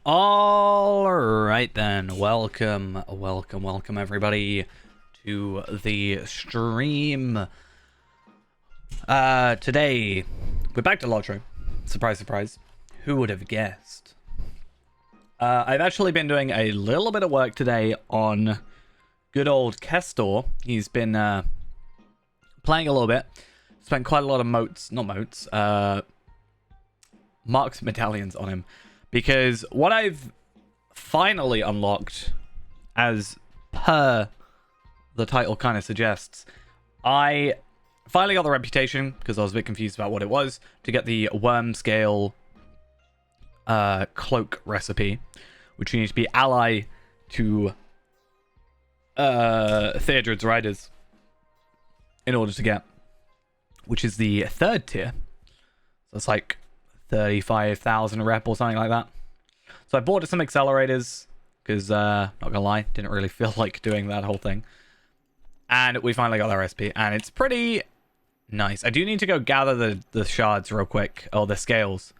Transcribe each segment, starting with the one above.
All right then, welcome everybody to the stream. Today we're back to Lotro. Surprise, surprise. Who would have guessed? I've actually been doing a little bit of work today on good old Kestor. He's been playing a little bit. Spent quite a lot of marks medallions on him. Because what I've finally unlocked, as per the title kind of suggests, I finally got the reputation, because I was a bit confused about what it was, to get the worm scale cloak recipe, which you need to be ally to Theodred's Riders in order to get, which is the third tier. So it's like 35,000 rep or something like that. So I bought some accelerators because, not gonna lie, didn't really feel like doing that whole thing. And we finally got that recipe, and it's pretty nice. I do need to go gather the shards real quick, or the scales.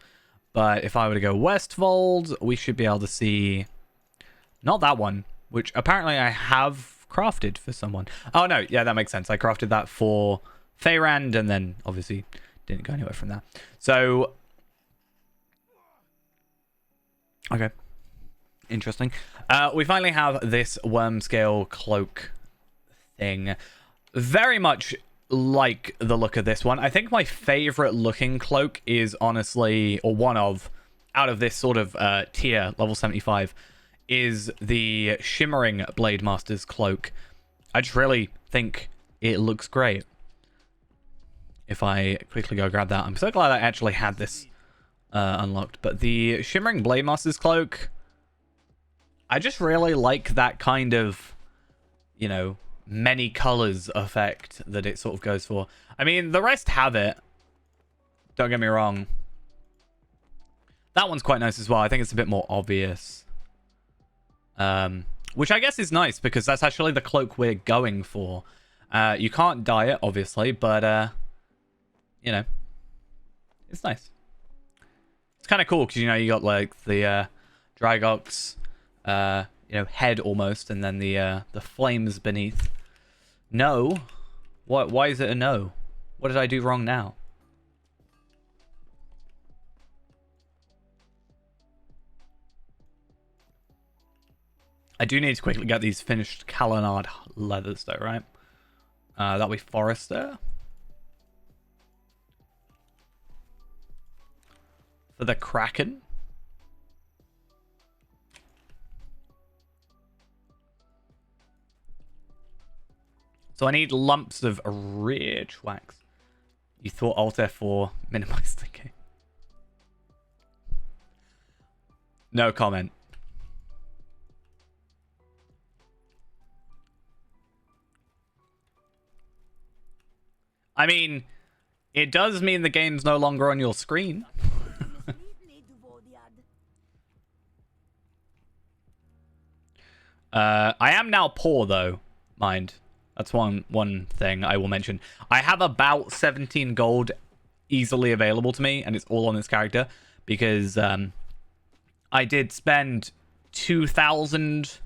But if I were to go Westfold, we should be able to see, not that one, which apparently I have crafted for someone. Oh no, yeah, that makes sense. I crafted that for Feyrand, and then obviously didn't go anywhere from that. So okay, interesting. We finally have this worm scale cloak thing. Very much like the look of this one. I think my favorite looking cloak is honestly, or one of, out of this sort of tier, level 75, is the Shimmering Blade Master's cloak. I just really think it looks great. If I quickly go grab that. I'm so glad I actually had this unlocked. But the Shimmering Blade Master's cloak, I just really like that kind of, you know, many colors effect that it sort of goes for. I mean, the rest have it, don't get me wrong. That one's quite nice as well. I think it's a bit more obvious, which I guess is nice because that's actually the cloak we're going for. You can't dye it, obviously, but you know, it's nice. It's kind of cool because, you know, you got like the Drygok's you know, head almost, and then the flames beneath. No. What? Why is it a no? What did I do wrong now? I do need to quickly get these finished Kalanard leathers though, right? That'll be Forester. For the Kraken. So I need lumps of rich wax. You thought Alt F4 minimized the game. No comment. I mean, it does mean the game's no longer on your screen. I am now poor though, mind. That's one thing I will mention. I have about 17 gold easily available to me, and it's all on this character because I did spend 2,000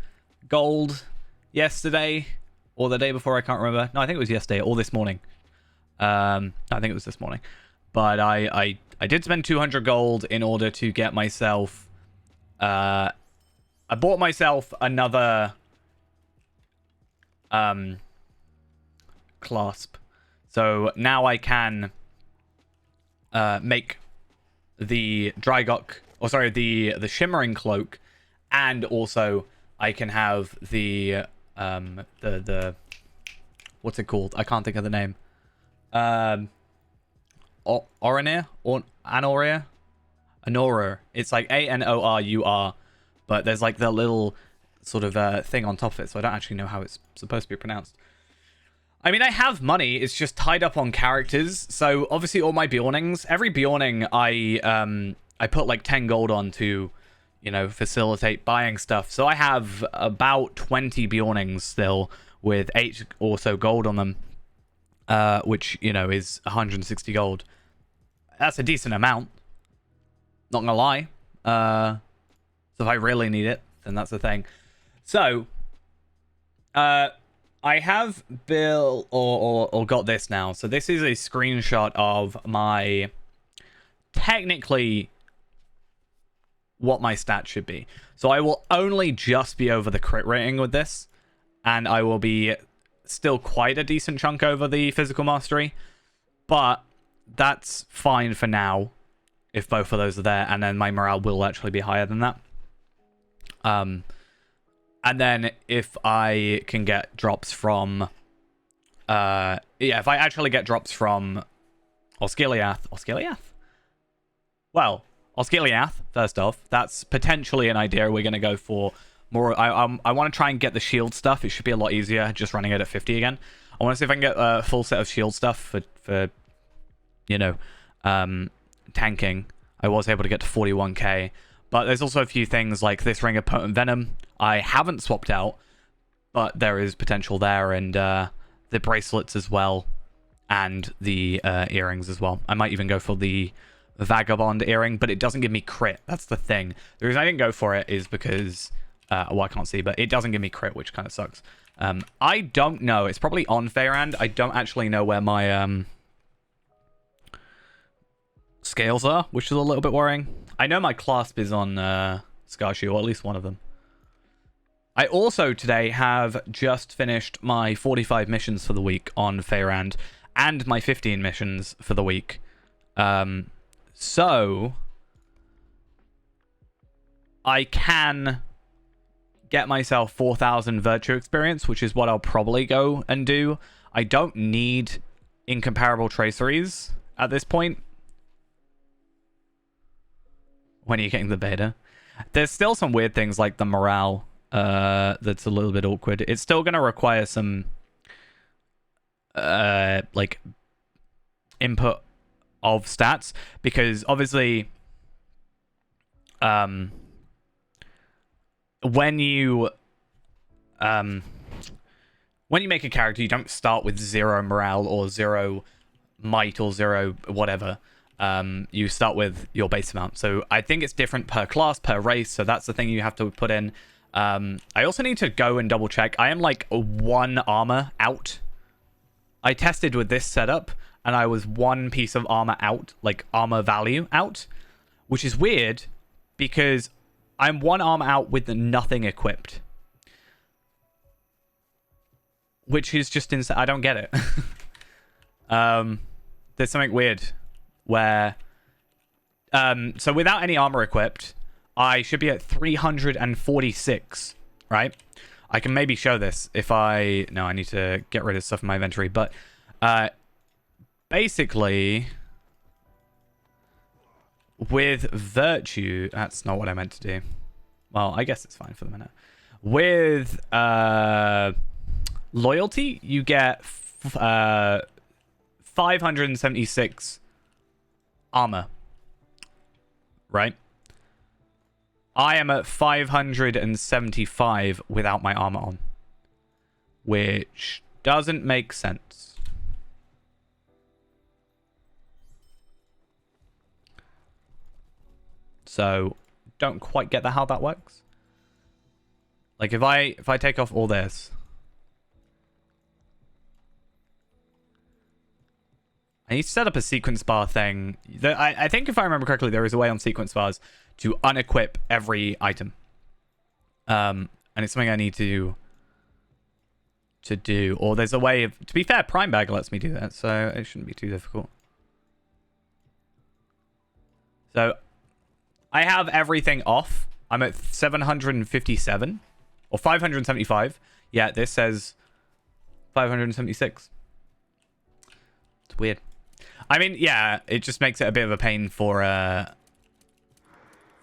gold yesterday or the day before. I can't remember. No, I think it was yesterday or this morning. I think it was this morning. But I did spend 200 gold in order to get myself. I bought myself another clasp, so now I can make the Drygok, or sorry, the Shimmering Cloak, and also I can have the what's it called? I can't think of the name. Orinir or Anorur. It's like Anorur, but there's like the little sort of thing on top of it, so I don't actually know how it's supposed to be pronounced. I mean, I have money, it's just tied up on characters, so obviously all my Bjornings, every Bjorning I put like 10 gold on to, you know, facilitate buying stuff. So I have about 20 Bjornings still with 8 or so gold on them, which, you know, is 160 gold. That's a decent amount, not gonna lie. So if I really need it, then that's the thing. So, I have built or got this now. So this is a screenshot of my technically what my stats should be. So I will only just be over the crit rating with this, and I will be still quite a decent chunk over the physical mastery, but that's fine for now if both of those are there, and then my morale will actually be higher than that. And then if I can get drops from if I actually get drops from Osgiliath? Well, Osgiliath, first off, that's potentially an idea we're going to go for more. I want to try and get the shield stuff. It should be a lot easier just running it at 50 again. I want to see if I can get a full set of shield stuff for you know, tanking. I was able to get to 41k, but there's also a few things like this Ring of Potent Venom I haven't swapped out, but there is potential there, and the bracelets as well, and the earrings as well. I might even go for the Vagabond earring, but it doesn't give me crit. That's the thing. The reason I didn't go for it is because, well, I can't see, but it doesn't give me crit, which kind of sucks. I don't know. It's probably on Feyrand. I don't actually know where my scales are, which is a little bit worrying. I know my clasp is on Skarshu, or at least one of them. I also today have just finished my 45 missions for the week on Feyrand, and my 15 missions for the week. So I can get myself 4,000 virtue experience, which is what I'll probably go and do. I don't need incomparable traceries at this point. When are you getting the beta? There's still some weird things like the morale that's a little bit awkward. It's still going to require some like input of stats, because obviously when you make a character, you don't start with 0 morale or 0 might or 0 whatever. You start with your base amount. So I think it's different per class, per race, so that's the thing you have to put in. I also need to go and double check. I am like 1 armor out. I tested with this setup, and I was 1 piece of armor out, like armor value out, which is weird because I'm 1 armor out with nothing equipped, which is just insane. I don't get it. There's something weird where so without any armor equipped, I should be at 346, right? I can maybe show this if I... No, I need to get rid of stuff in my inventory. But basically, with virtue... That's not what I meant to do. Well, I guess it's fine for the minute. With loyalty, you get 576 armor, right? I am at 575 without my armor on, which doesn't make sense. So don't quite get how that works. Like if I take off all this, I need to set up a sequence bar thing. I think if I remember correctly, there is a way on sequence bars to unequip every item. And it's something I need to do. Or there's a way of... To be fair, Prime Bag lets me do that, so it shouldn't be too difficult. So I have everything off. I'm at 757. Or 575. Yeah, this says 576. It's weird. I mean, yeah, it just makes it a bit of a pain for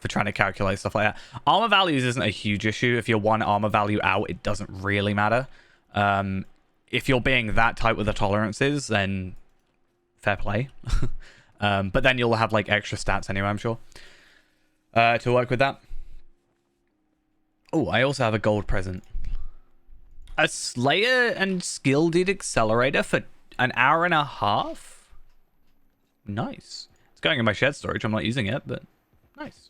trying to calculate stuff like that. Armor values isn't a huge issue. If you're 1 armor value out, it doesn't really matter. If you're being that tight with the tolerances, then fair play. But then you'll have like extra stats anyway, I'm sure, to work with that. Oh, I also have a gold present. A Slayer and Skilded Accelerator for an hour and a half? Nice. It's going in my shared storage. I'm not using it, but nice.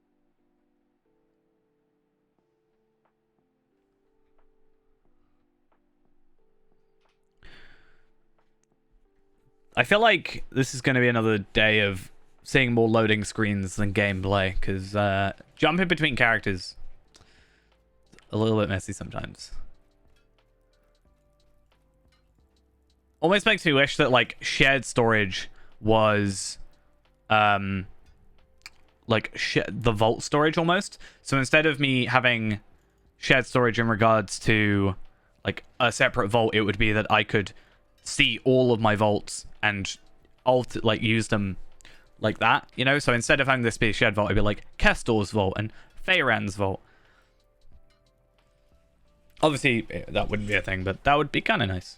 I feel like this is going to be another day of seeing more loading screens than gameplay, because jumping between characters a little bit messy sometimes. Almost makes me wish that like shared storage was like the vault storage almost. So instead of me having shared storage in regards to like a separate vault, it would be that I could see all of my vaults and like use them like that, you know? So instead of having this be a shared vault, it'd be like Kestor's vault and Feyran's vault. Obviously, that wouldn't be a thing, but that would be kind of nice.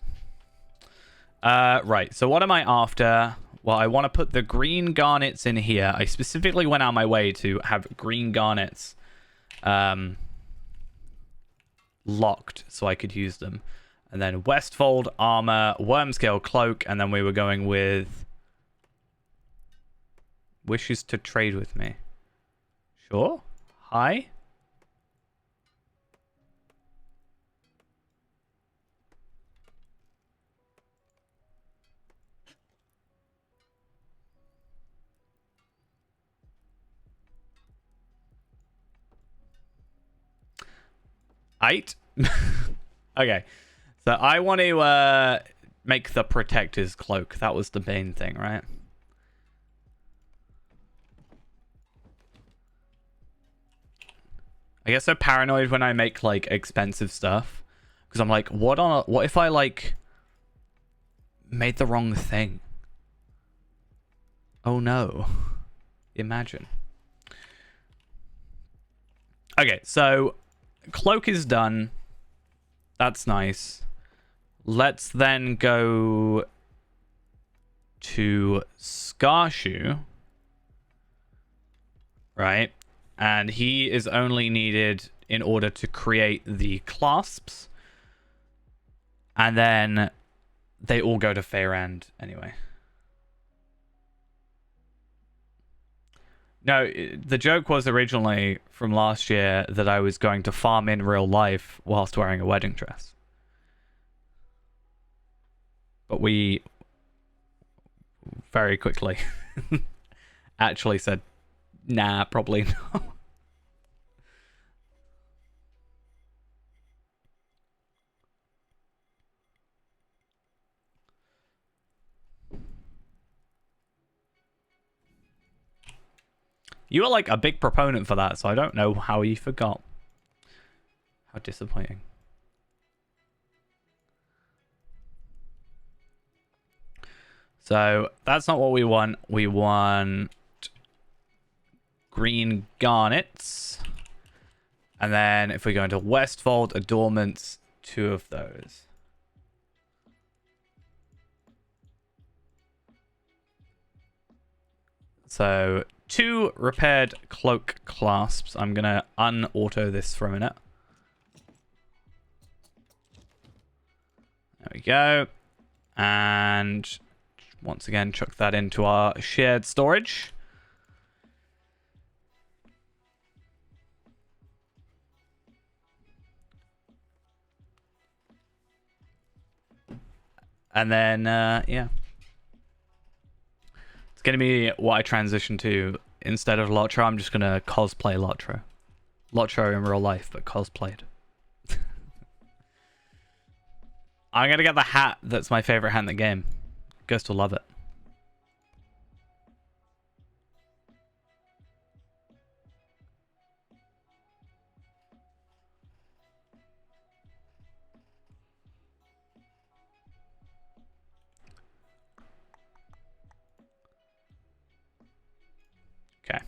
Right, so what am I after? Well, I want to put the green garnets in here. I specifically went out of my way to have green garnets locked so I could use them. And then Westfold, armor, Wormscale cloak, and then we were going with wishes to trade with me. Sure. Hi. Eight. Okay. So I want to make the Protector's cloak. That was the main thing, right? I get so paranoid when I make like expensive stuff, because I'm like, what if I like made the wrong thing? Oh no. Imagine. Okay, so cloak is done. That's nice. Let's then go to Skarshu. Right? And he is only needed in order to create the clasps. And then they all go to Feyran anyway. No, the joke was originally from last year that I was going to farm in real life whilst wearing a wedding dress. But we very quickly actually said, nah, probably not. You were like a big proponent for that, so I don't know how you forgot. How disappointing. So that's not what we want. We want green garnets. And then if we go into Westfold, adornments, 2 of those. So 2 repaired cloak clasps. I'm going to un-auto this for a minute. There we go. And once again, chuck that into our shared storage. And then, yeah. It's going to be what I transition to. Instead of Lotro, I'm just going to cosplay Lotro. Lotro in real life, but cosplayed. I'm going to get the hat that's my favorite hat in the game. Ghost will love it. Okay.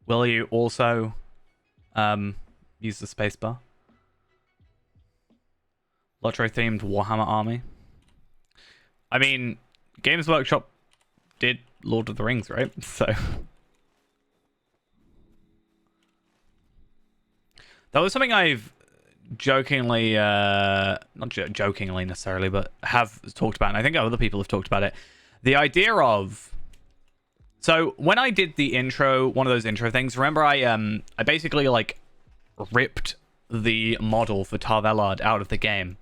Will you also use the spacebar? Lotro themed Warhammer army. I mean, Games Workshop did Lord of the Rings, right? So that was something I've jokingly, not jokingly necessarily, but have talked about, and I think other people have talked about it. The idea of So when I did the intro, one of those intro things, remember I basically like ripped the model for Tar Valard out of the game.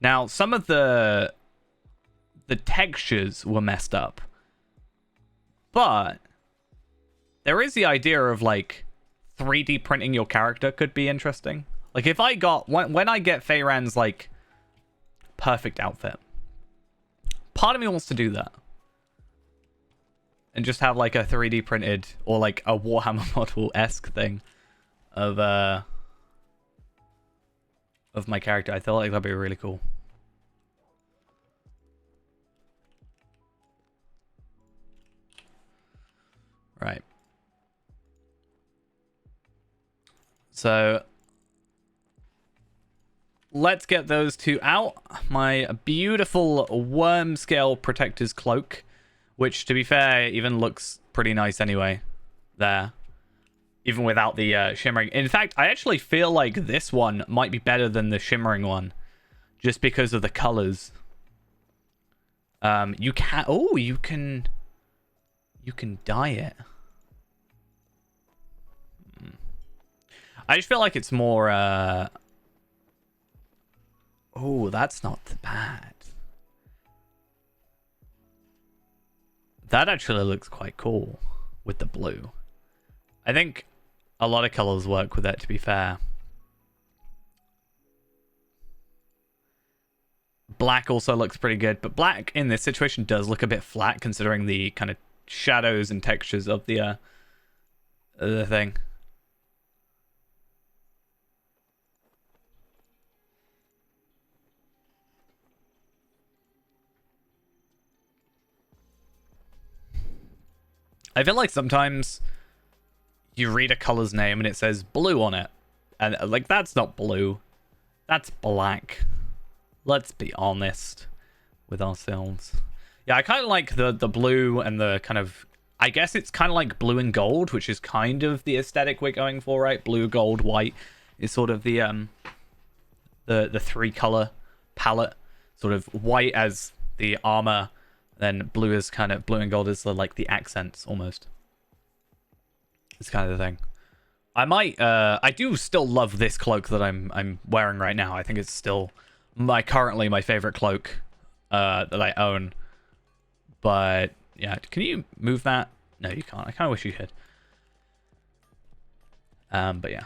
Now some of the textures were messed up, but there is the idea of like 3D printing your character could be interesting. Like if I got when I get Feyran's like perfect outfit, part of me wants to do that and just have like a 3D printed or like a Warhammer model-esque thing of my character. I feel like that'd be really cool. Right. So let's get those two out. My beautiful worm scale protector's cloak, which to be fair even looks pretty nice anyway there, even without the shimmering. In fact, I actually feel like this one might be better than the shimmering one just because of the colors. You can dye it. I just feel like it's more oh, that's not bad. That actually looks quite cool with the blue. I think a lot of colors work with it, to be fair. Black also looks pretty good, but black in this situation does look a bit flat considering the kind of shadows and textures of the thing. I feel like sometimes you read a color's name and it says blue on it. And like, that's not blue. That's black. Let's be honest with ourselves. Yeah, I kind of like the blue and the kind of... I guess it's kind of like blue and gold, which is kind of the aesthetic we're going for, right? Blue, gold, white is sort of the 3-color palette. Sort of white as the armor, then blue is kind of... Blue and gold is like the accents, almost. It's kind of the thing. I might... I do still love this cloak that I'm wearing right now. I think it's still currently my favorite cloak that I own. But yeah, can you move that? No, you can't. I kind of wish you could. But yeah.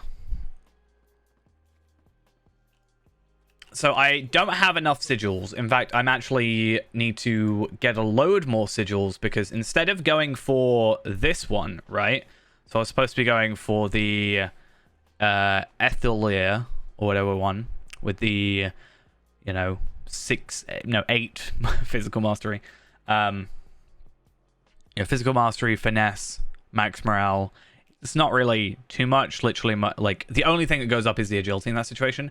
So I don't have enough sigils. In fact, I'm actually need to get a load more sigils because instead of going for this one, right? So I was supposed to be going for the Ethelier or whatever one with the, 8 physical mastery. Physical mastery, finesse, max morale. It's not really too much. Literally, like the only thing that goes up is the agility in that situation.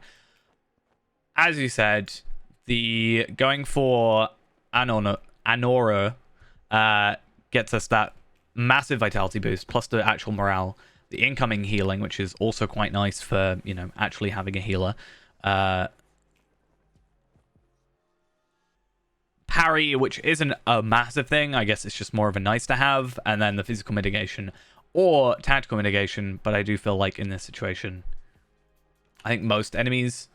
As you said, the going for Anora gets us that massive vitality boost plus the actual morale, the incoming healing, which is also quite nice for actually having a healer. Parry, which isn't a massive thing. I guess it's just more of a nice to have. And then the physical mitigation or tactical mitigation. But I do feel like in this situation, I think most enemies,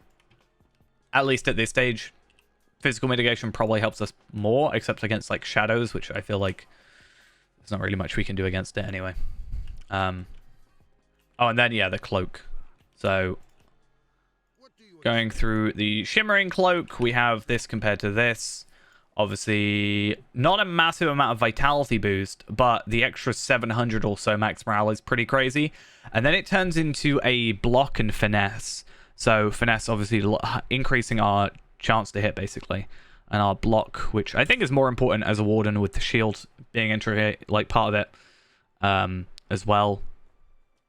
at least at this stage, physical mitigation probably helps us more, except against like shadows, which I feel like there's not really much we can do against it anyway. Oh, and then, yeah, the cloak. So going through the shimmering cloak, we have this compared to this. Obviously, not a massive amount of vitality boost, but the extra 700 or so max morale is pretty crazy. And then it turns into a block and finesse. So finesse, obviously, increasing our chance to hit, basically. And our block, which I think is more important as a warden with the shield being like part of it as well.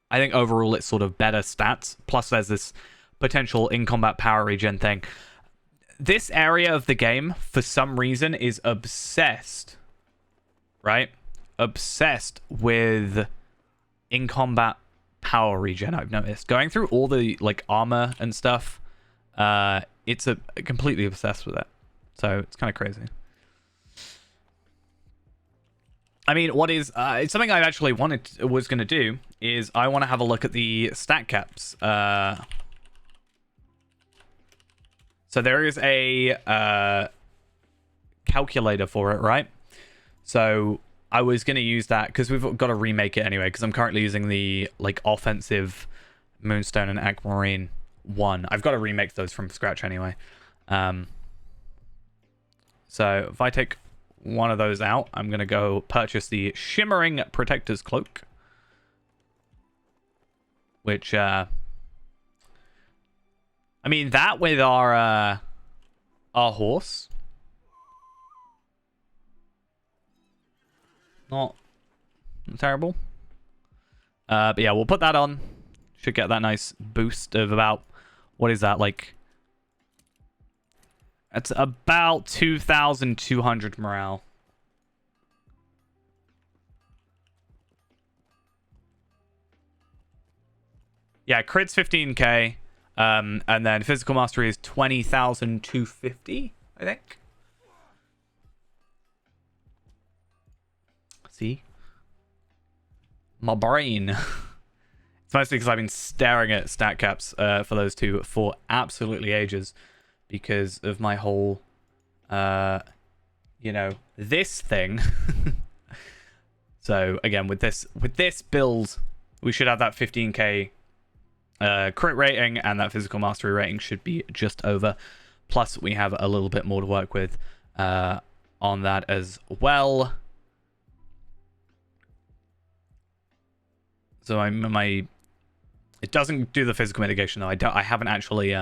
I think overall it's sort of better stats. Plus there's this potential in-combat power regen thing. This area of the game, for some reason, is obsessed, right? Obsessed with in-combat power regen, I've noticed. Going through all the like armor and stuff, it's completely obsessed with it. So it's kind of crazy. I mean, what is it's something I actually was going to do is I want to have a look at the stat caps. So there is a calculator for it, right? So I was going to use that because we've got to remake it anyway, because I'm currently using the like offensive Moonstone and Aquamarine 1. I've got to remake those from scratch anyway. So if I take one of those out, I'm going to go purchase the Shimmering Protector's Cloak, which I mean, that with our horse, not terrible. But yeah, we'll put that on. Should get that nice boost of about, what is that, like, it's about 2,200 morale. Yeah, crit's 15k. And then physical mastery is 20,250, I think. See? My brain. It's mostly because I've been staring at stat caps for those two for absolutely ages because of my whole, you know, this thing. So again, with this build, we should have that 15k crit rating, and that physical mastery rating should be just over. Plus, we have a little bit more to work with on that as well. So it doesn't do the physical mitigation though. I haven't actually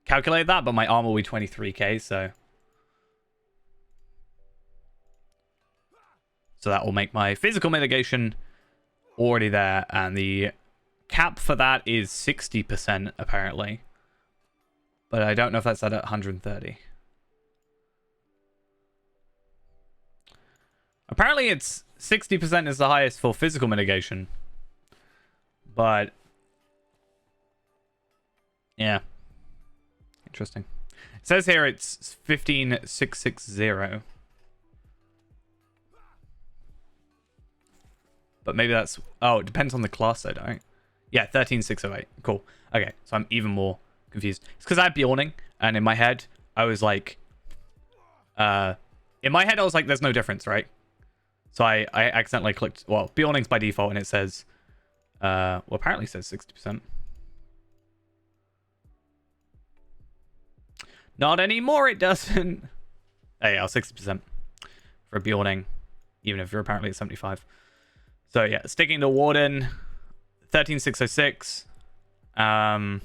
calculated that, but my armor will be 23k, so that will make my physical mitigation already there, and the cap for that is 60% apparently, but I don't know if that's at 130. Apparently it's 60% is the highest for physical mitigation, but yeah, interesting. It says here it's 15,660, but maybe that's, oh, it depends on the class though, don't it? Yeah, 13,608. Cool. Okay, so I'm even more confused. It's because I had Bjorning, and in my head, I was like... in my head, I was like, there's no difference, right? So I accidentally clicked... Well, Bjorning's by default, and it says... well, apparently it says 60%. Not anymore, it doesn't. There you go, 60% for Bjorning, even if you're apparently at 75. So yeah, sticking to Warden... 13,606. And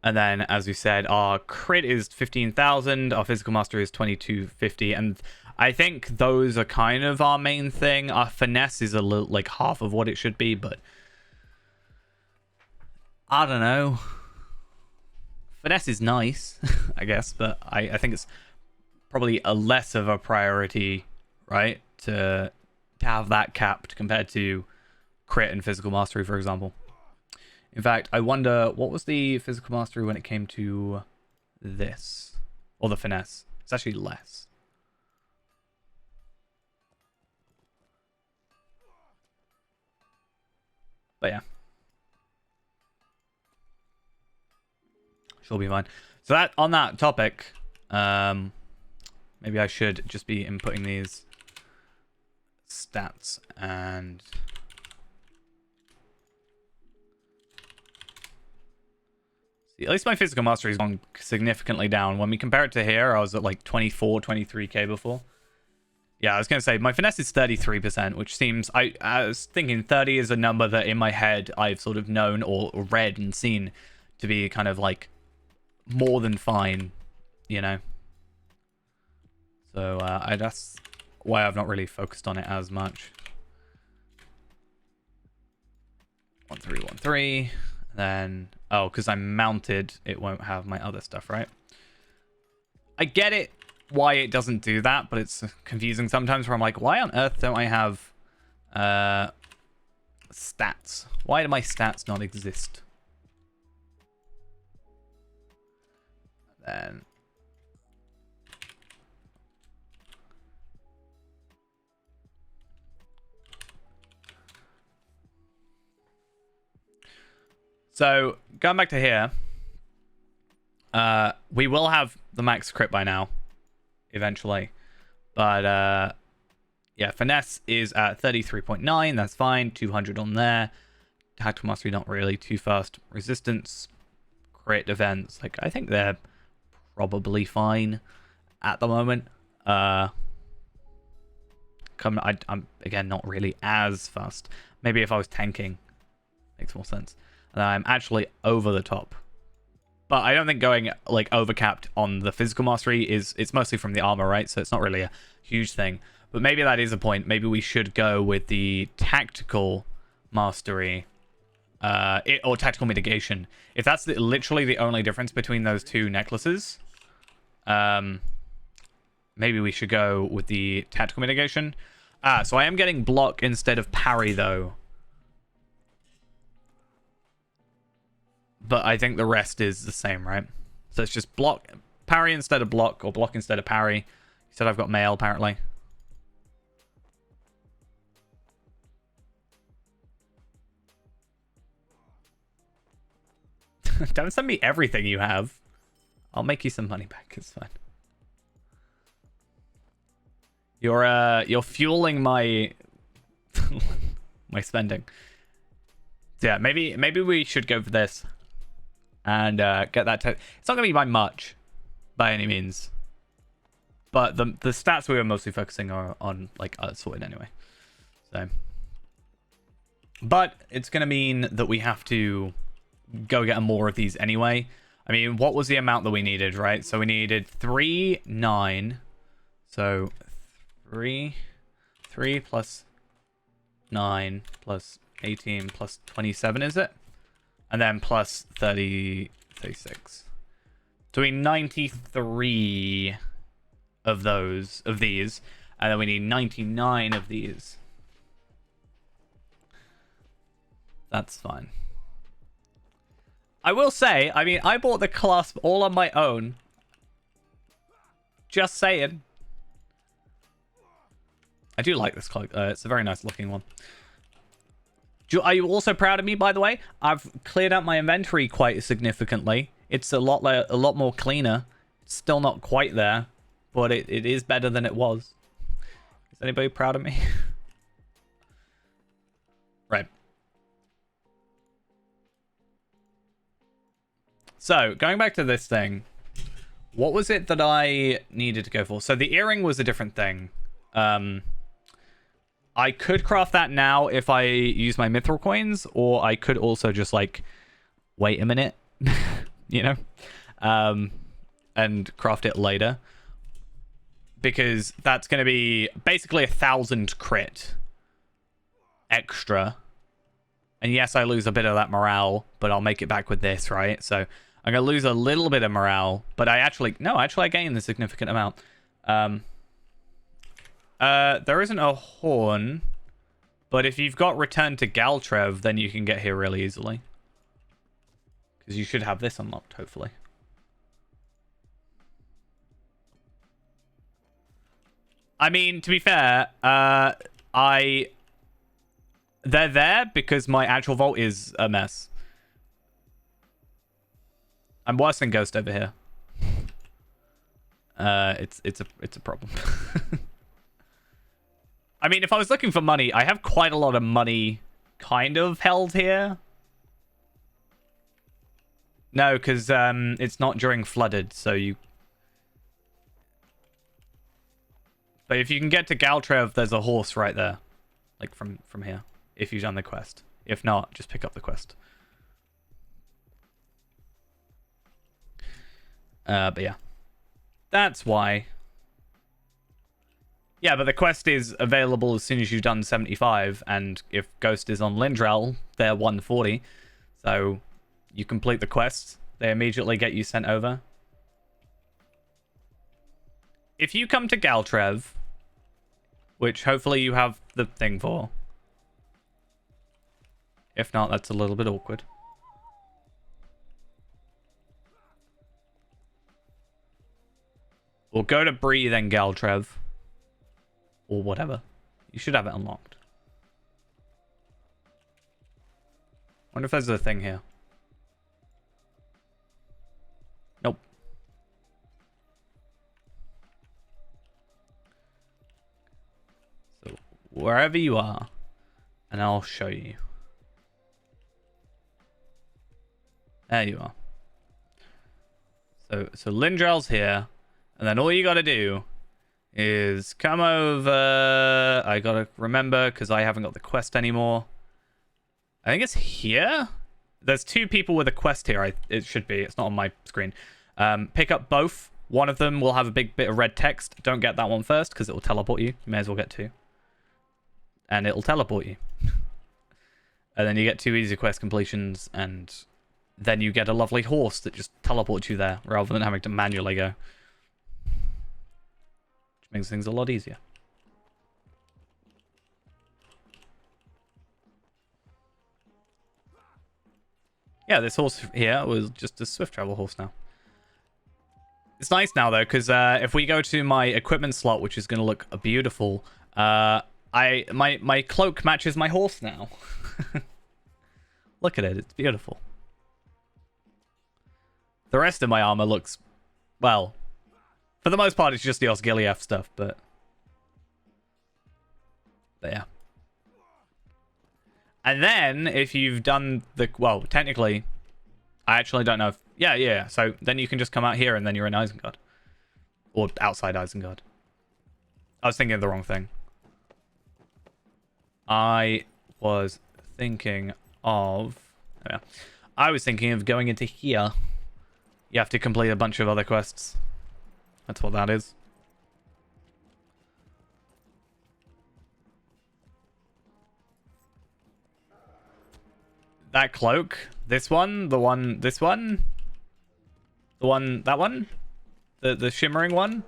then, as we said, our crit is 15,000. Our physical mastery is 2250. And I think those are kind of our main thing. Our finesse is a little, like, half of what it should be, but I don't know. Finesse is nice, I guess, but I think it's probably a less of a priority, right? To have that capped compared to crit and physical mastery, for example. In fact, I wonder what was the physical mastery when it came to this, or the finesse. It's actually less. But yeah, she'll be fine. So that on that topic, maybe I should just be inputting these stats and. At least my physical mastery has gone significantly down. When we compare it to here, I was at like 24, 23k before. Yeah, I was going to say, my finesse is 33%, which seems... I was thinking 30 is a number that in my head I've sort of known or read and seen to be kind of like more than fine, you know? So that's why I've not really focused on it as much. 1313. Then, oh, because I'm mounted, it won't have my other stuff, right? I get it, why it doesn't do that, but it's confusing sometimes where I'm like, why on earth don't I have stats? Why do my stats not exist? Then So, going back to here, we will have the max crit by now, eventually. But, yeah, finesse is at 33.9. That's fine. 200 on there. Tactical mastery, not really. Too fast. Resistance, crit, defense. Like, I think they're probably fine at the moment. I'm again not really as fast. Maybe if I was tanking, makes more sense. And I'm actually over the top. But I don't think going like overcapped on the physical mastery it's mostly from the armor, right? So it's not really a huge thing. But maybe that is a point. Maybe we should go with the tactical mastery, or tactical mitigation. If that's literally the only difference between those two necklaces, maybe we should go with the tactical mitigation. So I am getting block instead of parry though. But I think the rest is the same, right? So it's just block, parry instead of block, or block instead of parry. You said I've got mail, apparently. Don't send me everything you have. I'll make you some money back. It's fine. You're fueling my my spending. So yeah, maybe we should go for this. And get that. It's not going to be by much, by any means. But the stats we were mostly focusing on like sorted anyway. So, but it's going to mean that we have to go get more of these anyway. I mean, what was the amount that we needed, right? So we needed 3, 9. So 3 plus 9 plus 18 plus 27, is it? And then plus 36. So we need 93 of these. And then we need 99 of these. That's fine. I will say, I mean, I bought the clasp all on my own. Just saying. I do like this cloak. It's a very nice looking one. Are you also proud of me, by the way? I've cleared out my inventory quite significantly. It's a lot more cleaner. It's still not quite there, but it is better than it was. Is anybody proud of me? Right. So, going back to this thing, what was it that I needed to go for? So the earring was a different thing. I could craft that now if I use my mithril coins, or I could also just like wait a minute, you know, and craft it later, because that's going to be basically 1,000 crit extra. And yes, I lose a bit of that morale, but I'll make it back with this, right? So I'm going to lose a little bit of morale, but I gain the significant amount. There isn't a horn, but if you've got Return to Galtrev, then you can get here really easily. Because you should have this unlocked, hopefully. I mean, to be fair, they're there because my actual vault is a mess. I'm worse than Ghost over here. It's a problem. I mean, if I was looking for money, I have quite a lot of money kind of held here. No, because it's not during flooded, so you... But if you can get to Galtrev, there's a horse right there. Like, from here. If you've done the quest. If not, just pick up the quest. But yeah. That's why... Yeah, but the quest is available as soon as you've done 75, and if Ghost is on Lindrel, they're 140. So you complete the quest, they immediately get you sent over. If you come to Galtrev, which hopefully you have the thing for. If not, that's a little bit awkward. We'll go to Bree, then Galtrev. Or whatever. You should have it unlocked. Wonder if there's a thing here. wherever you are, and I'll show you. There you are. So Lindrell's here, and then all you gotta do is come over. I gotta remember because I haven't got the quest anymore. I think it's here. There's two people with a quest here. It should be. It's not on my screen. Pick up both. One of them will have a big bit of red text. Don't get that one first because it will teleport you. You may as well get two. And it'll teleport you. And then you get 2 easy quest completions, and then you get a lovely horse that just teleports you there rather than having to manually go. Which makes things a lot easier. Yeah, this horse here was just a swift travel horse now. It's nice now, though, because if we go to my equipment slot, which is going to look beautiful, my cloak matches my horse now. Look at it. It's beautiful. The rest of my armor looks, well, for the most part, it's just the Osgiliath stuff, but yeah. And then, if you've done the... Well, technically, I actually don't know if... Yeah. So then you can just come out here and then you're in Isengard. Or outside Isengard. I was thinking of the wrong thing. I was thinking of... Yeah. I was thinking of going into here. You have to complete a bunch of other quests. That's what that is. That cloak, this one, the one, this one, the one, that one, the shimmering one.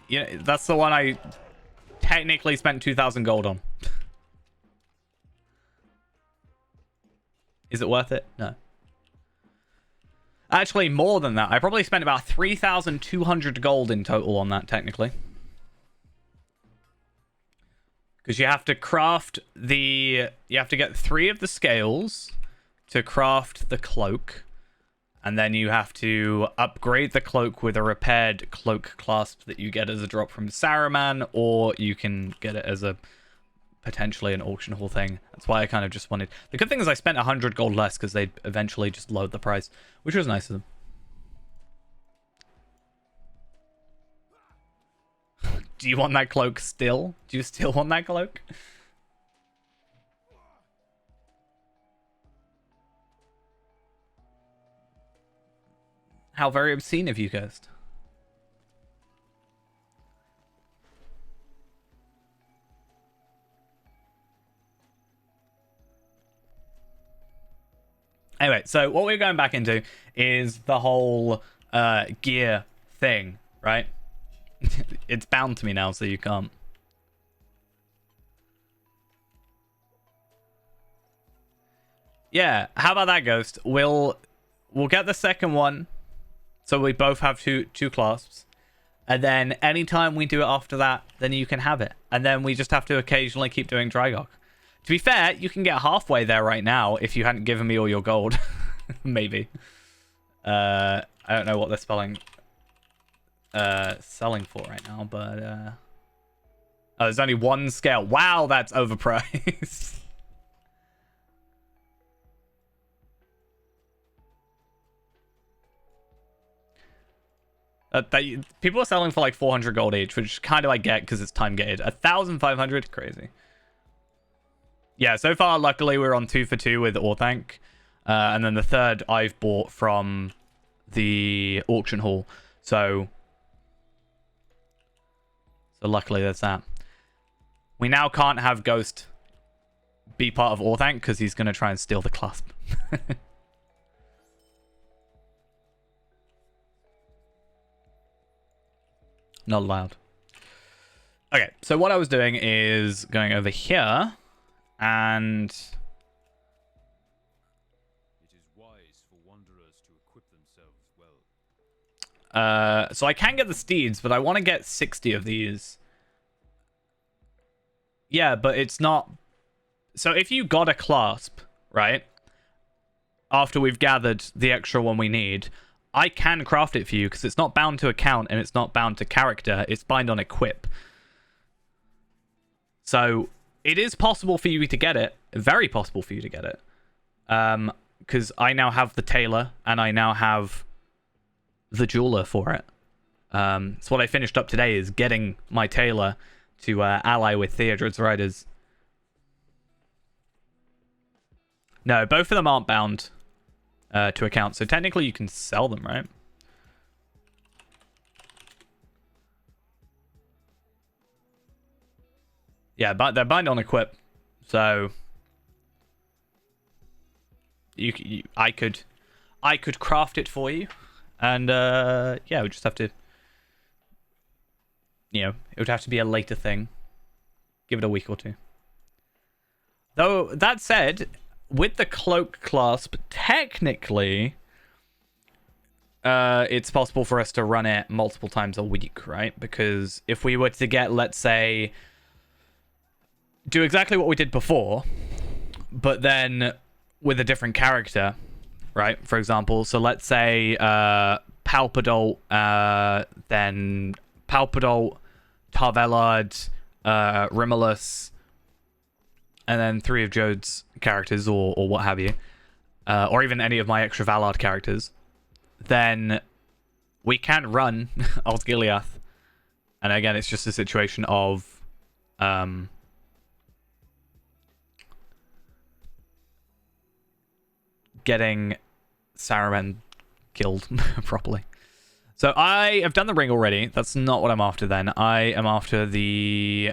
Yeah, that's the one I technically spent 2,000 gold on. Is it worth it? No. Actually, more than that. I probably spent about 3,200 gold in total on that, technically. Because you have to craft the... You have to get 3 of the scales to craft the cloak. And then you have to upgrade the cloak with a repaired cloak clasp that you get as a drop from Saruman. Or you can get it as a... potentially an auction hall thing. That's why I kind of just wanted... The good thing is I spent 100 gold less because they'd eventually just load the price. Which was nice of them. Do you want that cloak still? Do you still want that cloak? How very obscene of you, Ghost. Anyway, so what we're going back into is the whole gear thing, right? It's bound to me now, so you can't. Yeah, how about that, Ghost? We'll get the second one, so we both have two clasps, and then anytime we do it after that, then you can have it, and then we just have to occasionally keep doing Drygok. To be fair, you can get halfway there right now if you hadn't given me all your gold. Maybe. I don't know what they're selling for right now, but oh, there's only one scale. Wow, that's overpriced. People are selling for like 400 gold each, which kind of I get because it's time gated. 1,500, crazy. Yeah, so far, luckily, we're on 2 for 2 with Orthanc. And then the third I've bought from the auction hall. So luckily, there's that. We now can't have Ghost be part of Orthanc because he's going to try and steal the clasp. Not allowed. Okay, so what I was doing is going over here. And it is wise for wanderers to equip themselves well. So I can get the steeds, but I want to get 60 of these. Yeah, but it's not... So if you got a clasp, right? After we've gathered the extra one we need, I can craft it for you because it's not bound to account and it's not bound to character. It's bind on equip. So it is possible for you to get it. Very possible for you to get it. Because I now have the tailor and I now have the jeweler for it. So what I finished up today is getting my tailor to ally with Theodred's Riders. No, both of them aren't bound to account, so technically you can sell them, right? Yeah, but they're bind on equip, so I could craft it for you, and yeah, we just have to, you know, it would have to be a later thing. Give it a week or two. Though that said, with the cloak clasp, technically, it's possible for us to run it multiple times a week, right? Because if we were to get, let's say, do exactly what we did before, but then with a different character, right? For example, so let's say Palpadolt, then Palpadolt, Tarvelard, Rimulus, and then 3 of Jode's characters, or what have you, or even any of my extra Valard characters, then we can run Osgiliath. And again, it's just a situation of getting Saruman killed properly. So I have done the ring already. That's not what I'm after then. I am after the...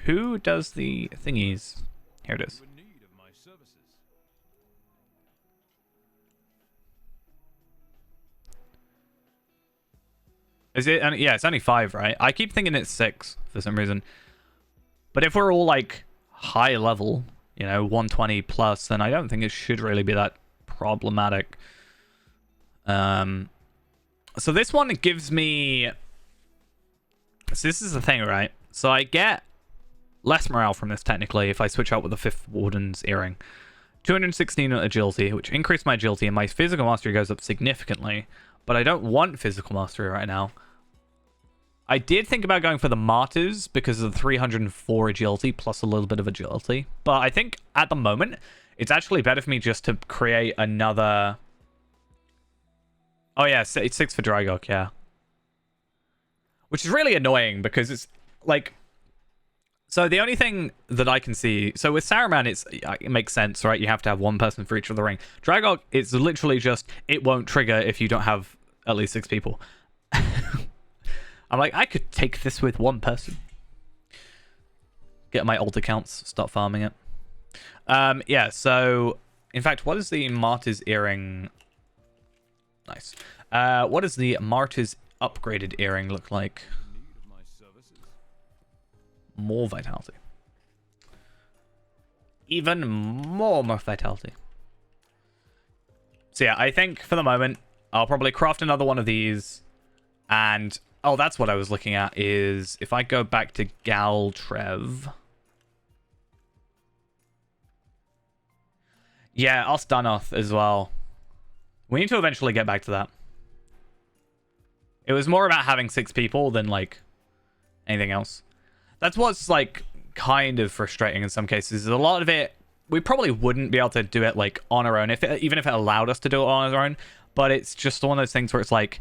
Who does the thingies? Here it is. Is it? Yeah, it's only 5, right? I keep thinking it's 6 for some reason. But if we're all like high level, you know, 120 plus, then I don't think it should really be that problematic. So this one gives me... So this is the thing, right? So I get less morale from this, technically, if I switch out with the 5th Warden's Earring. 216 agility, which increased my agility, and my physical mastery goes up significantly. But I don't want physical mastery right now. I did think about going for the Martyrs because of the 304 agility plus a little bit of agility. But I think at the moment, it's actually better for me just to create another... Oh yeah, it's 6 for Drygok, yeah. Which is really annoying because it's like... So the only thing that I can see... So with Saruman, it makes sense, right? You have to have one person for each of the ring. Drygok, it's literally just... It won't trigger if you don't have at least 6 people. I'm like, I could take this with one person. Get my alt accounts, start farming it. Yeah, so... In fact, what is the Martyr's Earring... Nice. What does the Martyr's upgraded earring look like? More vitality. Even more vitality. So yeah, I think for the moment, I'll probably craft another one of these. And, oh, that's what I was looking at, is if I go back to Galtrev. Yeah, Ostanoth as well. We need to eventually get back to that. It was more about having 6 people than, like, anything else. That's what's, like, kind of frustrating in some cases. A lot of it, we probably wouldn't be able to do it, like, on our own, even if it allowed us to do it on our own. But it's just one of those things where it's like,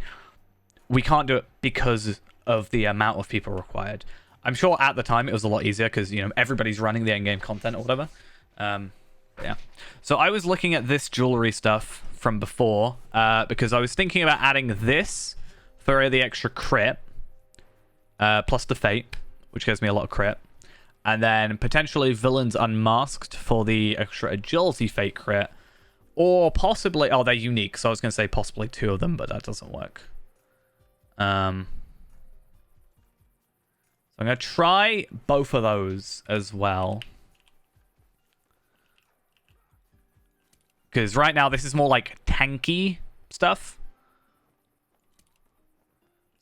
we can't do it because of the amount of people required. I'm sure at the time it was a lot easier because, you know, everybody's running the in-game content or whatever. Yeah. So I was looking at this jewelry stuff from before because I was thinking about adding this for the extra crit plus the fate, which gives me a lot of crit, and then potentially Villains Unmasked for the extra agility fate crit, or possibly... Oh, they're unique, so I was going to say possibly 2 of them, but that doesn't work. So I'm going to try both of those as well. Because right now, this is more like tanky stuff.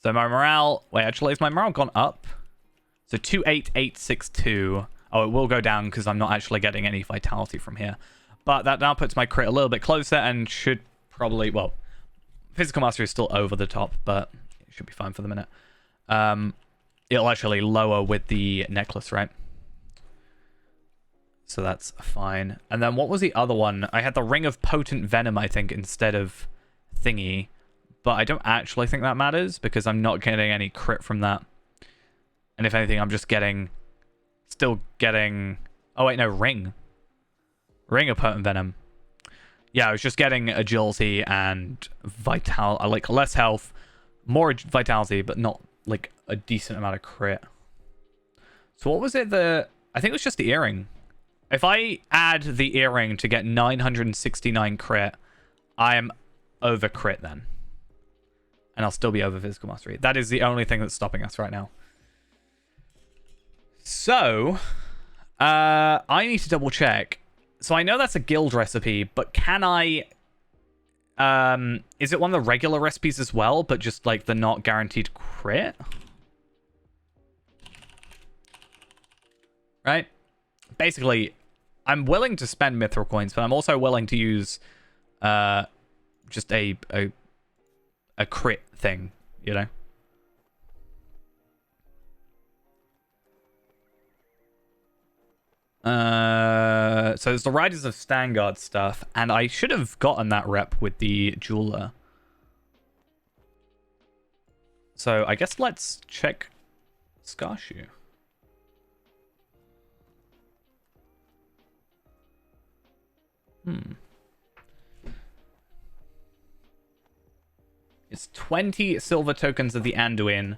So my morale... Wait, actually, has my morale gone up? So 28862. Oh, it will go down because I'm not actually getting any vitality from here. But that now puts my crit a little bit closer and should probably... Well, Physical mastery is still over the top, but it should be fine for the minute. It'll actually lower with the necklace, right? So that's fine. And then what was the other one? I had the Ring of Potent Venom, I think, instead of thingy. But I don't actually think that matters because I'm not getting any crit from that. And if anything, I'm just still getting... Oh, wait, no, Ring. Ring of Potent Venom. Yeah, I was just getting agility and like less health, more vitality, but not like a decent amount of crit. So what was it? I think it was just the earring. If I add the earring to get 969 crit, I am over crit then. And I'll still be over physical mastery. That is the only thing that's stopping us right now. So, I need to double check. So I know that's a guild recipe, but can I... is it one of the regular recipes as well, but just like the not guaranteed crit? Right? Basically, I'm willing to spend mithril coins, but I'm also willing to use just a crit thing, you know? So there's the Riders of Stangard stuff, and I should have gotten that rep with the jeweler. So I guess let's check Scarshoe. It's 20 silver tokens of the Anduin.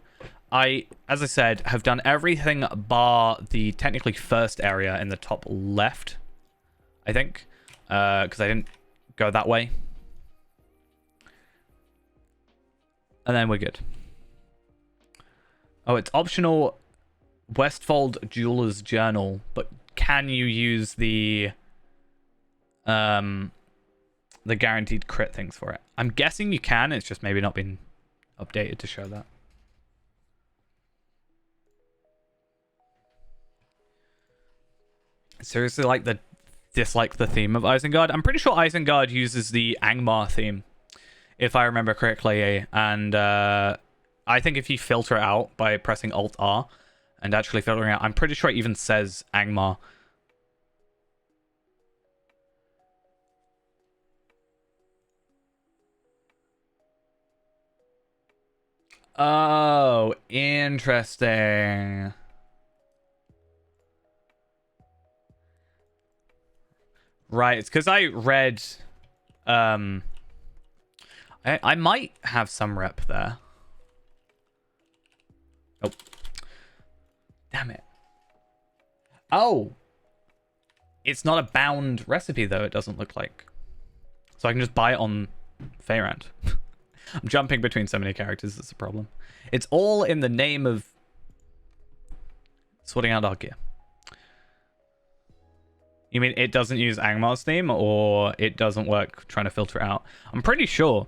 As I said, have done everything bar the technically first area in the top left, I think, because I didn't go that way. And then we're good. Oh, it's optional Westfold Jeweler's Journal, but can you use the guaranteed crit things for it? I'm guessing you can, it's just maybe not been updated to show that. Seriously, dislike the theme of Isengard. I'm pretty sure Isengard uses the Angmar theme, if I remember correctly, and I think if you filter it out by pressing Alt-R and actually filtering out, I'm pretty sure it even says Angmar. Oh, interesting. Right, it's because I read... I might have some rep there. Oh. Damn it. Oh! It's not a bound recipe, though, it doesn't look like. So I can just buy it on Feyrand. I'm jumping between so many characters, that's a problem. It's all in the name of sorting out our gear. You mean it doesn't use Angmar's theme, or it doesn't work trying to filter it out? I'm pretty sure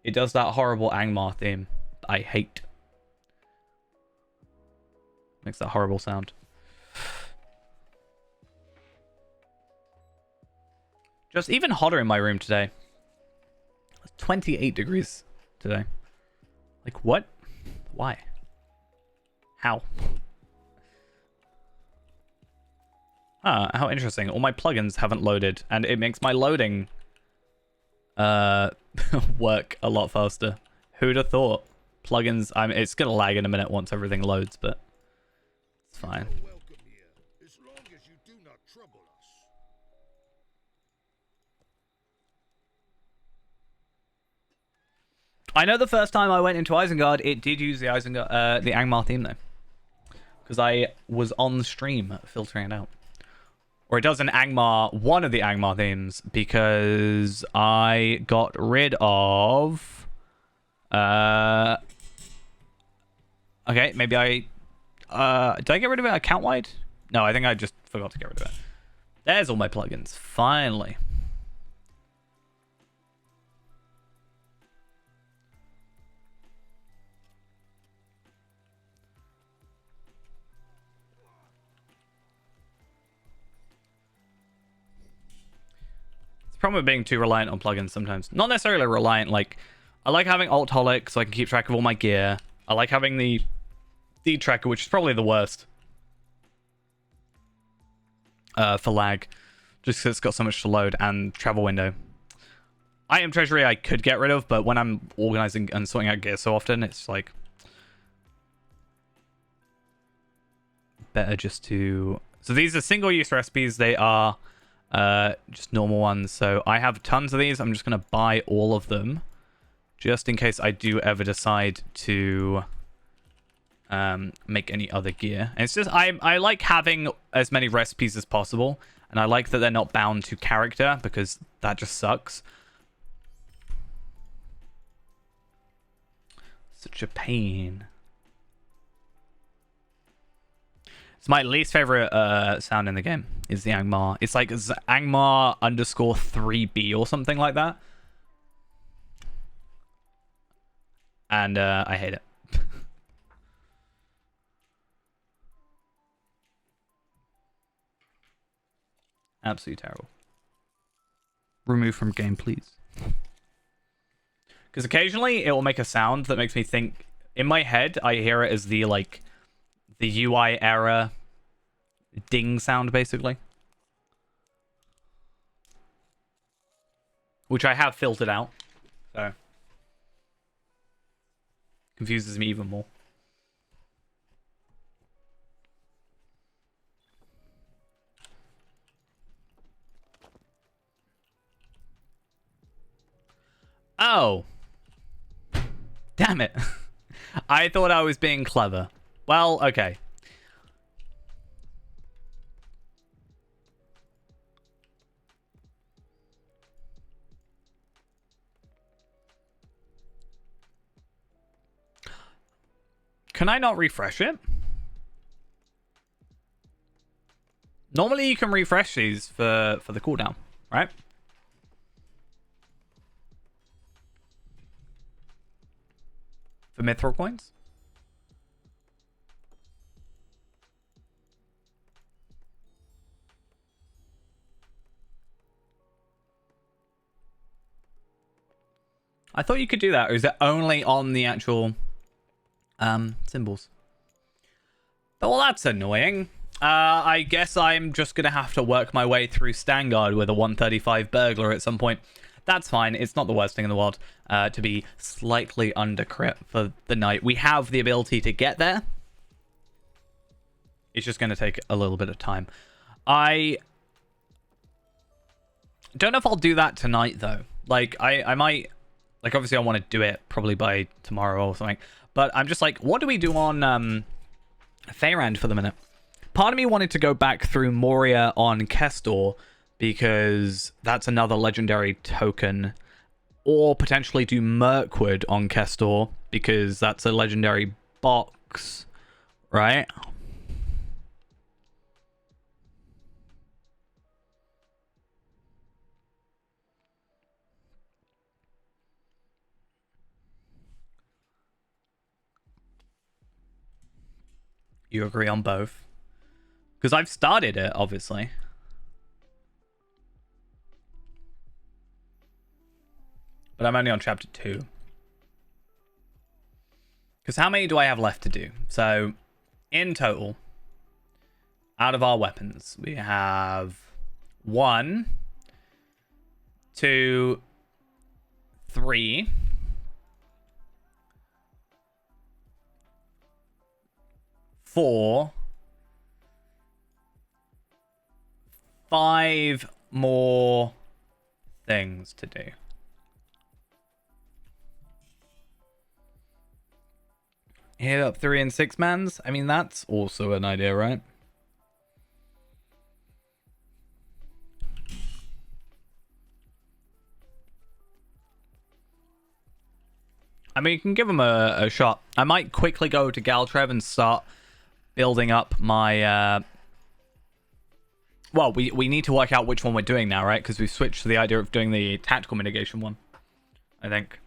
it does that horrible Angmar theme that I hate. Makes that horrible sound. Just even hotter in my room today. It's 28 degrees today. Like, what? Why? How? Ah, how interesting. All my plugins haven't loaded, and it makes my loading work a lot faster. Who'd have thought? Plugins, it's gonna lag in a minute once everything loads, but it's fine. I know the first time I went into Isengard, it did use the Angmar theme though, because I was on the stream filtering it out. Or it does an Angmar, one of the Angmar themes, because I got rid of... Okay, maybe did I get rid of it account-wide? No, I think I just forgot to get rid of it. There's all my plugins, finally. Problem with being too reliant on plugins sometimes. Not necessarily reliant, like, I like having Alt-Holic so I can keep track of all my gear. I like having the D-Tracker, which is probably the worst for lag, just because it's got so much to load, and travel window. Item treasury I could get rid of, but when I'm organizing and sorting out gear so often, it's like better just to... So these are single-use recipes. They are just normal ones. So I have tons of these. I'm just going to buy all of them just in case I do ever decide to make any other gear. And it's just I like having as many recipes as possible, and I like that they're not bound to character because that just sucks. Such a pain. It's my least favorite sound in the game is the Angmar. It's like Angmar underscore 3B or something like that. And I hate it. Absolutely terrible. Remove from game, please. Because occasionally it will make a sound that makes me think... In my head, I hear it as the, like... The UI error ding sound, basically. Which I have filtered out. So... Confuses me even more. Oh. Damn it. I thought I was being clever. Well, okay. Can I not refresh it? Normally you can refresh these for the cooldown, right? For mithril coins? I thought you could do that, or is it only on the actual symbols? Well, that's annoying. I guess I'm just gonna have to work my way through Stangard with a 135 burglar at some point. That's fine. It's not the worst thing in the world to be slightly under crit for the night. We have the ability to get there. It's just going to take a little bit of time. I don't know if I'll do that tonight, though. Like, I might... Like, obviously I want to do it probably by tomorrow or something. But I'm just like, what do we do on Feyrand for the minute? Part of me wanted to go back through Moria on Kestor, because that's another legendary token. Or potentially do Mirkwood on Kestor, because that's a legendary box, right? You agree on both? Because I've started it, obviously. But I'm only on chapter 2. Because how many do I have left to do? So, in total, out of our weapons, we have 1, 2, 3, 4, 5 more things to do. Hit up 3 and 6 mans. I mean, that's also an idea, right? I mean, you can give them a shot. I might quickly go to Galtrev and start building up my... Well, we need to work out which one we're doing now, right? Because we've switched to the idea of doing the tactical mitigation one, I think.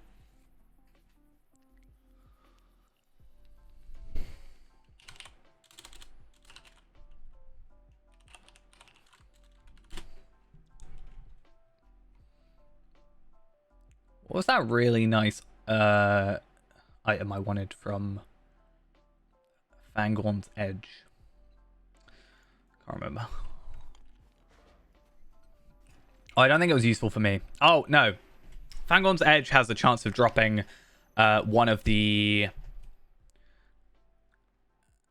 What was that really nice item I wanted from Fangorn's Edge? Can't remember. Oh, I don't think it was useful for me. Oh, no. Fangorn's Edge has the chance of dropping one of the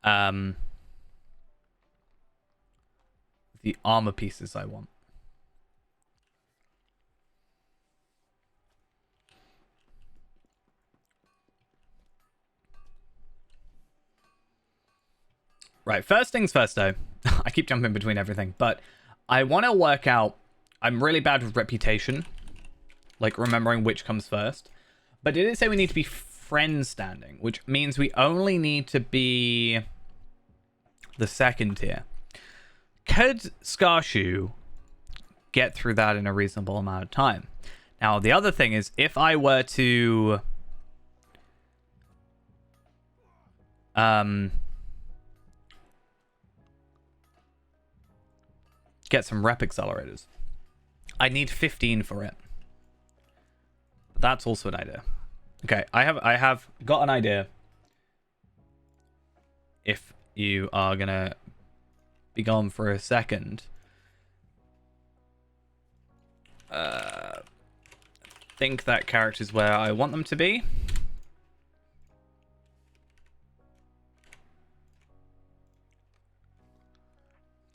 armor pieces I want. Right, first things first though. I keep jumping between everything, but I want to work out. I'm really bad with reputation, like remembering which comes first. But did it say we need to be friend standing, which means we only need to be the second tier? Could Scarshoe get through that in a reasonable amount of time? Now, the other thing is, if I were to get some rep accelerators, I need 15 for it. That's also an idea. Okay, I have got an idea. If you are gonna be gone for a second, think that character's where I want them to be.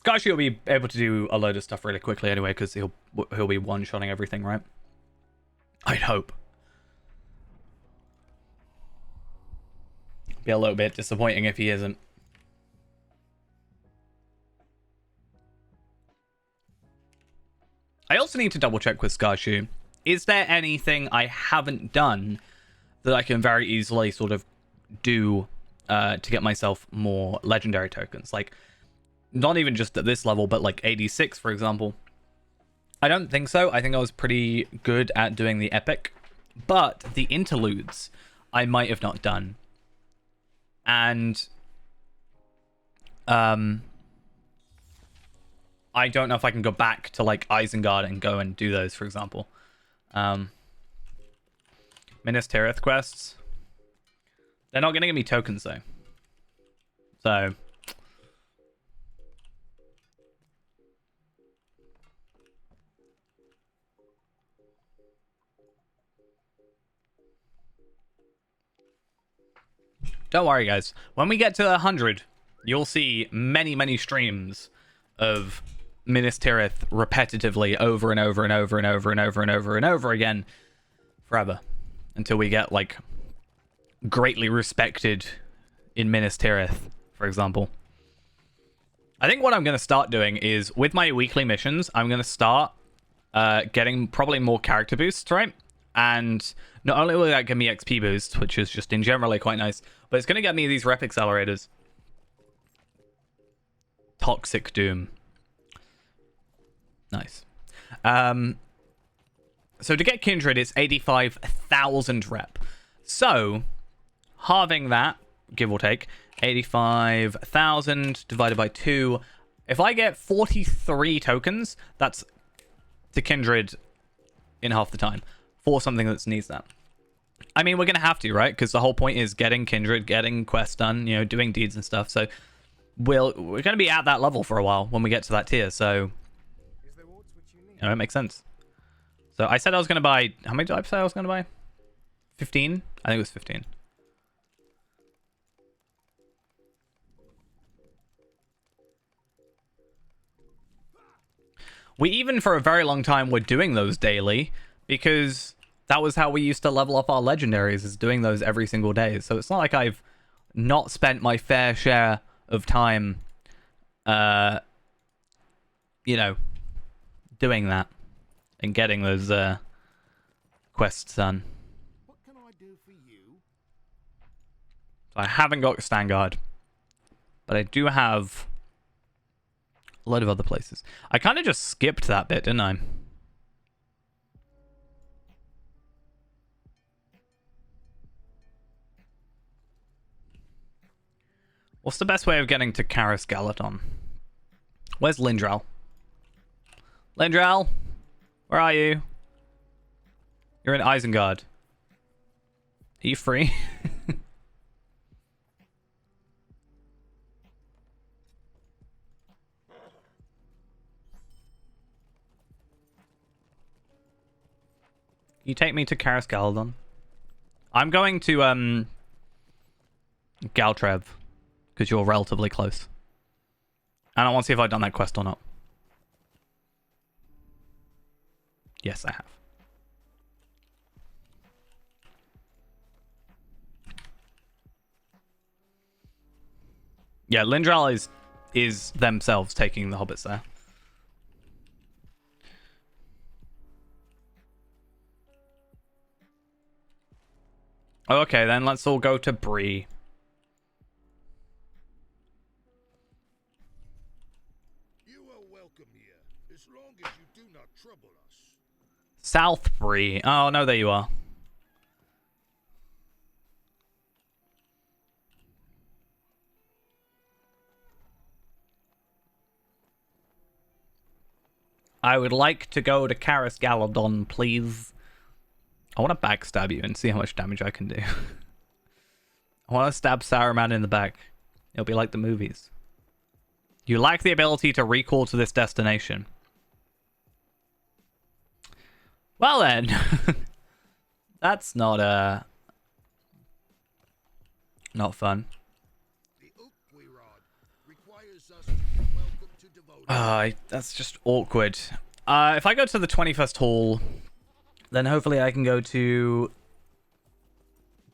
Scarshoe will be able to do a load of stuff really quickly anyway, because he'll be one-shotting everything, right? I'd hope. Be a little bit disappointing if he isn't. I also need to double check with Scarshoe. Is there anything I haven't done that I can very easily sort of do to get myself more legendary tokens? Like, not even just at this level, but like 86, for example. I don't think so. I think I was pretty good at doing the epic, but the interludes I might have not done. And I don't know if I can go back to like Isengard and go and do those, for example. Minas Tirith quests. They're not going to give me tokens though. So don't worry, guys. When we get to 100, you'll see many, many streams of Minas Tirith repetitively over and over and over and over and over and over and over again forever, until we get like greatly respected in Minas Tirith, for example. I think what I'm going to start doing is, with my weekly missions, I'm going to start getting probably more character boosts, right? And not only will that give me XP boosts, which is just in generally quite nice, but it's going to get me these rep accelerators. Toxic Doom. Nice. So to get Kindred, it's 85,000 rep. So, halving that, give or take, 85,000 divided by 2. If I get 43 tokens, that's to Kindred in half the time for something that needs that. I mean, we're going to have to, right? Because the whole point is getting Kindred, getting quests done, you know, doing deeds and stuff. So we're going to be at that level for a while when we get to that tier. So, you know, it makes sense. So I said I was going to buy... How many did I say I was going to buy? 15? I think it was 15. We even for a very long time were doing those daily, because that was how we used to level up our legendaries, is doing those every single day. So it's not like I've not spent my fair share of time, you know, doing that and getting those quests done. What can I do for you? So I haven't got Stangard, but I do have a lot of other places. I kind of just skipped that bit, didn't I? What's the best way of getting to Karis Galaton? Where's Lindral? Lindral? Where are you? You're in Isengard. Are you free? You take me to Karis Galadon. I'm going to Galtrev because you're relatively close. And I want to see if I've done that quest or not. Yes, I have. Yeah, Lindral is themselves taking the hobbits there. Okay, then let's all go to Bree. You are welcome here, as long as you do not trouble us. South Bree. Oh, no, there you are. I would like to go to Karis Galadon, please. I want to backstab you and see how much damage I can do. I want to stab Saruman in the back. It'll be like the movies. You lack the ability to recall to this destination. Well then. That's not fun. The Uqweirad requires us to be welcome to devote. That's just awkward. If I go to the 21st hall, then hopefully I can go to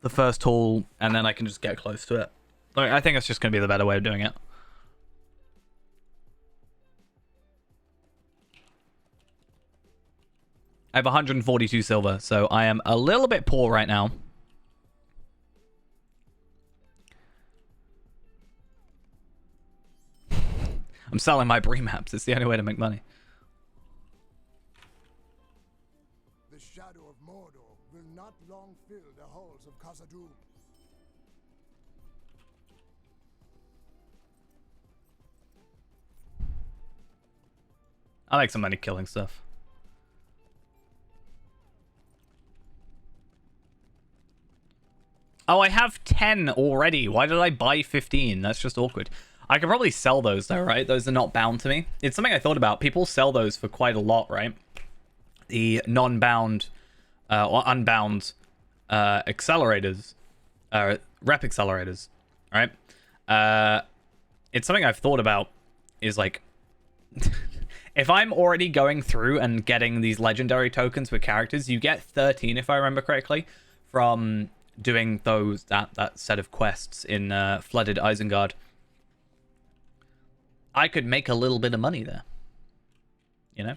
the first hall and then I can just get close to it. Like, I think it's just going to be the better way of doing it. I have 142 silver, so I am a little bit poor right now. I'm selling my Bree maps. It's the only way to make money. The shadow of Mordor will not long fill the halls of Khazad-dûm. I make some money killing stuff. Oh, I have 10 already. Why did I buy 15? That's just awkward. I could probably sell those though, right? Those are not bound to me. It's something I thought about. People sell those for quite a lot, right? The non-bound or unbound accelerators, rep accelerators, right? It's something I've thought about is like, if I'm already going through and getting these legendary tokens with characters, you get 13, if I remember correctly, from doing that set of quests in Flooded Isengard. I could make a little bit of money there, you know?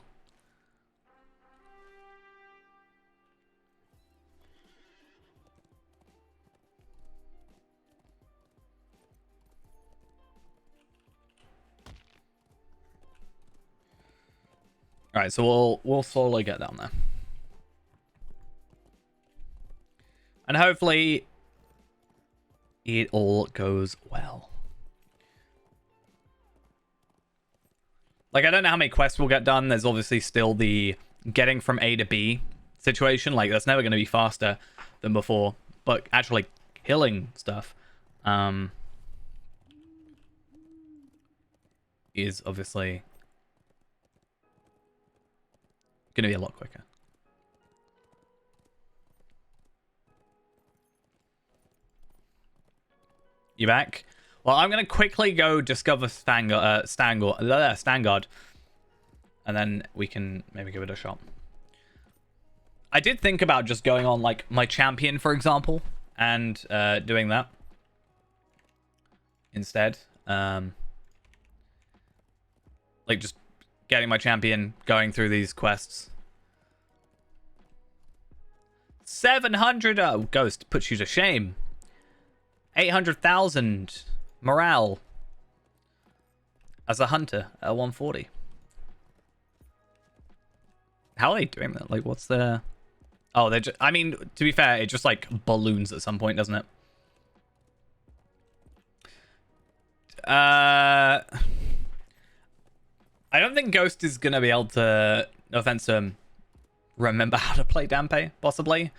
All right, so we'll slowly get down there. And hopefully it all goes well. Like, I don't know how many quests we'll get done. There's obviously still the getting from A to B situation. Like, that's never going to be faster than before. But actually killing stuff is obviously going to be a lot quicker. You back? Well, I'm going to quickly go discover Stangard. And then we can maybe give it a shot. I did think about just going on, like, my champion, for example. And doing that. Instead. Like, just getting my champion, going through these quests. 700! Oh, Ghost puts you to shame. 800,000 morale as a hunter at 140. How are they doing that? Like, what's the... Oh, they're just... I mean, to be fair, it just, like, balloons at some point, doesn't it? I don't think Ghost is going to be able to... No offense to him. remember how to play Dampe, possibly.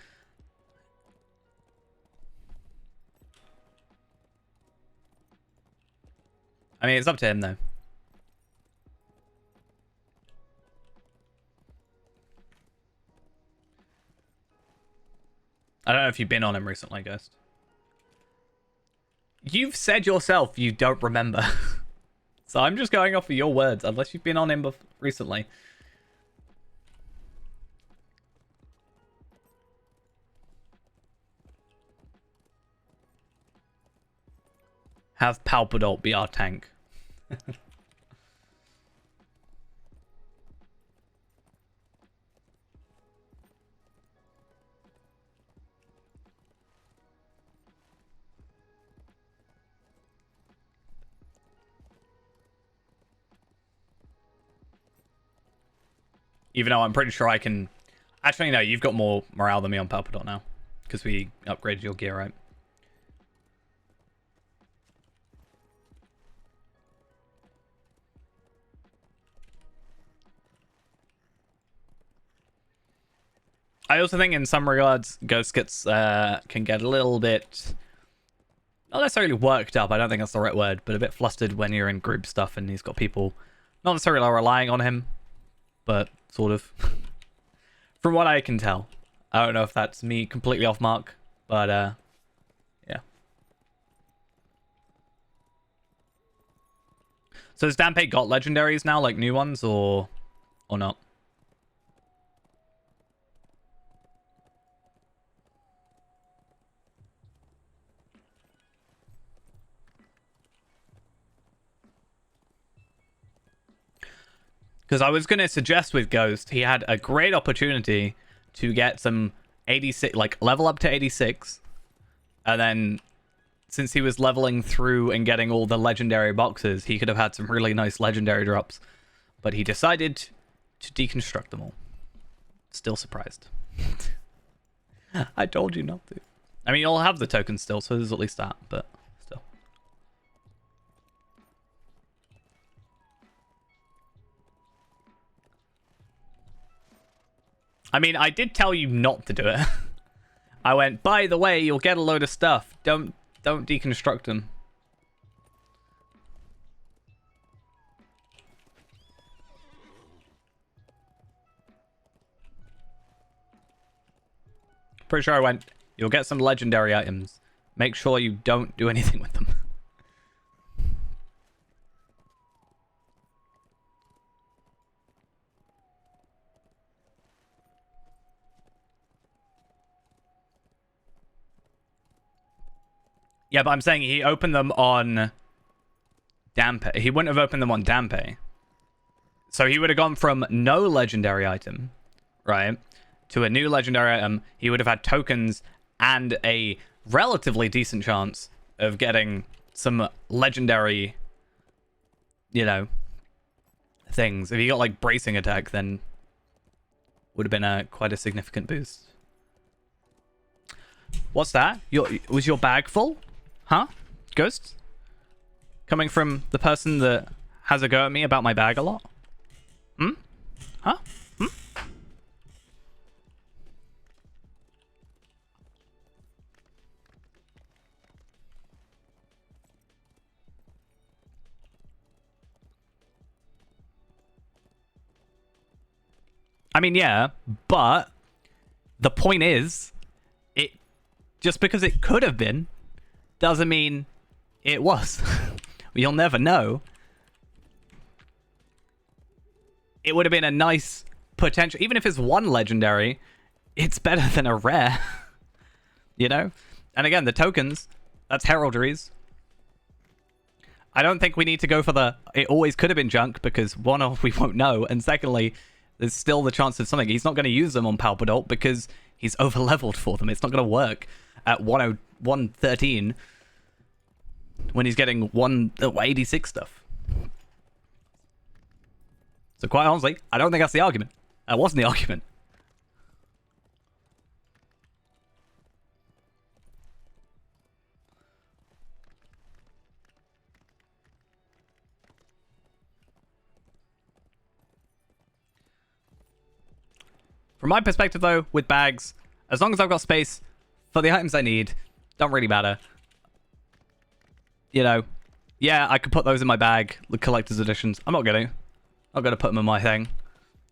I mean, it's up to him, though. I don't know if you've been on him recently, Ghost. You've said yourself you don't remember. So I'm just going off of your words, unless you've been on him recently. Have Palpadol be our tank. Even though I'm pretty sure I can... Actually, no, you've got more morale than me on Palpadol now. Because we upgraded your gear, right? I also think in some regards, Ghost gets can get a little bit... Not necessarily worked up, I don't think that's the right word, but a bit flustered when you're in group stuff and he's got people not necessarily relying on him, but sort of. From what I can tell. I don't know if that's me completely off mark, but yeah. So has Dampe got legendaries now, like new ones, or not? Because I was going to suggest with Ghost, he had a great opportunity to get some 86, like level up to 86. And then since he was leveling through and getting all the legendary boxes, he could have had some really nice legendary drops. But he decided to deconstruct them all. Still surprised. I told you not to. I mean, you'll have the tokens still, so there's at least that, but still. I mean, I did tell you not to do it. I went, by the way, you'll get a load of stuff. Don't deconstruct them. Pretty sure I went, you'll get some legendary items. Make sure you don't do anything with them. Yeah, but I'm saying he opened them on Dampe. He wouldn't have opened them on Dampe. So he would have gone from no legendary item, right, to a new legendary item. He would have had tokens and a relatively decent chance of getting some legendary, you know, things. If he got like bracing attack, then would have been quite a significant boost. What's that? Was your bag full? Huh? Ghosts? Coming from the person that has a go at me about my bag a lot? Hmm? Huh? Hmm? I mean, yeah, but the point is, it just because it could have been doesn't mean it was. You'll never know. It would have been a nice potential. Even if it's one legendary, it's better than a rare. You know? And again, the tokens, that's heraldries. I don't think we need to go for the... It always could have been junk, because one, we won't know. And secondly, there's still the chance of something. He's not going to use them on Palpadol because he's over-leveled for them. It's not going to work at 113 when he's getting 186 stuff. So quite honestly, I don't think that's the argument. That wasn't the argument. From my perspective, though, with bags, as long as I've got space for the items I need, don't really matter. You know, yeah, I could put those in my bag, the collector's editions. I'm not going to. I'm going to put them in my thing.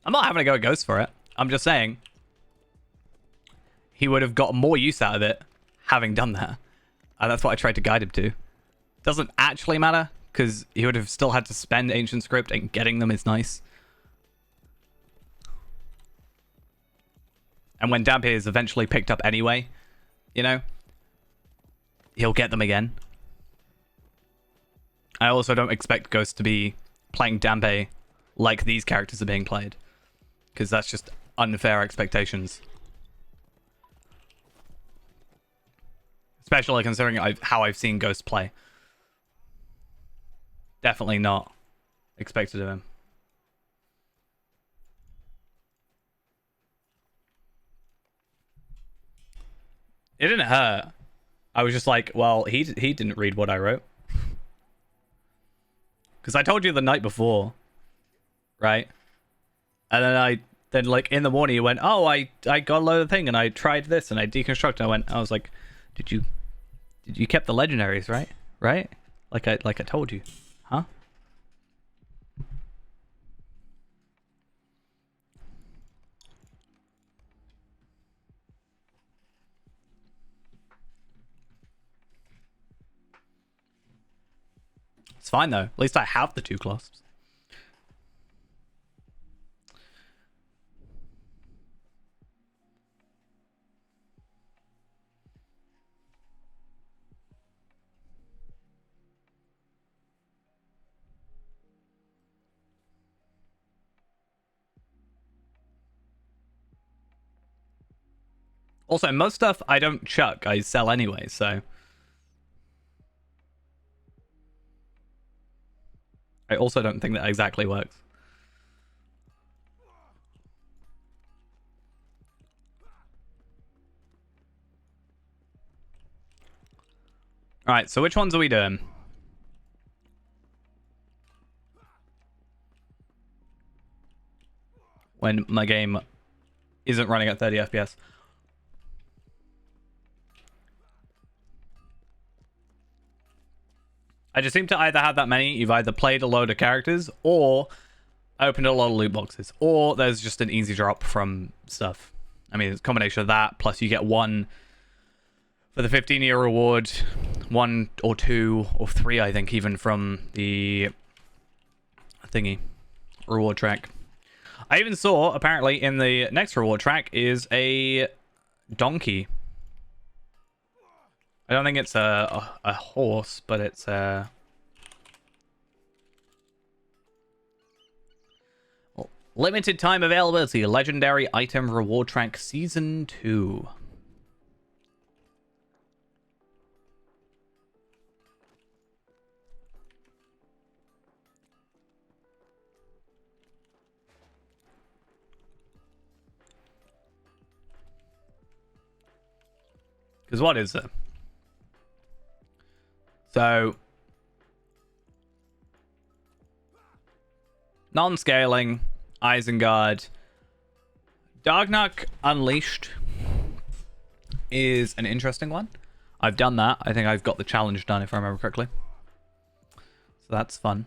I'm not having to go at Ghost for it. I'm just saying he would have got more use out of it having done that. And that's what I tried to guide him to. Doesn't actually matter, because he would have still had to spend Ancient Script, and getting them is nice. And when Dampier is eventually picked up anyway, you know, he'll get them again. I also don't expect Ghost to be playing Dampier like these characters are being played, because that's just unfair expectations. Especially considering how I've seen Ghost play. Definitely not expected of him. It didn't hurt. I was just like, well, he didn't read what I wrote. Because I told you the night before, right? And then like in the morning you went, oh, I got a load of thing and I tried this and I deconstructed. I was like, did you kept the legendaries, right? Right? Like I told you, huh? It's fine though. At least I have the 2 clasps. Also, most stuff I don't chuck. I sell anyway, so... I also don't think that exactly works. Alright, so which ones are we doing? When my game isn't running at 30 FPS. I just seem to either have that many, you've either played a load of characters, or opened a lot of loot boxes, or there's just an easy drop from stuff. I mean, it's a combination of that, plus you get 1 for the 15-year reward, 1 or 2 or 3, I think, even from the thingy reward track. I even saw, apparently, in the next reward track is a donkey. I don't think it's a horse, but it's a... Limited time availability, legendary item reward track season 2. Because what is it? So, non-scaling, Isengard, Darknuk Unleashed is an interesting one. I've done that. I think I've got the challenge done, if I remember correctly. So that's fun.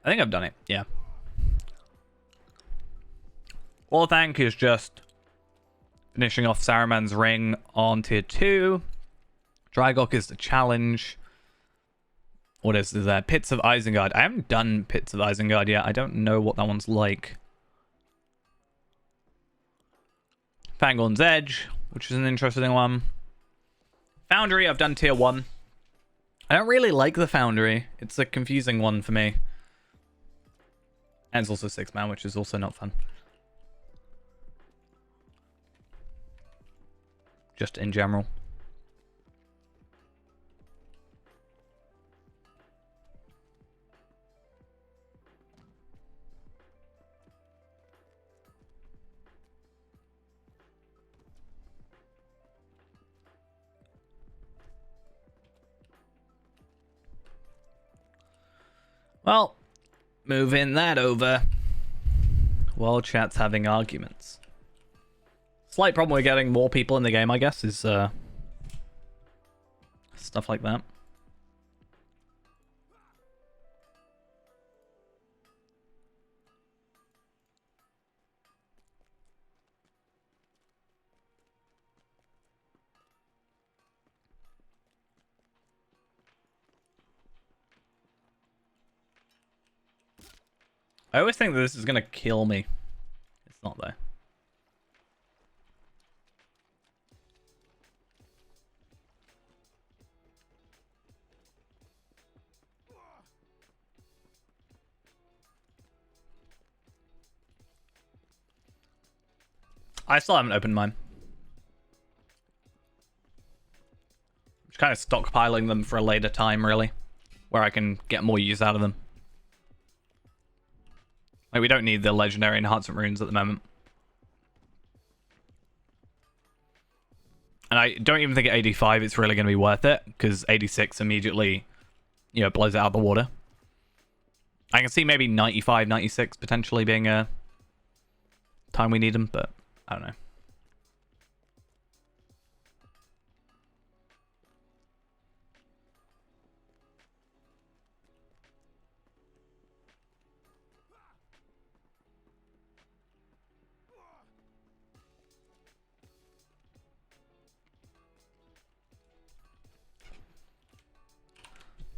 I think I've done it, yeah. Orthanc is just finishing off Saruman's Ring on tier 2. Drygok is the challenge. What is there? Pits of Isengard. I haven't done Pits of Isengard yet. I don't know what that one's like. Fangorn's Edge, which is an interesting one. Foundry, I've done tier 1. I don't really like the Foundry. It's a confusing one for me. And it's also 6-man, which is also not fun. Just in general. Well, moving that over. While chat's having arguments. Slight problem with getting more people in the game, I guess, is stuff like that. I always think that this is going to kill me. It's not, though. I still haven't opened mine. I'm just kind of stockpiling them for a later time, really. Where I can get more use out of them. Like, we don't need the legendary enhancement runes at the moment. And I don't even think at 85 it's really going to be worth it, because 86 immediately, you know, blows it out of the water. I can see maybe 95, 96 potentially being a time we need them, but I don't know.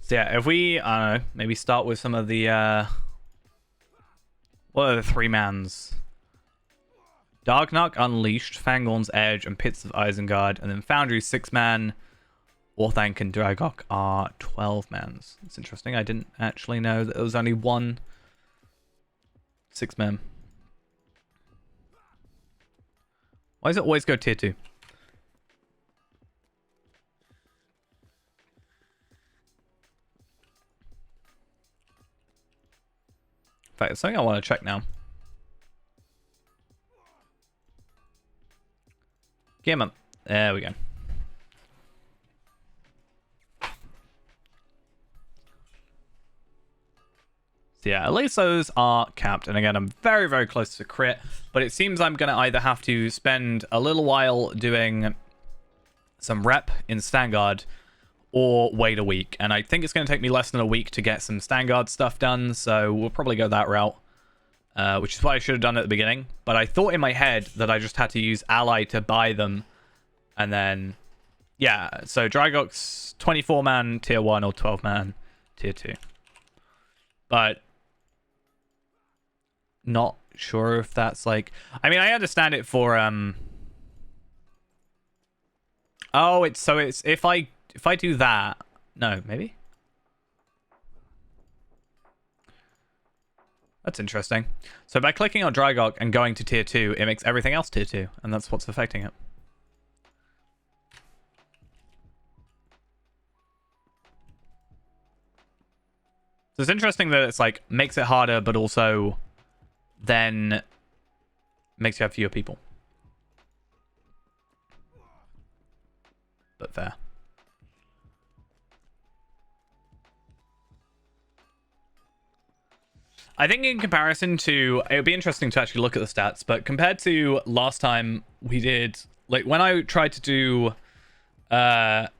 So yeah, if we, I don't know, maybe start with some of the, what are the 3-mans? Darknark Unleashed, Fangorn's Edge, and Pits of Isengard, and then Foundry's 6-man, Orthanc and Dragok are 12-mans. It's interesting, I didn't actually know that there was only one 6-man. Why does it always go tier 2? In fact, it's something I want to check now. Game up. There we go. So yeah, at least those are capped. And again, I'm very, very close to crit. But it seems I'm going to either have to spend a little while doing some rep in Stangard or wait a week. And I think it's going to take me less than a week to get some Stangard stuff done. So we'll probably go that route. Which is what I should have done at the beginning. But I thought in my head that I just had to use Ally to buy them. And then, yeah. So Dragok's 24-man tier 1 or 12-man tier 2. But not sure if that's like... I mean, I understand it for... Oh, it's if I do that... No, maybe? That's interesting. So by clicking on Dragok and going to tier 2, it makes everything else tier 2, and that's what's affecting it. So it's interesting that it's like makes it harder, but also then makes you have fewer people. But fair. I think in comparison to, it would be interesting to actually look at the stats, but compared to last time we did, like when I tried to do Orthanc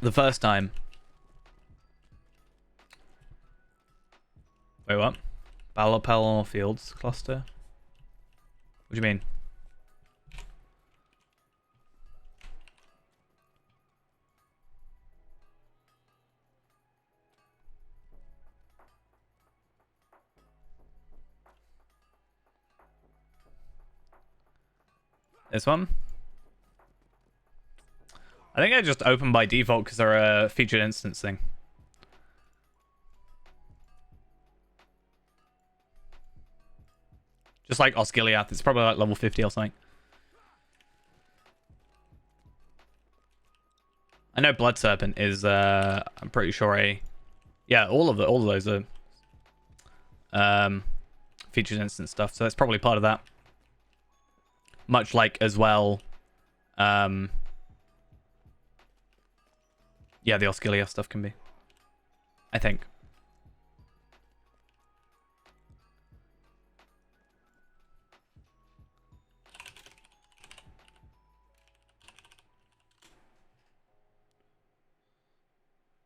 the first time. Wait, what? Balapel Fields cluster? What do you mean? This one? I think I just opened by default because they're a featured instance thing. Just like Osgiliath, it's probably like level 50 or something. I know Blood Serpent is, I'm pretty sure yeah, all of those are featured instance stuff, so that's probably part of that. Much like as well, yeah, the Osgiliath stuff can be. I think.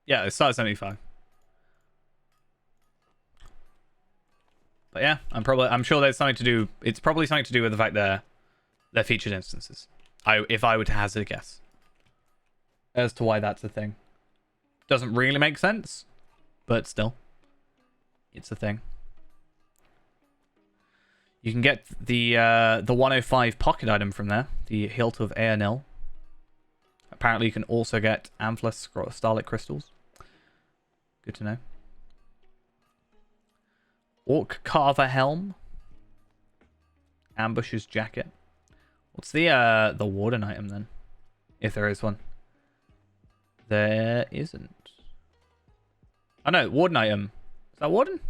Yeah, it starts at 75. But yeah, I'm sure there's something to do. It's probably something to do with the fact they're featured instances. If I were to hazard a guess as to why that's a thing. Doesn't really make sense, but still, it's a thing. You can get the 105 pocket item from there, the Hilt of Aenil. Apparently, you can also get Amethyst Starlit Crystals. Good to know. Orc Carver Helm. Ambusher's Jacket. What's the Warden item then? If there is one. There isn't. Oh no, Warden item. Is that Warden?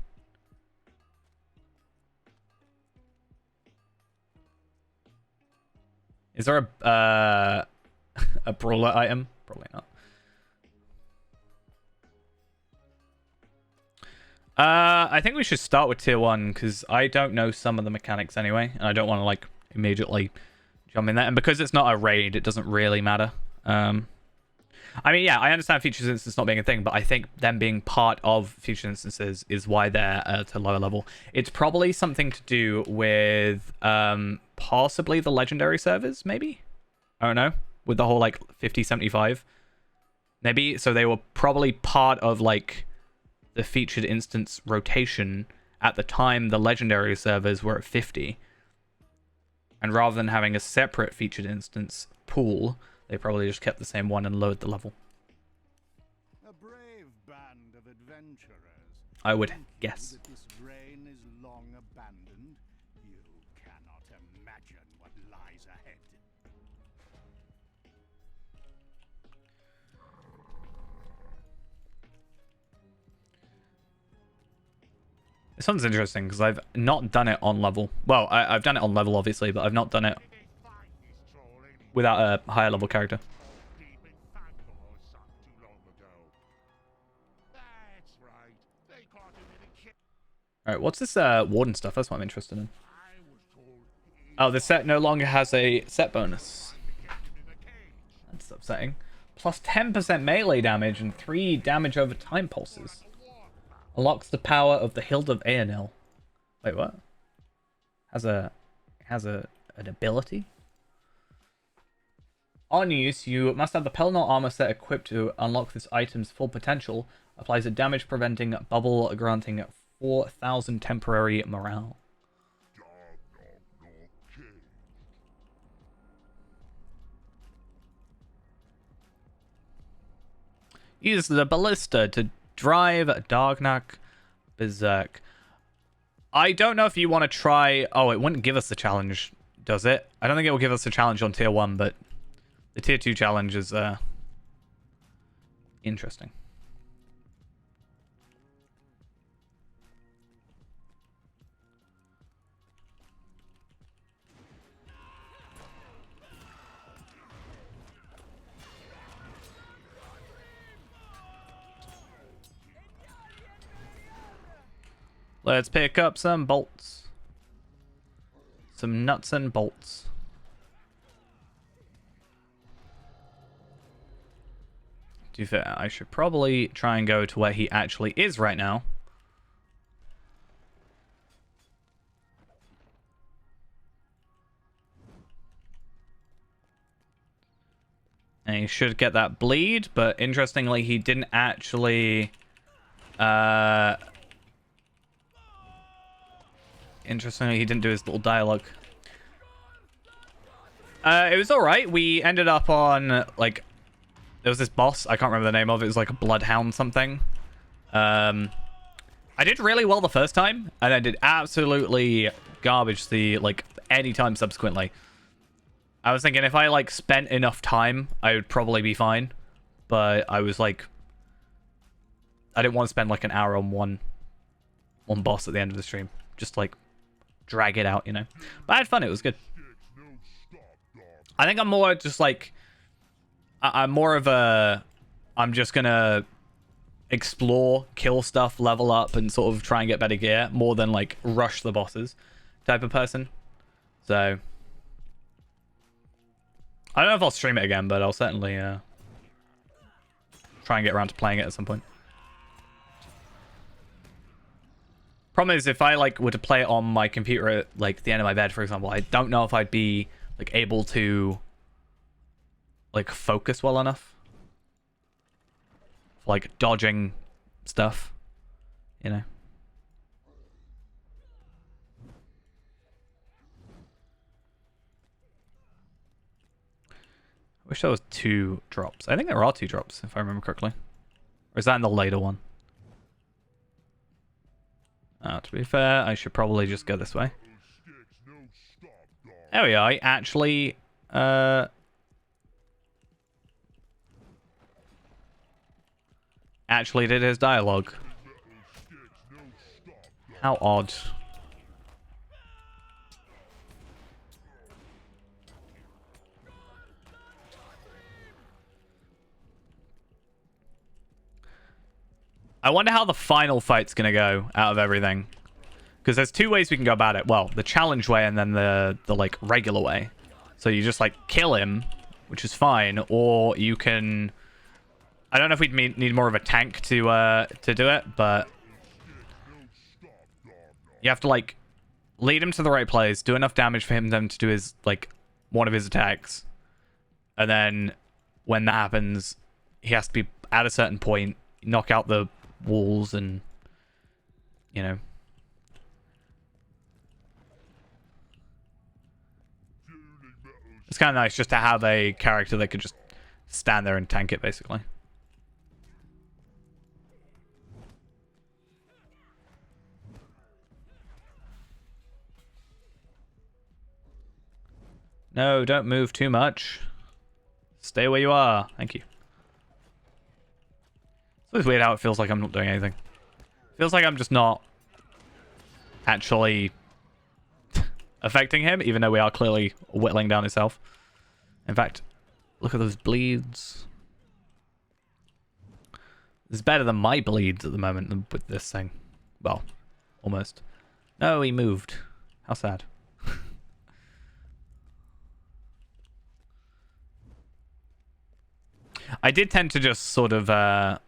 Is there a a brawler item? Probably not. I think we should start with tier 1 because I don't know some of the mechanics anyway, and I don't want to like immediately jump in there. And because it's not a raid, it doesn't really matter. I mean, yeah, I understand featured instances not being a thing, but I think them being part of featured instances is why they're at a lower level. It's probably something to do with possibly the legendary servers, maybe? I don't know. With the whole like 50, 75. Maybe. So they were probably part of like the featured instance rotation at the time the legendary servers were at 50. And rather than having a separate featured instance pool, they probably just kept the same one and lowered the level. A brave band of adventurers. I would guess. That this reign is long abandoned. You cannot imagine what lies ahead. This one's interesting because I've not done it on level. Well, I've done it on level, obviously, but I've not done it without a higher level character. Alright, what's this Warden stuff? That's what I'm interested in. Oh, the set no longer has a set bonus. That's upsetting. Plus 10% melee damage and 3 damage over time pulses. Unlocks the power of the Hilt of Aenil. Wait, what? Has an ability? On use, you must have the Pelennor armor set equipped to unlock this item's full potential. Applies a damage preventing bubble granting 4,000 temporary morale. Use the ballista to drive Dargnak berserk. I don't know if you want to try... Oh, it wouldn't give us the challenge, does it? I don't think it will give us a challenge on tier 1, but the tier 2 challenge is interesting. Let's pick up some bolts. Some nuts and bolts. To be fair, I should probably try and go to where he actually is right now. And he should get that bleed, but interestingly, he didn't actually... Interestingly, he didn't do his little dialogue. It was alright. We ended up on, like... There was this boss. I can't remember the name of it. It was like a bloodhound something. I did really well the first time. And I did absolutely garbage the, like, any time subsequently. I was thinking if I, like, spent enough time, I would probably be fine. But I was, like... I didn't want to spend, like, an hour on one boss at the end of the stream. Just, like, drag it out, you know? But I had fun. It was good. I think I'm more just, like... I'm more of a... I'm just gonna explore, kill stuff, level up, and sort of try and get better gear more than like rush the bosses type of person. So I don't know if I'll stream it again, but I'll certainly try and get around to playing it at some point. Problem is, if I like were to play it on my computer at like the end of my bed, for example, I don't know if I'd be like able to like focus well enough for like dodging stuff, you know. I wish there was 2 drops. I think there are 2 drops, if I remember correctly. Or is that in the later one? To be fair, I should probably just go this way. There we are. I actually... actually did his dialogue. How odd. I wonder how the final fight's gonna go out of everything. Because there's 2 ways we can go about it. Well, the challenge way and then the like regular way. So you just like kill him, which is fine, or you can... I don't know if we'd need more of a tank to do it, but you have to like lead him to the right place, do enough damage for him then to do his like one of his attacks, and then when that happens, he has to be at a certain point, knock out the walls, and you know. It's kind of nice just to have a character that could just stand there and tank it, basically. No, don't move too much. Stay where you are. Thank you. It's always weird how it feels like I'm not doing anything. It feels like I'm just not actually affecting him, even though we are clearly whittling down his health. In fact, look at those bleeds. It's better than my bleeds at the moment with this thing. Well, almost. No, he moved. How sad. I did tend to just sort of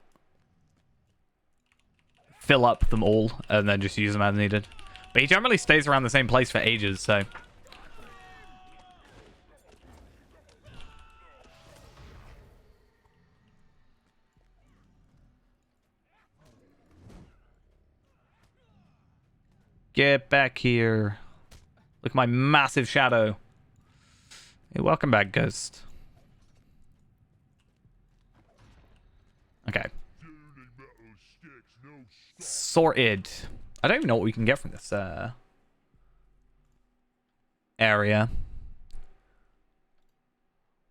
fill up them all and then just use them as needed. But he generally stays around the same place for ages, so... Get back here. Look at my massive shadow. Hey, welcome back, Ghost. Okay. Sorted. I don't even know what we can get from this area.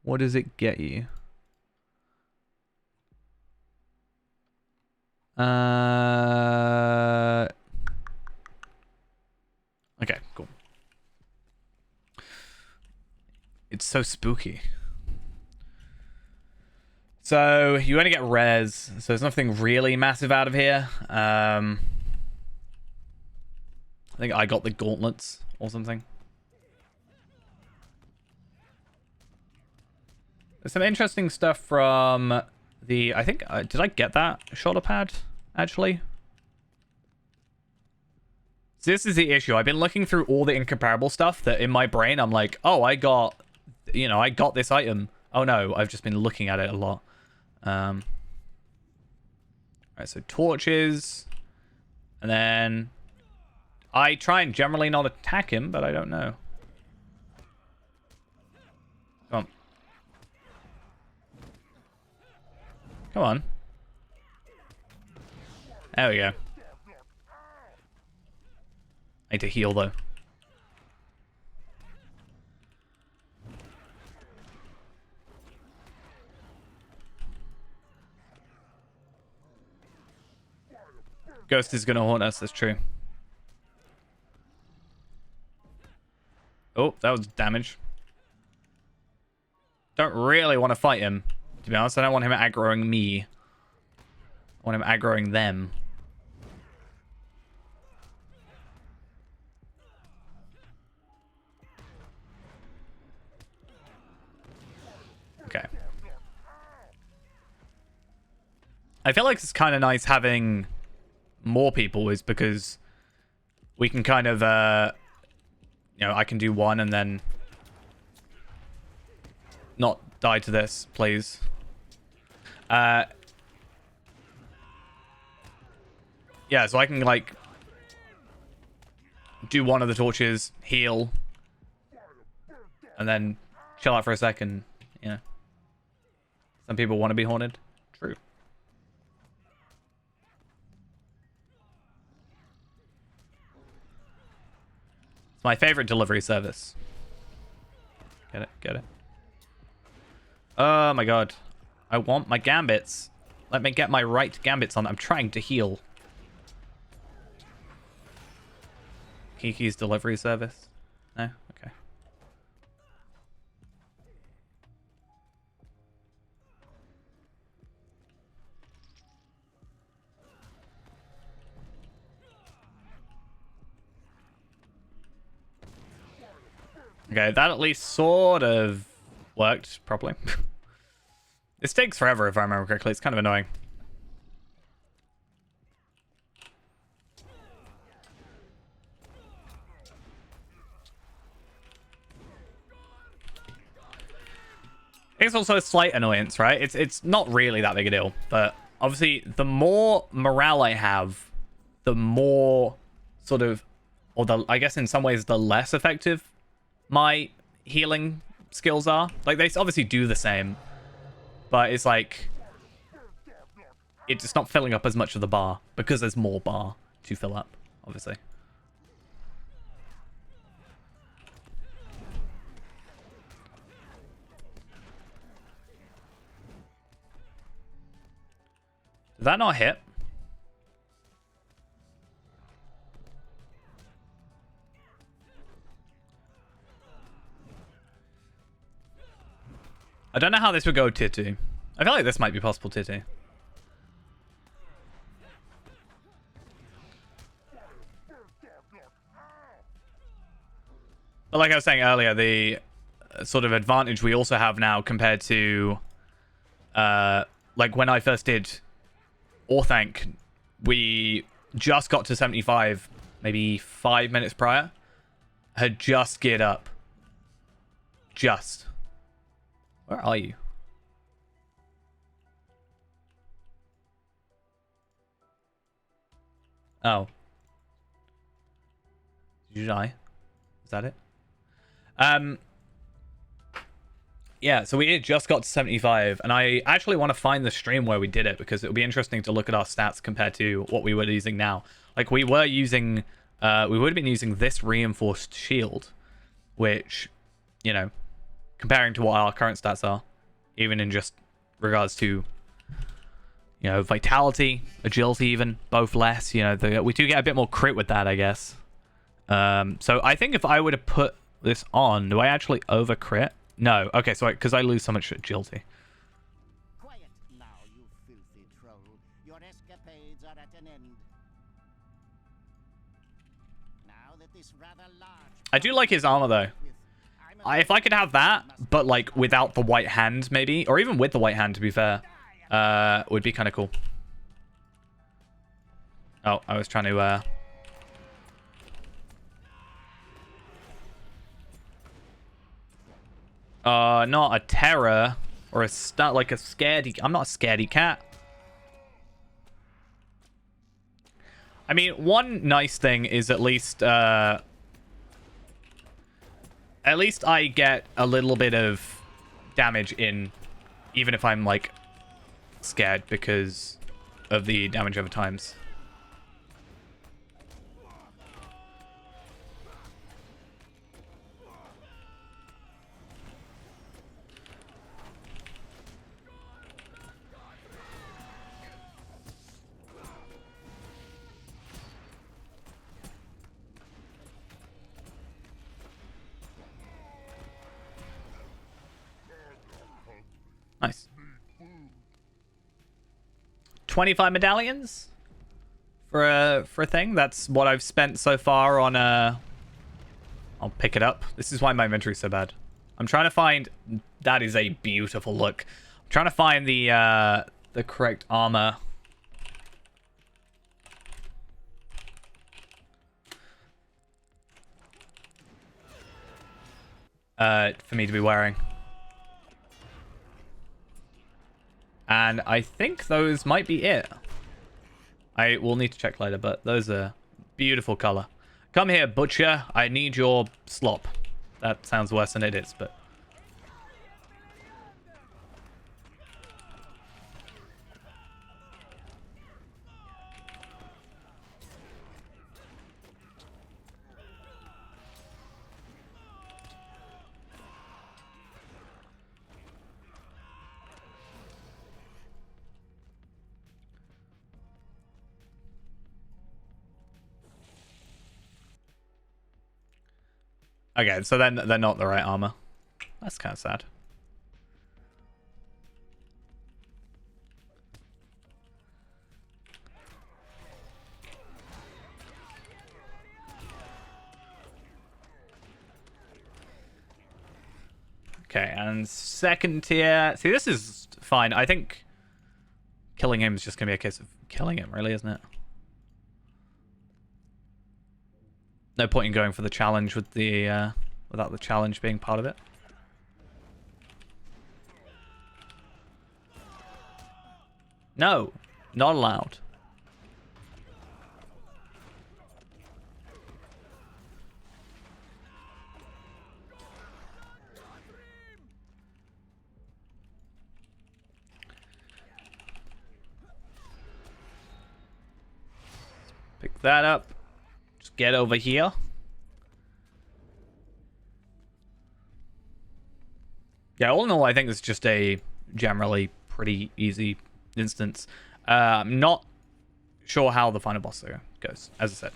What does it get you? Okay, cool. It's so spooky. So you only get res, so there's nothing really massive out of here. I think I got the gauntlets or something. There's some interesting stuff from the... I think... did I get that shoulder pad, actually? So this is the issue. I've been looking through all the incomparable stuff that in my brain I'm like, oh, I got... You know, I got this item. Oh no, I've just been looking at it a lot. Alright, so torches. And then... I try and generally not attack him, but I don't know. Come on. Come on. There we go. I need to heal, though. Ghost is going to haunt us, that's true. Oh, that was damage. Don't really want to fight him, to be honest. I don't want him aggroing me. want him aggroing them. Okay. I feel like it's kind of nice having more people, is because we can kind of, you know, I can do one and then not die to this, please. Yeah, so I can, like, do one of the torches, heal, and then chill out for a second, you know. Some people want to be haunted. True. It's my favorite delivery service. Get it? Get it? Oh my god. I want my gambits. Let me get my right gambits on. I'm trying to heal. Kiki's delivery service? No? Okay. Okay, that at least sort of worked properly. This takes forever if I remember correctly. It's kind of annoying. It's also a slight annoyance, right? It's not really that big a deal, but obviously the more morale I have, the more sort of, or the, I guess in some ways, the less effective my healing skills are. Like, they obviously do the same, but it's like, it's not filling up as much of the bar because there's more bar to fill up, obviously. Did that not hit? I don't know how this would go, Titty. I feel like this might be possible, Titty. But like I was saying earlier, the sort of advantage we also have now compared to, like when I first did Orthanc, we just got to 75, maybe 5 minutes prior. Had just geared up. Just. Where are you? Oh. Did you die? Is that it? Yeah, so we just got to 75, and I actually want to find the stream where we did it, because it would be interesting to look at our stats compared to what we were using now. Like, we were using, we would have been using this reinforced shield, which, you know, comparing to what our current stats are, even in just regards to, you know, vitality, agility even, both less, you know, we do get a bit more crit with that, I guess. So I think if I were to put this on, do I actually over crit? No. Okay, so because I lose so much agility. Quiet now, you filthy troll. Your escapades are at an end. Now that this rather large I do like his armor though. If I could have that, but like without the white hand, maybe, or even with the white hand, to be fair, would be kind of cool. Oh, I was trying to. Not a terror or a like a scaredy. I'm not a scaredy cat. I mean, one nice thing is at least I get a little bit of damage in, even if I'm like scared because of the damage over times. Nice. 25 medallions for a thing. That's what I've spent so far on I'll pick it up. This is why my inventory's so bad. I'm trying to find... That is a beautiful look. I'm trying to find the correct armor. For me to be wearing. And I think those might be it. I will need to check later, but those are beautiful color. Come here, butcher. I need your slop. That sounds worse than it is, but... Okay, so then they're not the right armor. That's kind of sad. Okay, and second tier. See, this is fine. I think killing him is just going to be a case of killing him, really, isn't it? No point in going for the challenge with the without the challenge being part of it. No, not allowed. Pick that up. Just get over here. Yeah, all in all, I think it's just a generally pretty easy instance. I'm not sure how the final boss goes. As I said,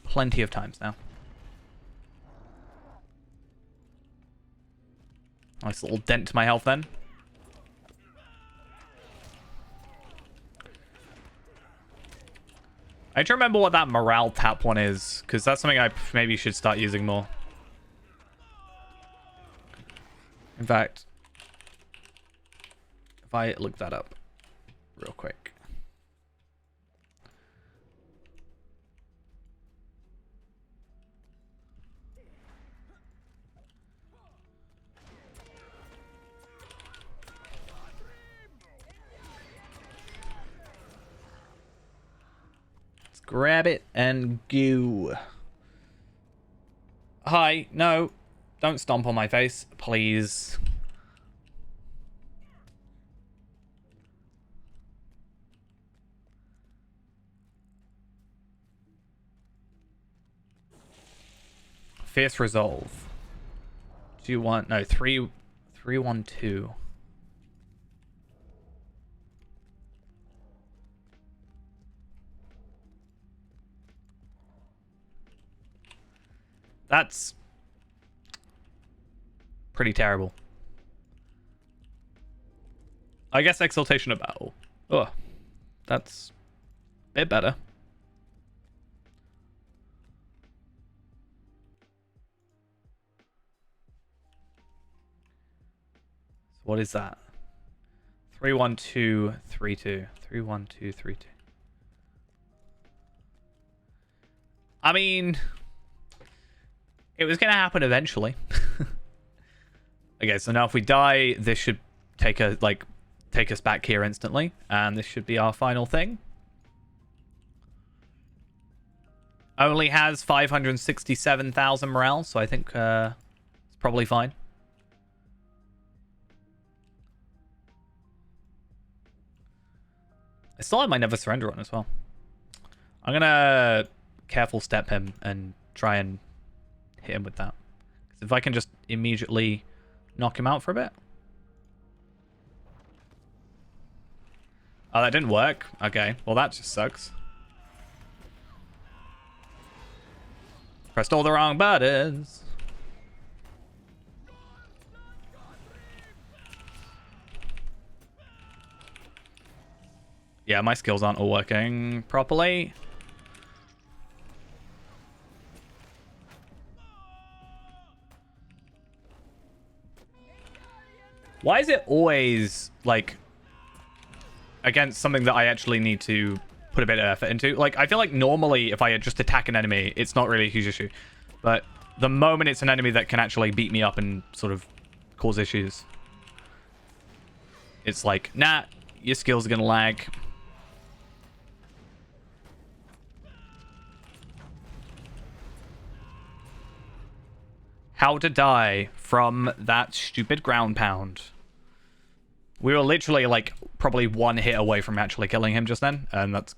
plenty of times now. Nice little dent to my health then. I need to remember what that morale tap one is, because that's something I maybe should start using more. In fact, if I look that up real quick. Let's grab it and go. Hi, no. Don't stomp on my face, please. Fierce resolve. 2-1. No, 3-1-2. That's pretty terrible. I guess exaltation of battle. Oh, that's a bit better. So what is that? 3-1-2-3-2. 3-1-2-3-2. I mean, it was gonna happen eventually. Okay, so now if we die, this should take us back here instantly, and this should be our final thing. Only has 567,000 morale, so I think it's probably fine. I still have my Never Surrender on as well. I'm gonna careful step him and try and hit him with that. 'Cause if I can just immediately knock him out for a bit. Oh, that didn't work. Okay, well that just sucks. Pressed all the wrong buttons. Yeah, my skills aren't all working properly. Why is it always, like, against something that I actually need to put a bit of effort into? Like, I feel like normally if I just attack an enemy, it's not really a huge issue. But the moment it's an enemy that can actually beat me up and sort of cause issues, it's like, nah, your skills are going to lag. How to die from that stupid ground pound. We were literally, like, probably one hit away from actually killing him just then, and that's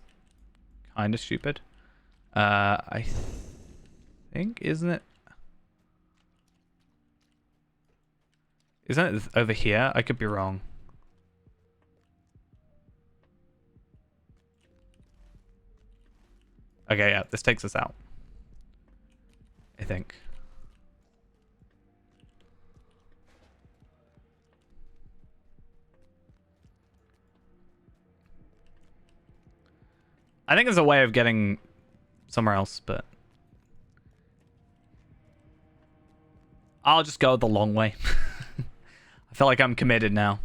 kind of stupid. I think, isn't it? Isn't it over here? I could be wrong. Okay, yeah, this takes us out, I think. I think there's a way of getting somewhere else, but I'll just go the long way. I feel like I'm committed now.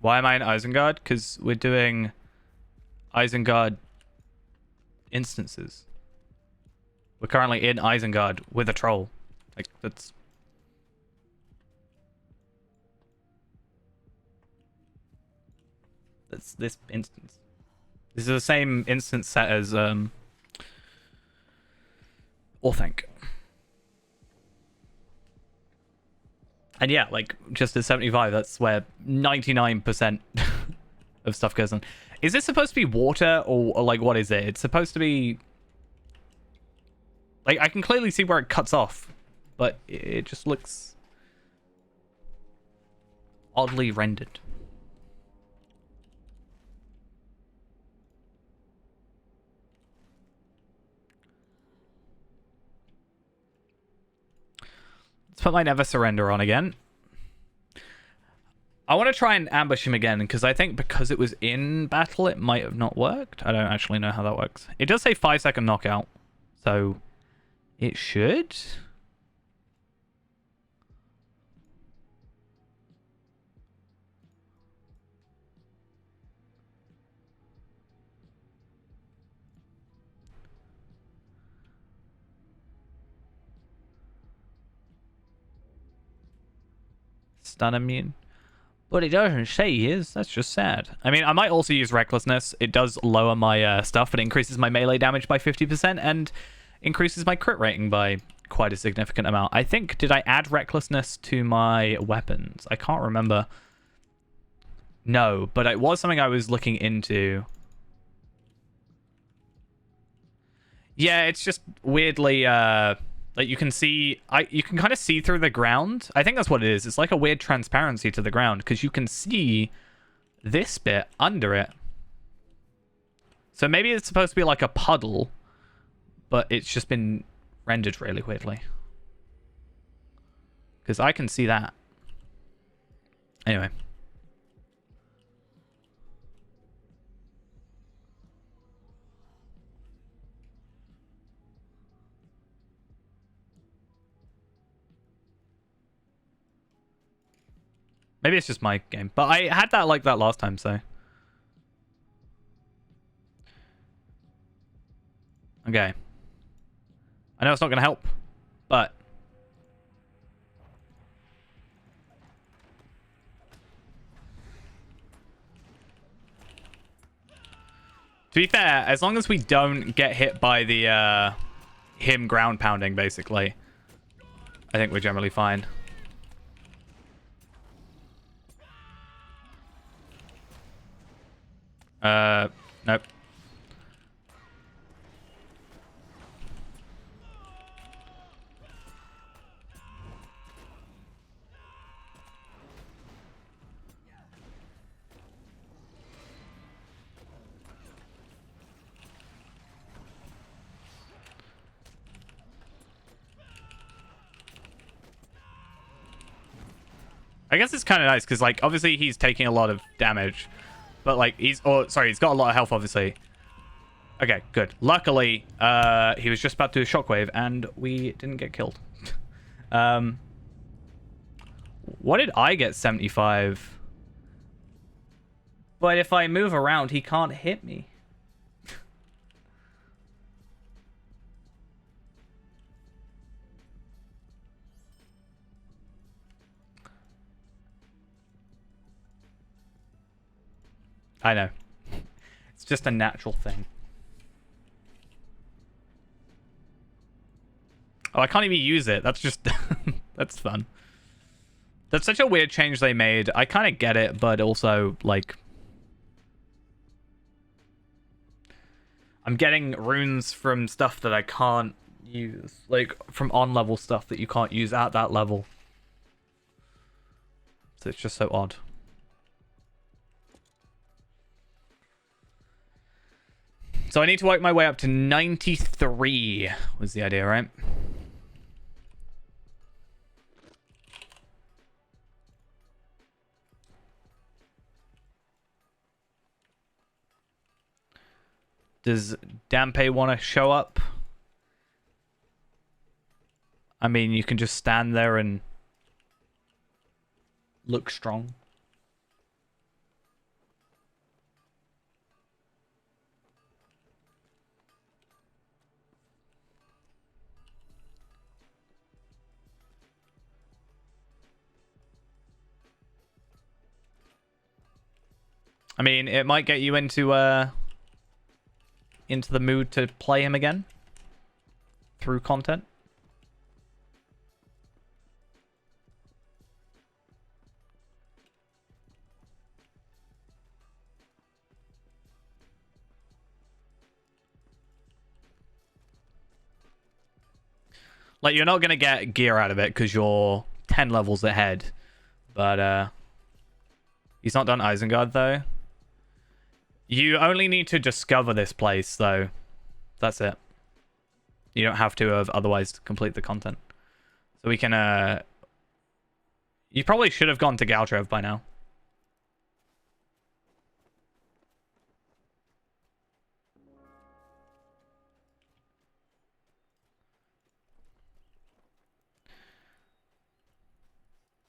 Why am I in Isengard? Because we're doing Isengard instances. We're currently in Isengard with a troll. Like, that's... That's this instance. This is the same instance set as, Orthanc. And yeah, like, just at 75, that's where 99% of stuff goes on. Is this supposed to be water, or like, what is it? It's supposed to be... Like, I can clearly see where it cuts off, but it just looks oddly rendered. Let's put my Never Surrender on again. I want to try and ambush him again, because I think because it was in battle, it might have not worked. I don't actually know how that works. It does say 5-second knockout, so it should. Stun immune. But it doesn't say he is. That's just sad. I mean, I might also use Recklessness. It does lower my stuff, but it increases my melee damage by 50% and increases my crit rating by quite a significant amount. I think, did I add Recklessness to my weapons? I can't remember. No, but it was something I was looking into. Yeah, it's just weirdly... Like, you can see... you can kind of see through the ground. I think that's what it is. It's like a weird transparency to the ground, because you can see this bit under it. So maybe it's supposed to be like a puddle, but it's just been rendered really weirdly. Because I can see that. Anyway. Maybe it's just my game. But I had that like that last time, so... Okay. I know it's not going to help, but... To be fair, as long as we don't get hit by the, him ground pounding, basically, I think we're generally fine. Nope. I guess it's kind of nice because, like, obviously he's taking a lot of damage, but like he's he's got a lot of health, obviously. Okay, good. Luckily, he was just about to do a shockwave, and we didn't get killed. What did I get? 75. But if I move around, he can't hit me. I know. It's just a natural thing. Oh, I can't even use it. That's just... that's fun. That's such a weird change they made. I kind of get it, but also, like... I'm getting runes from stuff that I can't use. Like, from on-level stuff that you can't use at that level. So it's just so odd. So I need to work my way up to 93, was the idea, right? Does Dampe want to show up? I mean, you can just stand there and look strong. I mean, it might get you into the mood to play him again through content. Like, you're not going to get gear out of it because you're 10 levels ahead. But, he's not done Isengard, though. You only need to discover this place, though. That's it. You don't have to have otherwise complete the content. So we can, You probably should have gone to Galtrev by now.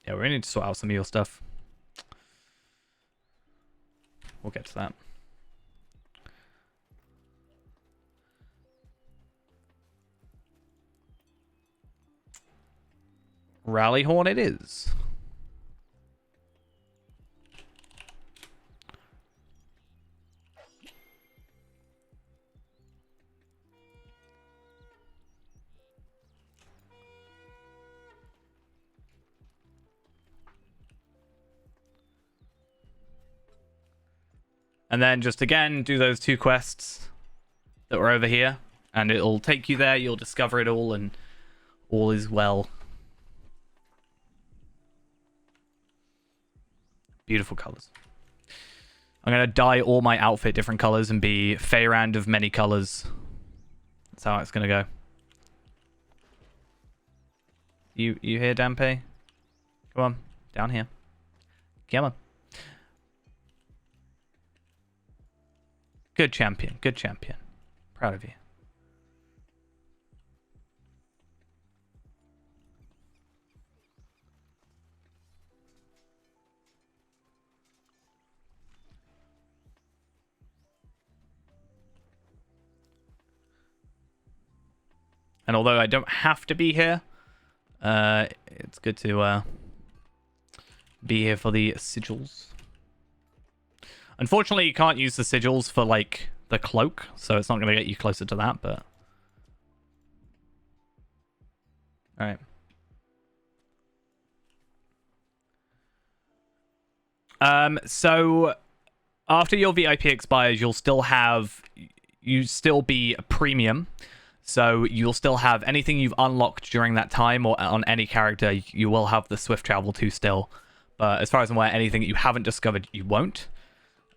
Yeah, we need to sort out some of your stuff. We'll get to that. Rallyhorn it is. And then just again, do those 2 quests that were over here. And it'll take you there, you'll discover it all, and all is well. Beautiful colors. I'm going to dye all my outfit different colors and be Feyrand of many colors. That's how it's going to go. You here, Dampe? Come on, down here. Come on. Good champion, good champion. Proud of you. And although I don't have to be here, it's good to be here for the sigils. Unfortunately, you can't use the sigils for, like, the cloak, so it's not going to get you closer to that, but... Alright. So, after your VIP expires, you'll still be a premium. So you'll still have anything you've unlocked during that time, or on any character, you will have the swift travel to still. But as far as I'm aware, anything that you haven't discovered, you won't.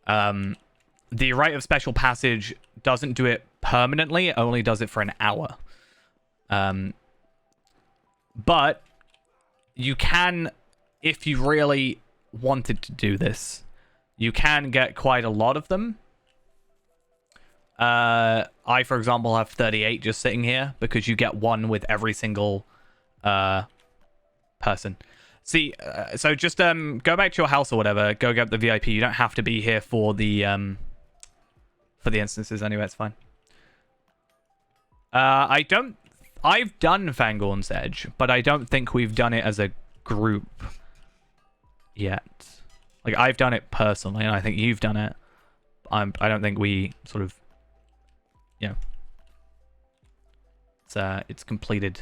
The Rite of Special Passage doesn't do it permanently, it only does it for an hour. But you can, if you really wanted to do this, you can get quite a lot of them. I, for example, have 38 just sitting here because you get one with every single person. See, so just go back to your house or whatever. Go get the VIP. You don't have to be here for the instances anyway. It's fine. I've done Fangorn's Edge, but I don't think we've done it as a group yet. Like, I've done it personally, and I think you've done it. I don't think we sort of, you know, it's completed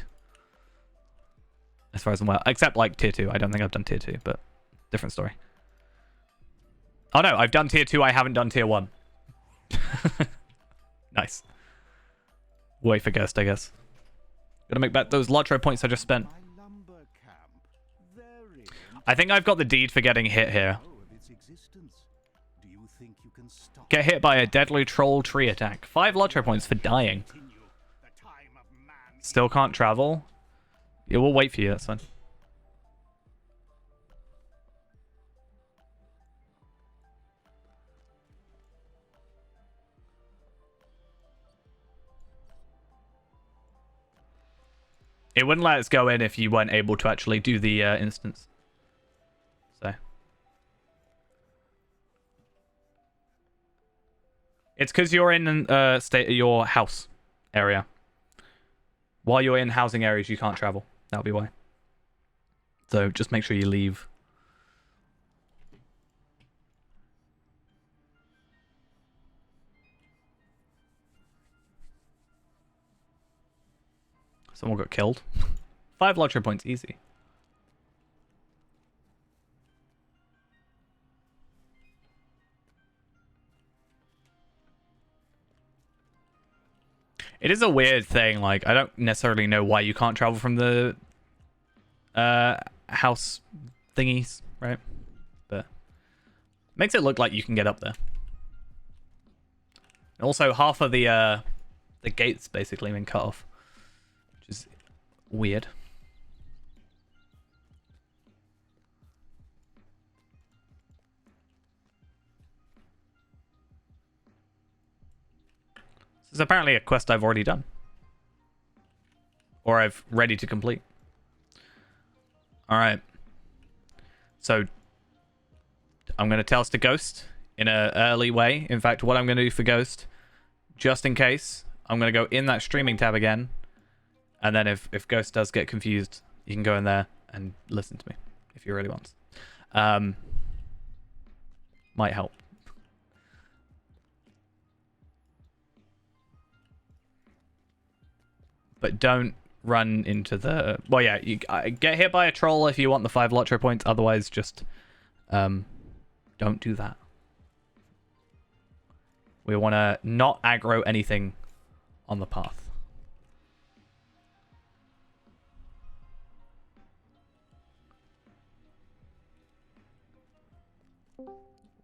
as far as I'm aware. Except like tier 2. I don't think I've done tier 2, but different story. Oh no, I've done tier 2. I haven't done tier 1. Nice. Wait for Ghost, I guess. Gotta make back those Lotro points I just spent. My lumber camp. Very I think I've got the deed for getting hit here. know of its existence. Do you think you can stop Get hit by a deadly troll tree attack. 5 Lotro points for dying. continue the time of man? Still can't travel. Yeah, we'll wait for you, that's fine. It wouldn't let us go in if you weren't able to actually do the instance. So. It's because you're in your house area. While you're in housing areas, you can't travel. That'll be why. So just make sure you leave. Someone got killed. 5 Lotro points, easy. It is a weird thing. Like, I don't necessarily know why you can't travel from the house thingies, right? But makes it look like you can get up there. Also, half of the gates basically been cut off, which is weird. This is apparently a quest I've already done. Or I've ready to complete. Alright. So, I'm going to tell us to Ghost in an early way. In fact, what I'm going to do for Ghost, just in case, I'm going to go in that streaming tab again. And then if Ghost does get confused, you can go in there and listen to me if you really want. Might help. But don't run into the... Well, yeah, you get hit by a troll if you want the 5 Lotro points. Otherwise, just don't do that. We want to not aggro anything on the path.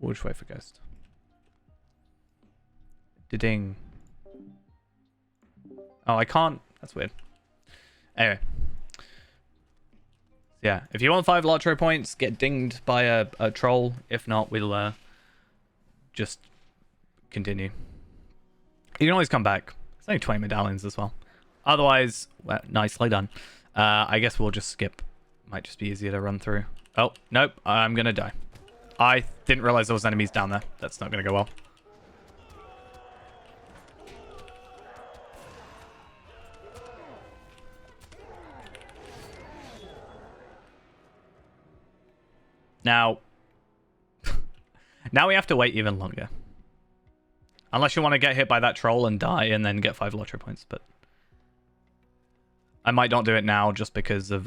Which way for Ghost? Ding. Oh, I can't... That's weird. Anyway. Yeah, if you want 5 Lotro points, get dinged by a troll. If not, we'll just continue. You can always come back. It's only 20 medallions as well. Otherwise, well, nicely done. I guess we'll just skip. Might just be easier to run through. Oh, nope. I'm going to die. I didn't realize there was enemies down there. That's not going to go well. Now we have to wait even longer. Unless you want to get hit by that troll and die and then get 5 Lotro points, but I might not do it now just because of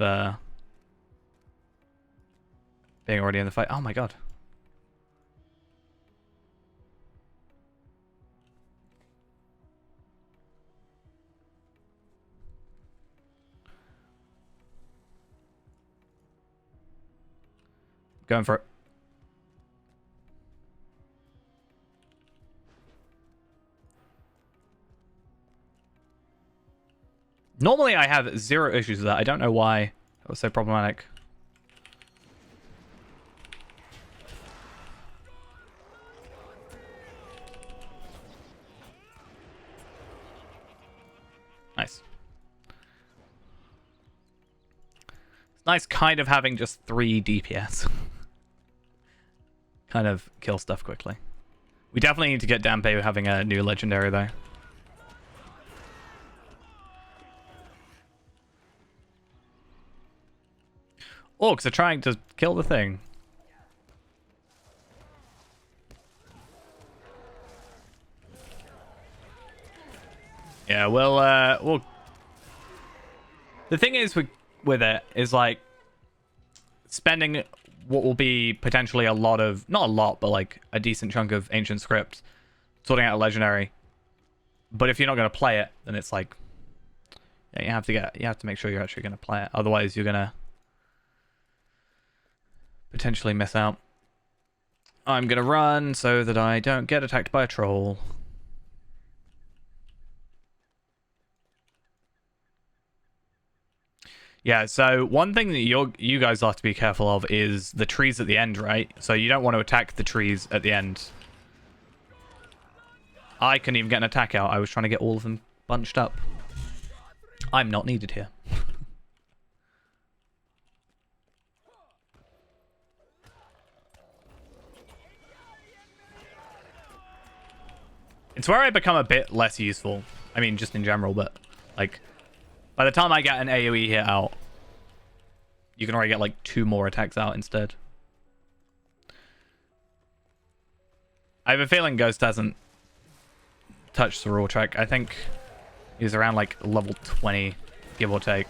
being already in the fight. Oh my god. Going for it. Normally I have 0 issues with that. I don't know why that was so problematic. Nice. It's nice kind of having just 3 DPS. Kind of kill stuff quickly. We definitely need to get Dampe having a new legendary though. Orcs are trying to kill the thing. Yeah, we'll... The thing is with it is like spending what will be potentially a lot of, not a lot, but like a decent chunk of ancient script sorting out a legendary. But if you're not going to play it, then it's like, yeah, you have to make sure you're actually going to play it. Otherwise, you're going to potentially miss out. I'm going to run so that I don't get attacked by a troll. Yeah, so one thing that you guys have to be careful of is the trees at the end, right? So you don't want to attack the trees at the end. I couldn't even get an attack out. I was trying to get all of them bunched up. I'm not needed here. It's where I become a bit less useful. I mean, just in general, but like... By the time I get an AoE hit out, you can already get like 2 more attacks out instead. I have a feeling Ghost hasn't touched the raw track. I think he's around like level 20, give or take.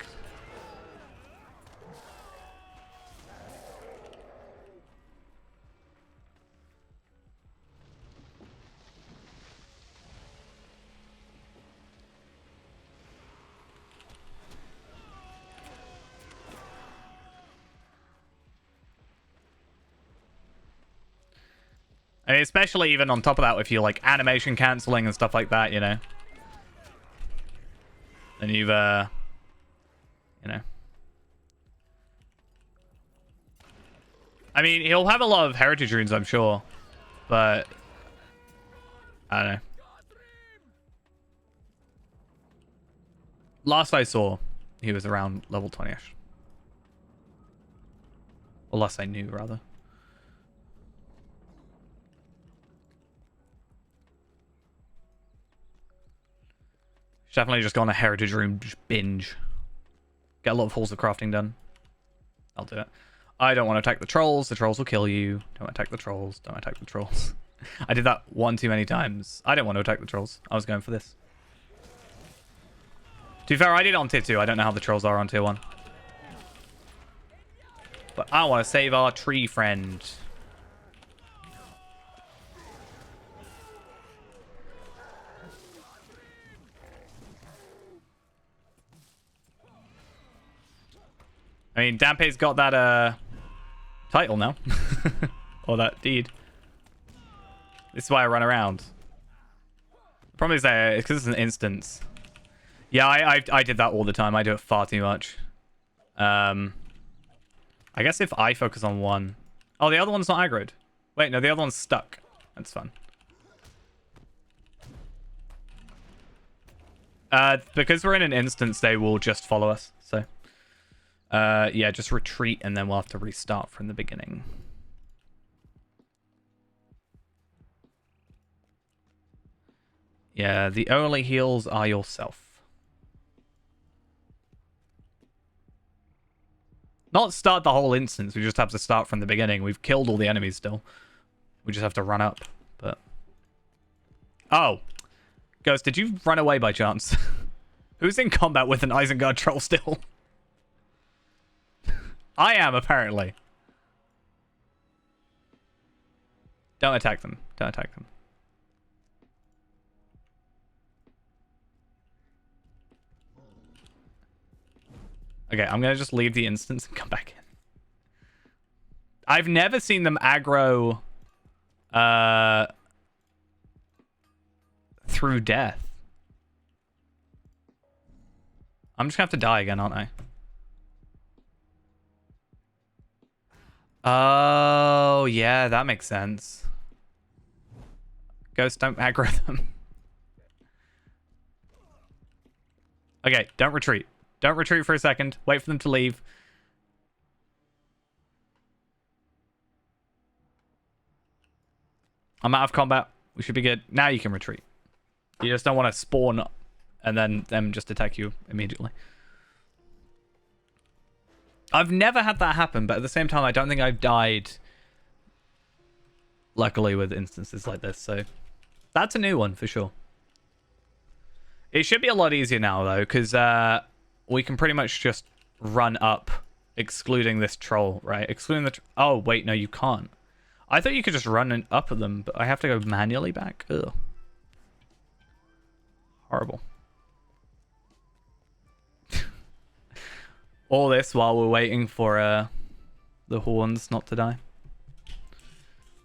I mean, especially even on top of that, if you're like animation cancelling and stuff like that, you know. Then you've, you know. I mean, he'll have a lot of heritage runes, I'm sure. But, I don't know. Last I saw, he was around level 20-ish. Or last I knew, rather. Definitely just go on a heritage room binge. Get a lot of halls of crafting done. I'll do it. I don't want to attack the trolls. The trolls will kill you. Don't attack the trolls. Don't attack the trolls. I did that one too many times. I didn't want to attack the trolls. I was going for this. To be fair, I did it on tier 2. I don't know how the trolls are on tier 1. But I want to save our tree friend. I mean, Dampe's got that title now. Or that deed. This is why I run around. The problem is that it's because it's an instance. Yeah, I did that all the time. I do it far too much. I guess if I focus on one... Oh, the other one's not aggroed. Wait, no, the other one's stuck. That's fun. Because we're in an instance, they will just follow us, so... yeah, just retreat and then we'll have to restart from the beginning. Yeah, the only heals are yourself. Not start the whole instance, we just have to start from the beginning. We've killed all the enemies still. We just have to run up, but... Oh! Ghost, did you run away by chance? Who's in combat with an Isengard troll still? I am, apparently. Don't attack them. Don't attack them. Okay, I'm going to just leave the instance and come back in. I've never seen them aggro through death. I'm just going to have to die again, aren't I? Oh, yeah, that makes sense. Ghost, don't aggro them. Okay, don't retreat. Don't retreat for a second. Wait for them to leave. I'm out of combat. We should be good. Now you can retreat. You just don't want to spawn and then them just attack you immediately. I've never had that happen, but at the same time, I don't think I've died, luckily, with instances like this. So that's a new one for sure. It should be a lot easier now, though, because we can pretty much just run up, excluding this troll, right? Excluding the... Oh, wait, no, you can't. I thought you could just run up at them, but I have to go manually back. Ugh. Horrible. All this while we're waiting for the horns not to die.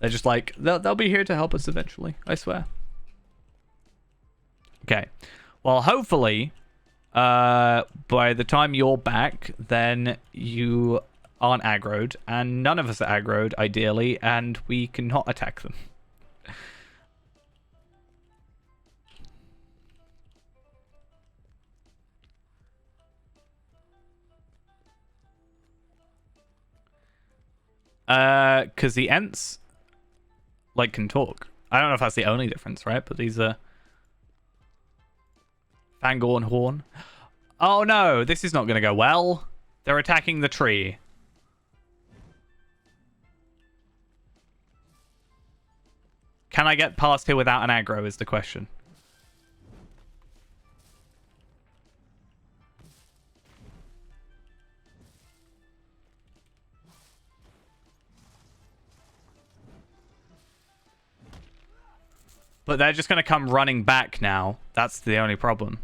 They're just like, they'll be here to help us eventually, I swear. Okay. Well, hopefully, by the time you're back, then you aren't aggroed, and none of us are aggroed, ideally, and we cannot attack them. Because the Ents, like, can talk. I don't know if that's the only difference, right? But these are... Fangorn Horn. Oh no, this is not going to go well. They're attacking the tree. Can I get past here without an aggro is the question. But they're just going to come running back now. That's the only problem.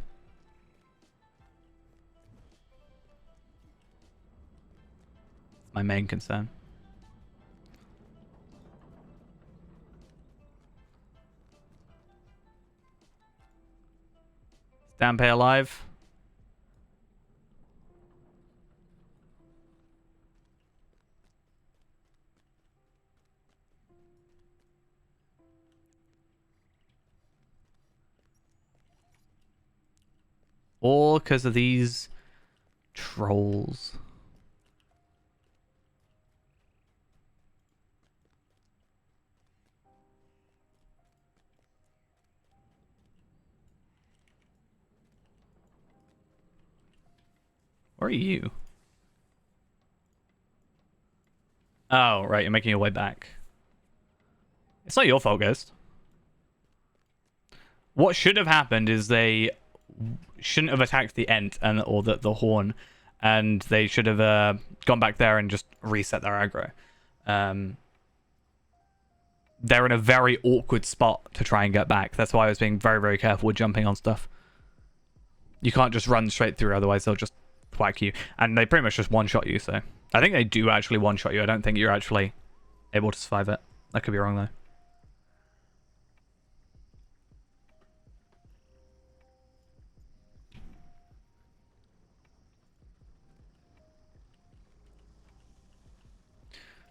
My main concern. Stampede alive. All because of these trolls. Where are you? Oh, right. You're making your way back. It's not your fault, Ghost. What should have happened is they shouldn't have attacked the Ent or the Horn, and they should have gone back there and just reset their aggro. They're in a very awkward spot to try and get back. That's why I was being very, very careful with jumping on stuff. You can't just run straight through, otherwise they'll just whack you. And they pretty much just one-shot you, so... I think they do actually one-shot you. I don't think you're actually able to survive it. I could be wrong, though.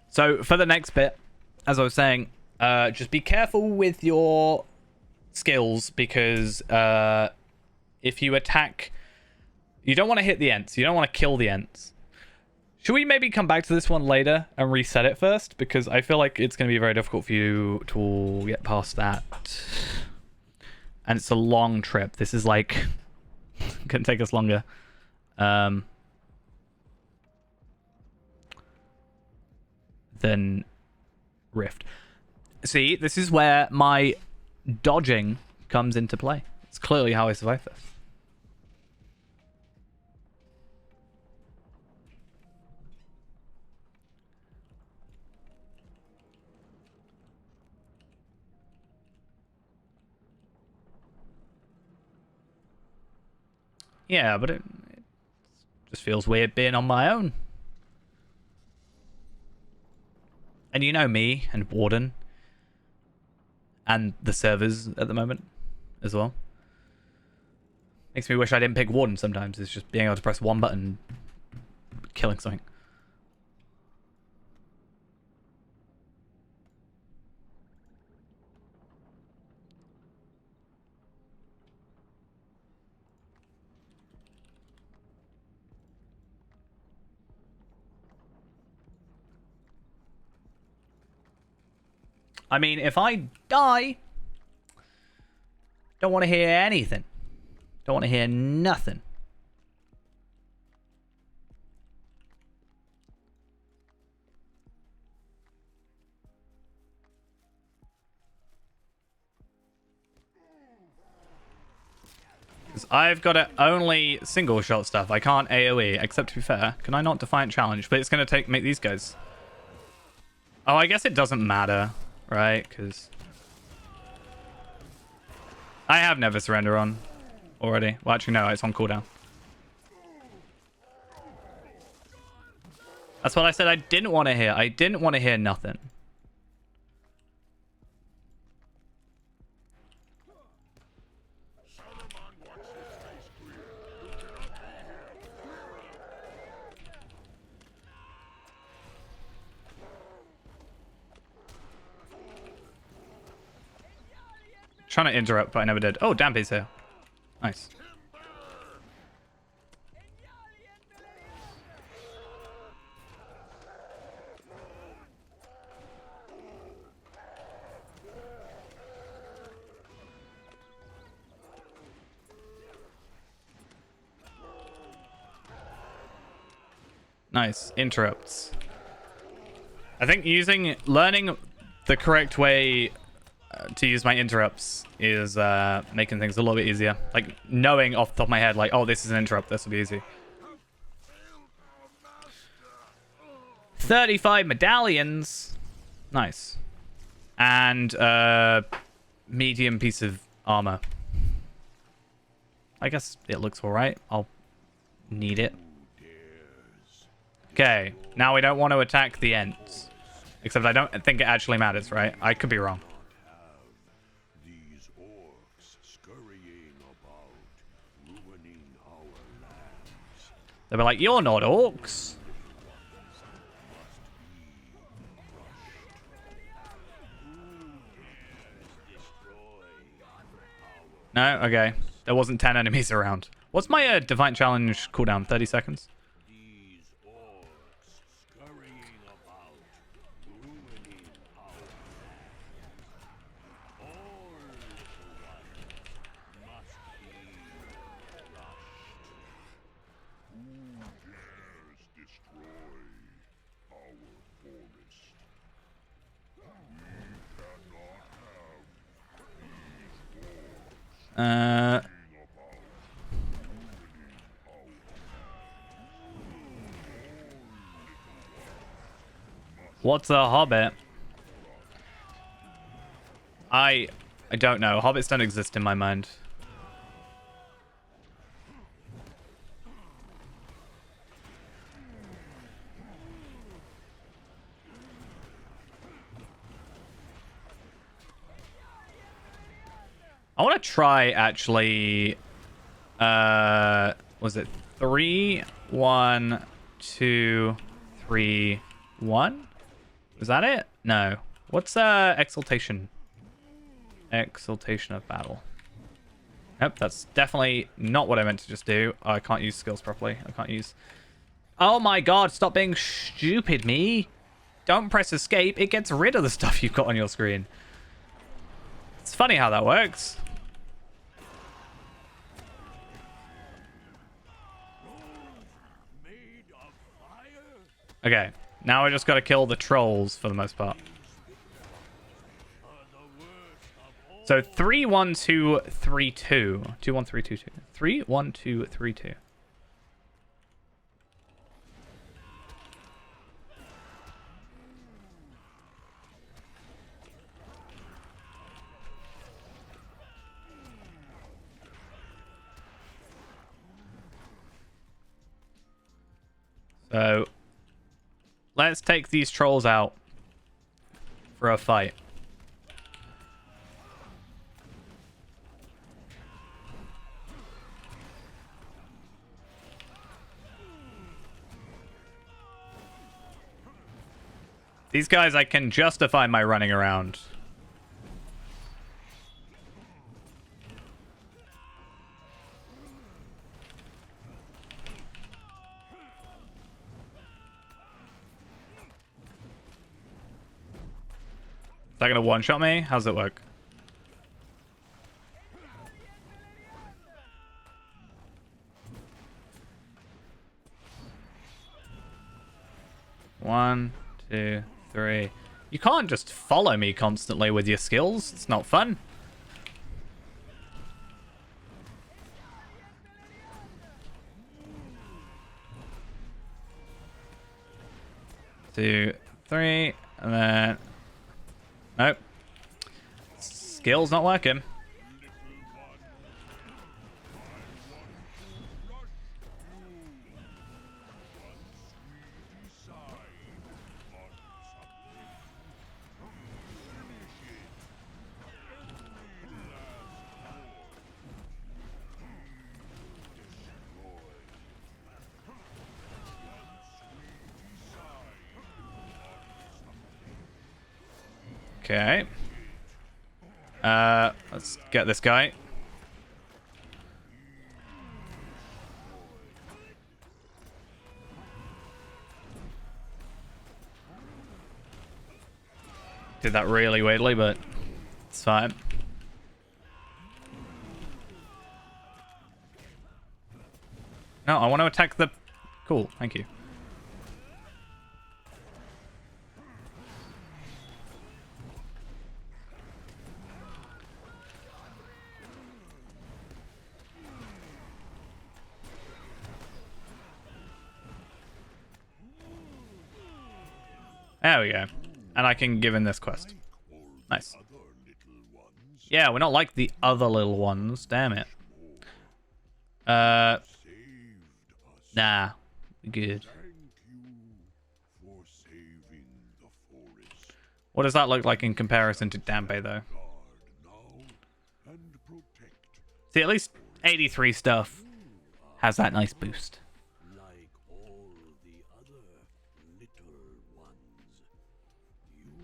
So, for the next bit, as I was saying, just be careful with your skills, because if you attack... You don't want to hit the Ents. You don't want to kill the Ents. Should we maybe come back to this one later and reset it first? Because I feel like it's going to be very difficult for you to get past that. And it's a long trip. This is like... going to take us longer. Than Rift. See, this is where my dodging comes into play. It's clearly how I survive this. Yeah, but it just feels weird being on my own. And you know me and Warden and the servers at the moment as well. Makes me wish I didn't pick Warden sometimes. It's just being able to press one button, killing something. I mean, if I die, don't want to hear anything. Don't want to hear nothing. I've got to only single shot stuff. I can't AoE, except to be fair. Can I not Defiant Challenge? But it's going to make these guys. Oh, I guess it doesn't matter, right? Because I have Never Surrender on already. Well, actually, no, it's on cooldown. That's what I said I didn't want to hear. I didn't want to hear nothing. Trying to interrupt, but I never did. Oh, Dampy's here. Nice. Nice. Interrupts. I think learning the correct way to use my interrupts is making things a little bit easier. Like, knowing off the top of my head, like, oh, this is an interrupt, this will be easy. 35 medallions. Nice. And medium piece of armor. I guess it looks alright. I'll need it. Okay, now we don't want to attack the ends. Except I don't think it actually matters, right? I could be wrong. These orcs scurrying about, ruining our lands. They'll be like, you're not orcs. No? Okay. There wasn't 10 enemies around. What's my Divine Challenge cooldown? 30 seconds? These orcs scurrying about, ruining our lands. All little ones must be crushed. Who dares destroy our forest? We cannot have these orcs. What's a hobbit? I don't know. Hobbits don't exist in my mind. I want to try actually was it 3 1 2 3 1? Was that it? No. What's exaltation? Exaltation of battle. Nope, that's definitely not what I meant to just do. I can't use skills properly. I can't use... Oh my god, stop being stupid, me. Don't press escape. It gets rid of the stuff you've got on your screen. It's funny how that works. Okay, now I just got to kill the trolls for the most part. So 3 1 2 3 2 2 1 3 2 2 3 1 2 3 2. So let's take these trolls out for a fight. These guys, I can justify my running around. that gonna one-shot me? How's it work? One, 2, 3. You can't just follow me constantly with your skills. It's not fun. Two, 3, and then... Nope. Skill's not working. Okay. Let's get this guy. Did that really weirdly, but it's fine. No, I want to attack the... Cool, thank you. There we go. And I can give him this quest. Nice. Yeah, we're not like the other little ones. Damn it. Nah. We're good. What does that look like in comparison to Dampe, though? See, at least 83 stuff has that nice boost. Like all the other little ones, you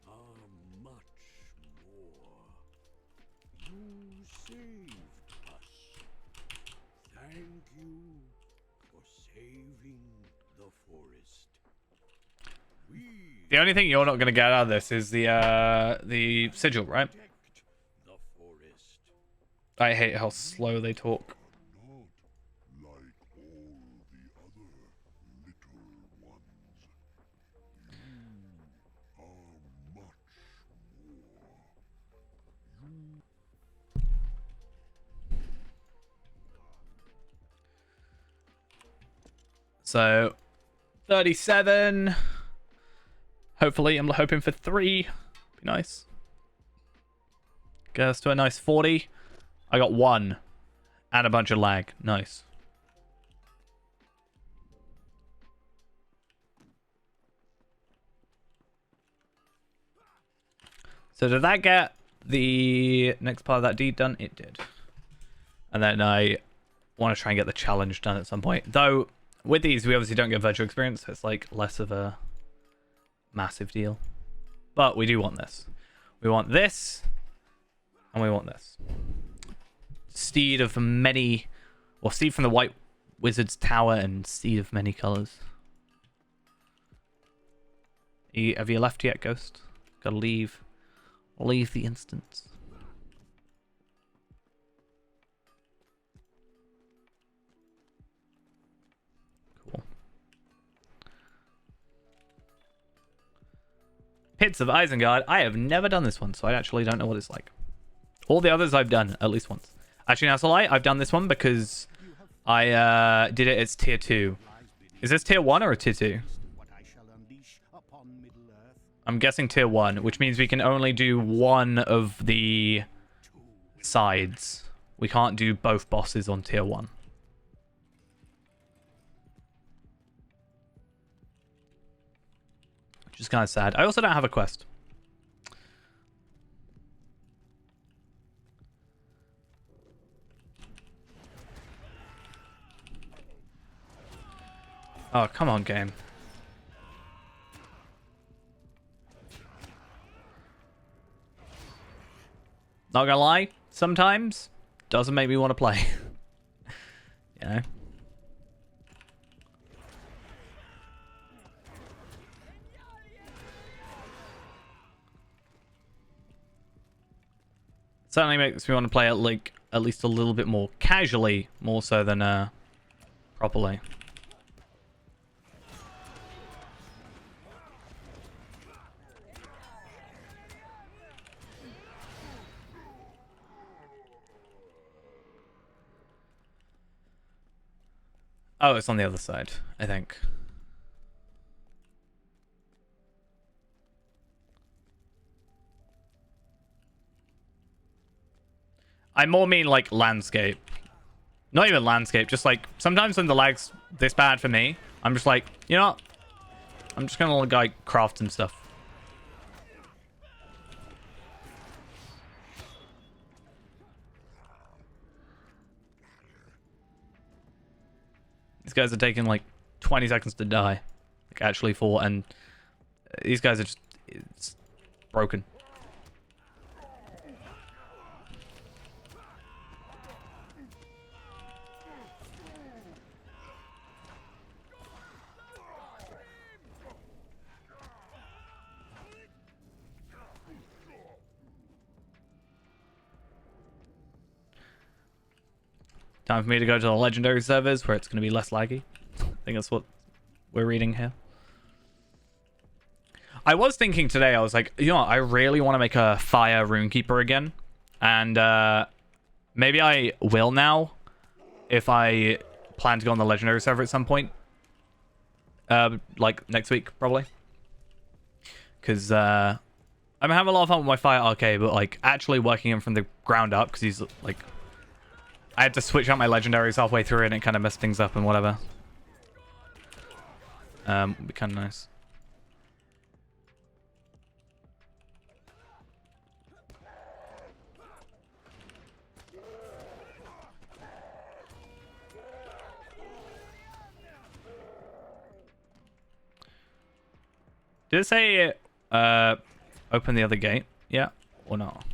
are much more. You saved us. Thank you for saving the forest. The only thing you're not going to get out of this is the sigil, right? Protect the forest. I hate how slow they talk. Not like all the other little ones. You are much more. So, 37. Hopefully, I'm hoping for 3. Be nice. Get us to a nice 40. I got 1. And a bunch of lag. Nice. So did that get the next part of that deed done? It did. And then I want to try and get the challenge done at some point. Though, with these, we obviously don't get virtual experience, so it's like less of a massive deal. But we do want this. We want this, and we want this. Steed of many, or Steed from the White Wizard's Tower and Steed of many colors. Have you left yet, Ghost? Gotta leave. Leave the instance. Cool. Pits of Isengard. I have never done this one, so I actually don't know what it's like. All the others I've done at least once. Actually, that's a lie. I've done this one because I did it as tier 2. Is this tier 1 or a tier 2? What I shall unleash upon Middle-earth. I'm guessing tier 1, which means we can only do one of the sides. We can't do both bosses on tier 1. Which is kind of sad. I also don't have a quest. Oh, come on, game. Not gonna lie, sometimes doesn't make me want to play. You know? certainly makes me want to play it like at least a little bit more casually, more so than properly. Oh, it's on the other side, I think. I more mean like landscape. Not even landscape, just like sometimes when the lag's this bad for me, I'm just like, you know what? I'm just gonna like craft some stuff. These guys are taking like 20 seconds to die. Like actually fall, and these guys are just it's broken. Time for me to go to the legendary servers where it's going to be less laggy. I think that's what we're reading here. I was thinking today, I was like, you know what, I really want to make a fire runekeeper again. And maybe I will now if I plan to go on the legendary server at some point. Like next week, probably. Because I'm having a lot of fun with my fire arcade, but like actually working him from the ground up because he's like... I had to switch out my legendaries halfway through and it kind of messed things up and whatever. Would be kind of nice. Did it say open the other gate? Yeah, or not?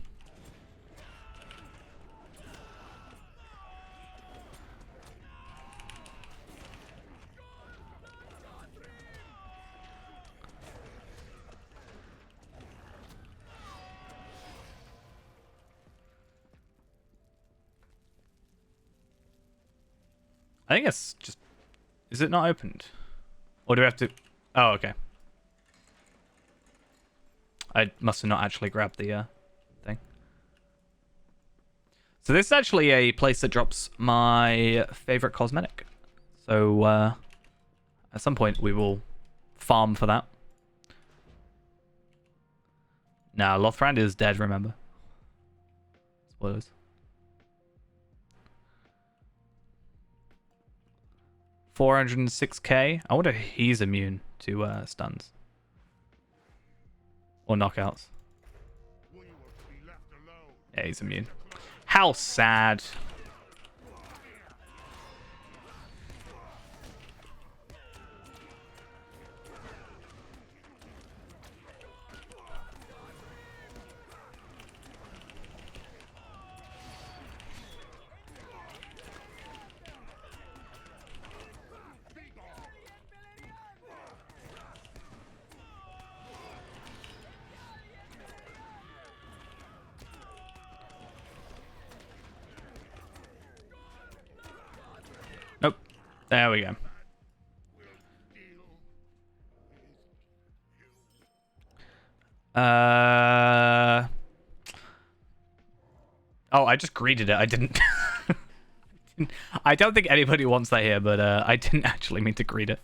I think it's just... Is it not opened? Or do we have to... Oh, okay. I must have not actually grabbed the thing. So this is actually a place that drops my favorite cosmetic. So at some point we will farm for that. Nah, Lothbrand is dead, remember. Spoilers. $406k. I wonder if he's immune to stuns. Or knockouts. Yeah, he's immune. How sad. Nope. There we go. Oh, I just greeted it. I didn't. I don't think anybody wants that here, but I didn't actually mean to greet it.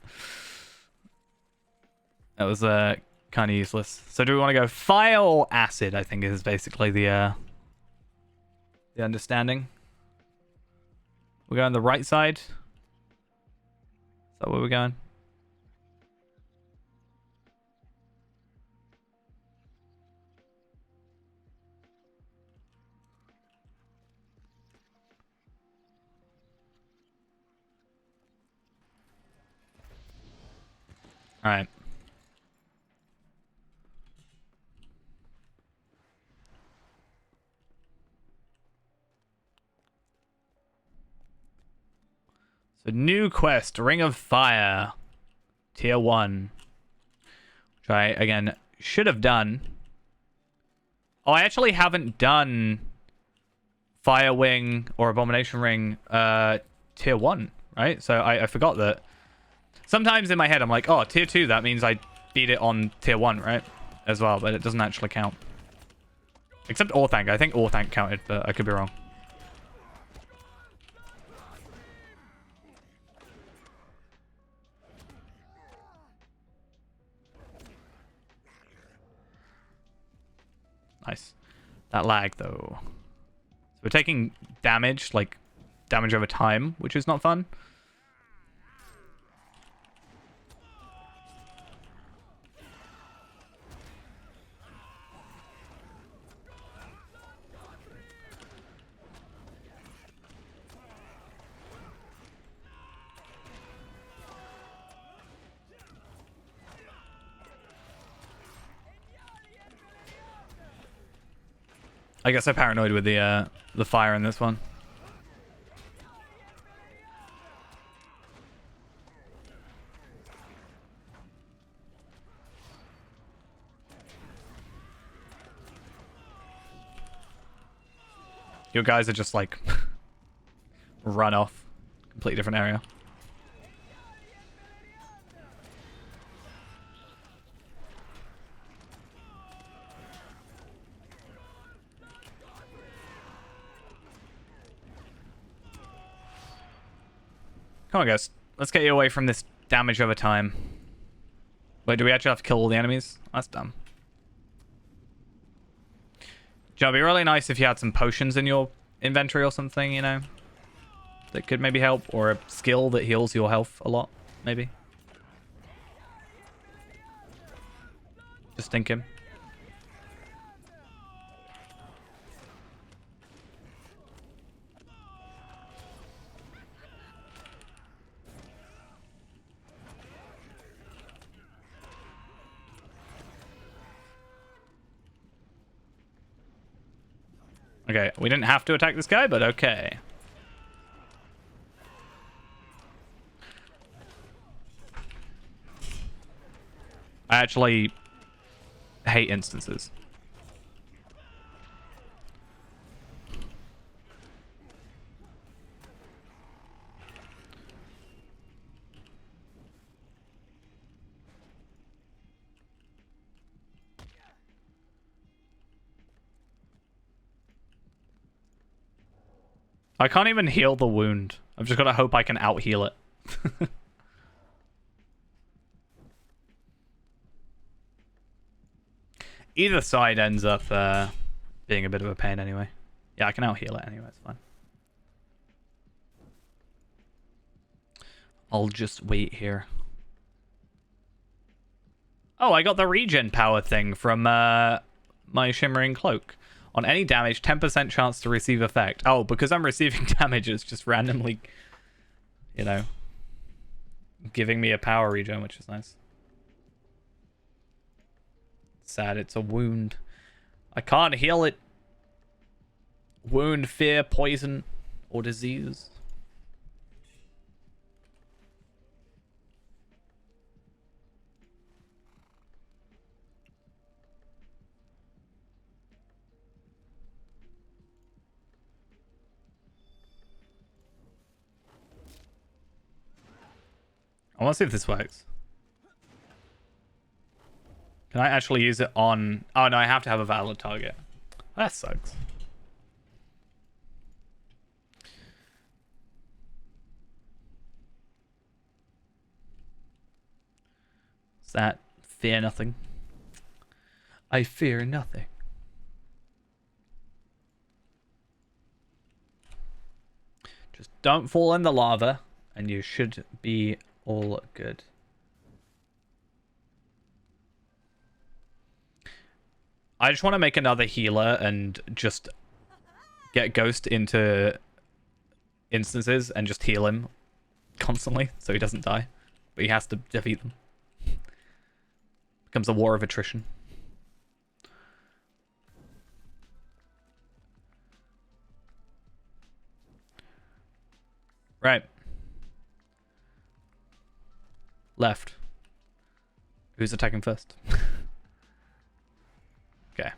That was kind of useless. So do we want to go fire or acid? I think is basically the understanding. We're going the right side. Is that where we're going? All right. So new quest, Ring of Fire, tier 1, which I again should have done. Oh, I actually haven't done Fire Wing or Abomination Ring tier 1, right? So I forgot that. Sometimes in my head I'm like, oh, tier 2, that means I beat it on tier 1, right? As well, but it doesn't actually count. Except Orthanc. I think Orthanc counted, but I could be wrong. Nice. That lag, though. So we're taking damage, like damage over time, which is not fun. I guess I'm paranoid with the fire in this one. Your guys are just like run off. Completely different area. Come on, guys. Let's get you away from this damage over time. Wait, do we actually have to kill all the enemies? That's dumb. It'd be really nice if you had some potions in your inventory or something, you know? That could maybe help. Or a skill that heals your health a lot, maybe. Just thinking. Okay, we didn't have to attack this guy, but okay. I actually hate instances. I can't even heal the wound. I've just got to hope I can out-heal it. Either side ends up being a bit of a pain anyway. Yeah, I can out-heal it anyway, it's fine. I'll just wait here. Oh, I got the regen power thing from my Shimmering Cloak. On any damage, 10% chance to receive effect. Oh, because I'm receiving damage, it's just randomly, you know, giving me a power regen, which is nice. Sad, it's a wound. I can't heal it. Wound, fear, poison, or disease. I want to see if this works. Can I actually use it on... Oh, no, I have to have a valid target. That sucks. Is that fear nothing? I fear nothing. Just don't fall in the lava, and you should be all good. I just want to make another healer and just get Ghost into instances and just heal him constantly so he doesn't die. But he has to defeat them. Becomes a war of attrition. Right. Left. Who's attacking first? Okay.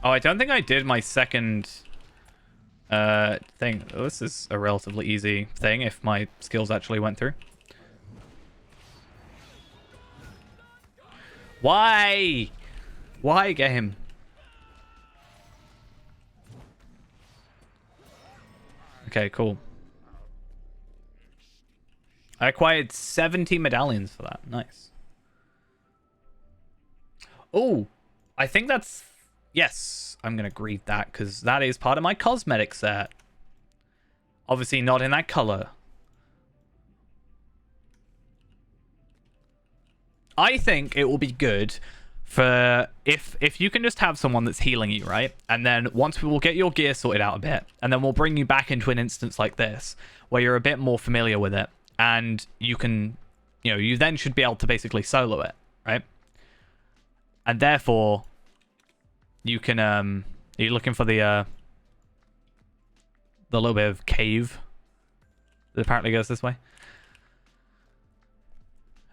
Oh, I don't think I did my second thing. Oh, this is a relatively easy thing if my skills actually went through. Why? Why, game? Okay, cool. I acquired 70 medallions for that. Nice. Oh, I think that's... Yes, I'm going to greed that because that is part of my cosmetic set. Obviously not in that color. I think it will be good for if you can just have someone that's healing you, right? And then once we will get your gear sorted out a bit, and then we'll bring you back into an instance like this where you're a bit more familiar with it, and you can, you then should be able to basically solo it, right? And therefore, you can are you looking for the little bit of cave that apparently goes this way?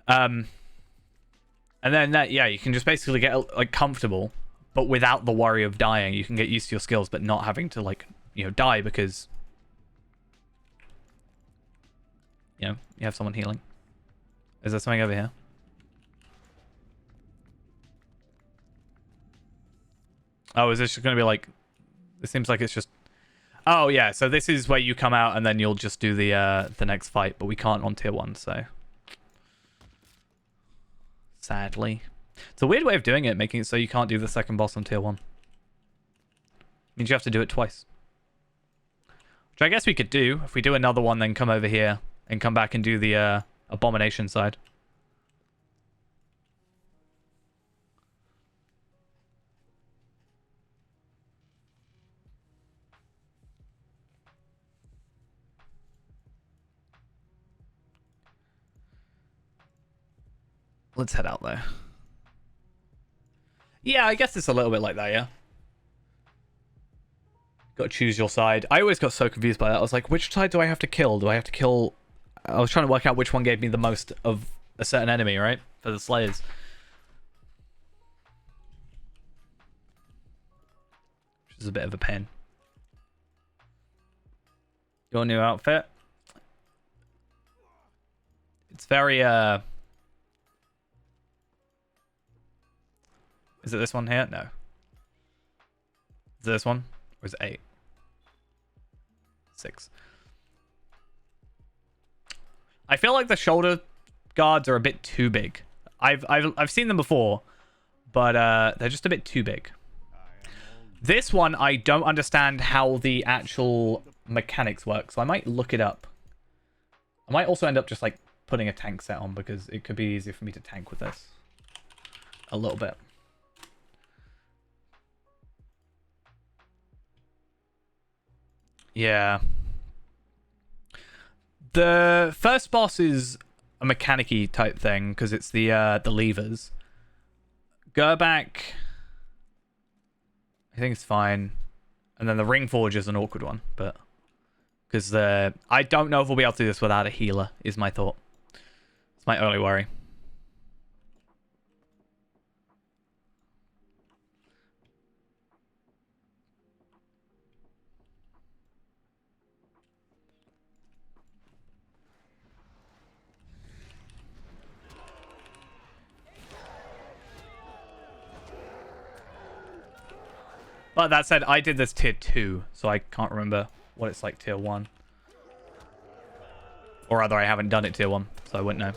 And then that, yeah, you can just basically get like comfortable, but without the worry of dying. You can get used to your skills, but not having to like, die because, you have someone healing. Is there something over here? Oh, is this just going to be like, it seems like it's just, oh yeah, so this is where you come out and then you'll just do the next fight, but we can't on tier 1, so. Sadly. It's a weird way of doing it, making it so you can't do the second boss on tier 1. Means you have to do it twice. Which I guess we could do. If we do another one, then come over here and come back and do the abomination side. Let's head out there. Yeah, I guess it's a little bit like that, yeah. Got to choose your side. I always got so confused by that. I was like, which side do I have to kill? Do I have to kill... I was trying to work out which one gave me the most of a certain enemy, right? For the Slayers. Which is a bit of a pain. Your new outfit? It's very, Is it this one here? No. Is it this one? Or is it 8? 6. I feel like the shoulder guards are a bit too big. I've seen them before, but they're just a bit too big. This one, I don't understand how the actual mechanics work, so I might look it up. I might also end up just like putting a tank set on because it could be easier for me to tank with this. A little bit. Yeah. The first boss is a mechanic-y type thing because it's the levers. Gerback, I think it's fine. And then the Ring Forge is an awkward one, but because I don't know if we'll be able to do this without a healer, is my thought. It's my only worry. But that said, I did this tier 2, so I can't remember what it's like tier 1. Or rather, I haven't done it tier 1, so I wouldn't know.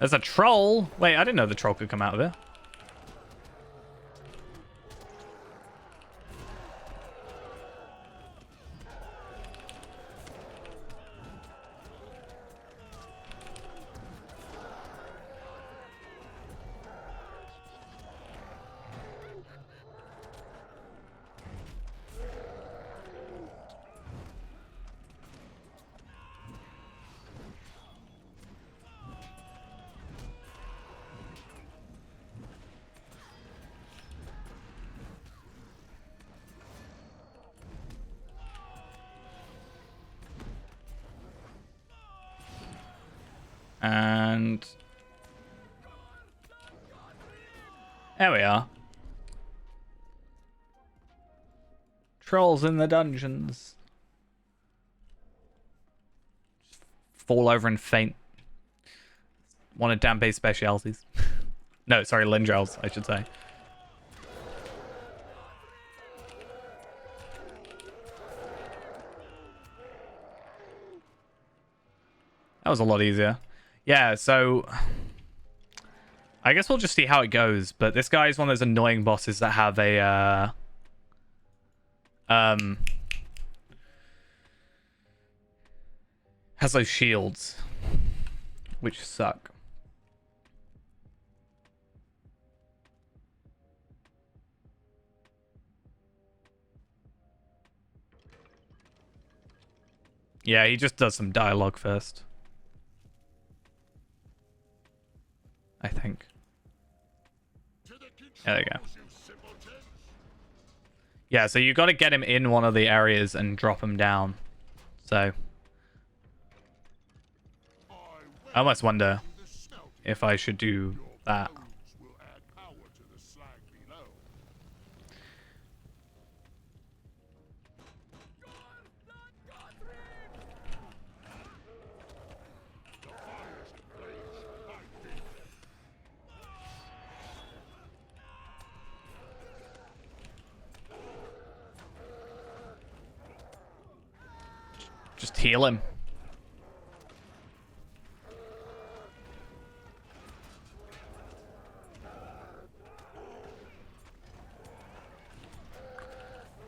There's a troll. Wait, I didn't know the troll could come out of it. And there we are. Trolls in the dungeons. Just fall over and faint. One of Dante's specialities. No, sorry, Lindrell's, I should say. That was a lot easier. Yeah, so I guess we'll just see how it goes. But this guy is one of those annoying bosses that have a has those shields, which suck. Yeah, he just does some dialogue first, I think. There we go. Yeah, so you got to get him in one of the areas and drop him down. So I almost wonder if I should do that. Just heal him.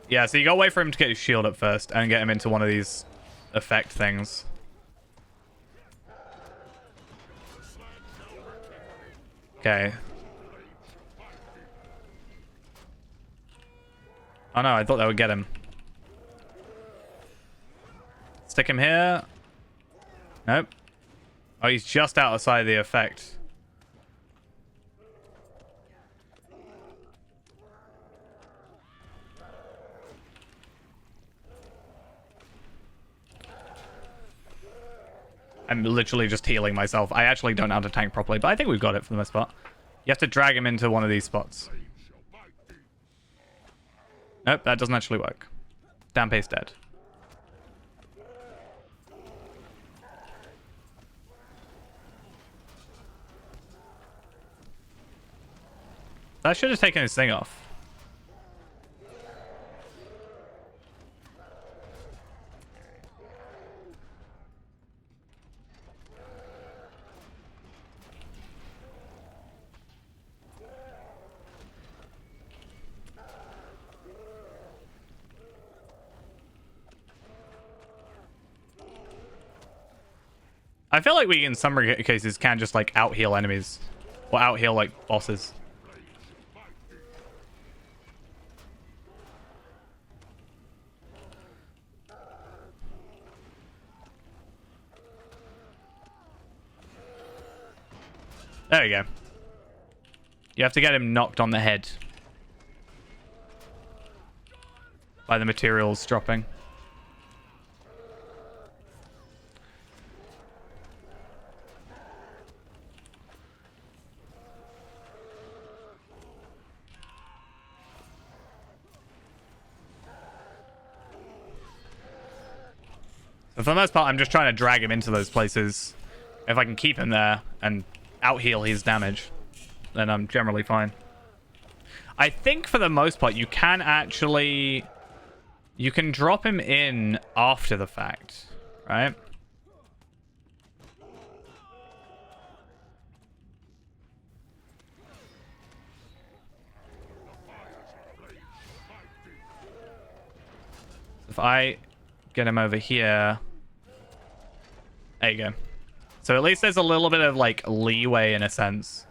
Yeah, so you gotta wait for him to get his shield up first and get him into one of these effect things. Okay. Oh no, I thought that would get him. Stick him here. Nope. Oh, he's just outside the effect. I'm literally just healing myself. I actually don't know how to tank properly, but I think we've got it for the most part. You have to drag him into one of these spots. Nope, that doesn't actually work. Dante's dead. That should have taken his thing off. I feel like we, in some cases, can just, like, out-heal enemies. Or out-heal, like, bosses. There we go. You have to get him knocked on the head by the materials dropping. So for the most part, I'm just trying to drag him into those places. If I can keep him there and out-heal his damage, then I'm generally fine. I think for the most part, you can actually... You can drop him in after the fact, right? If I get him over here... There you go. So at least there's a little bit of, like, leeway in a sense.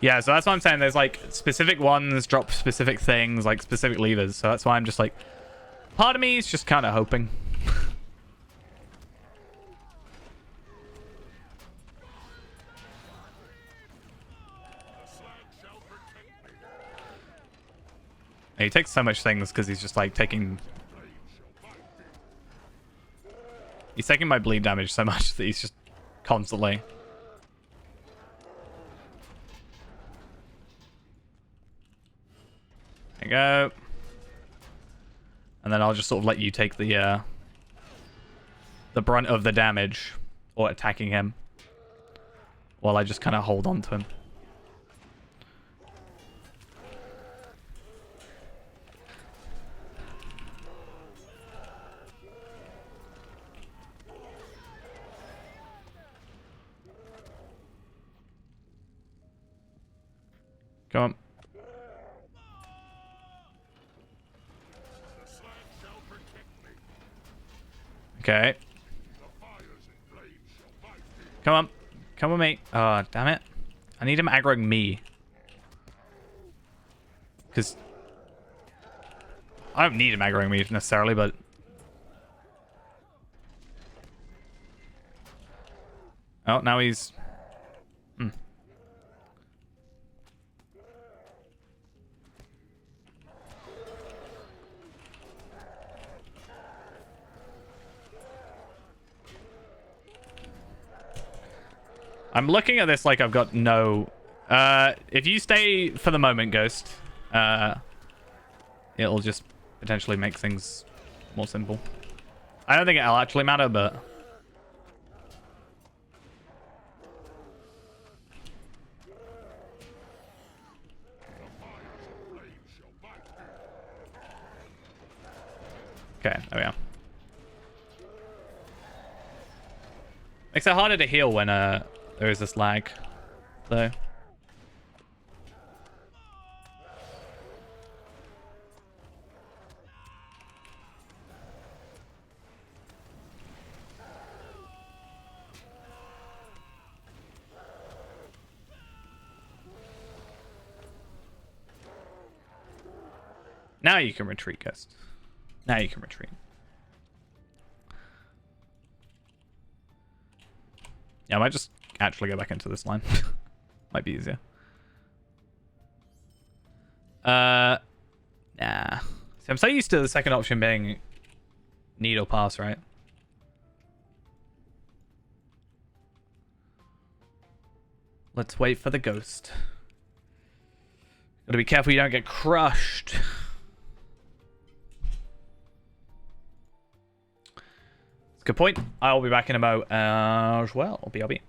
Yeah, so that's what I'm saying. There's, like, specific ones drop specific things, like, specific levers. So that's why I'm just, like... Part of me is just kind of hoping. He takes so much things because he's just like taking... He's taking my bleed damage so much that he's just constantly... There you go. And then I'll just sort of let you take the brunt of the damage or attacking him while I just kind of hold on to him. Come on. Okay. Come on. Come with me. Oh, damn it. I need him aggroing me. Because... I don't need him aggroing me necessarily, but... Oh, now he's... I'm looking at this like I've got no... if you stay for the moment, Ghost, it'll just potentially make things more simple. I don't think it'll actually matter, but... Okay, there we are. Makes it harder to heal when there is this lag, though. Now you can retreat, Ghost. Now you can retreat. Yeah, I might just actually go back into this line. Might be easier. Nah. See, I'm so used to the second option being needle pass, right? Let's wait for the ghost. Gotta be careful you don't get crushed. Good point. I'll be back in about as well. BRB.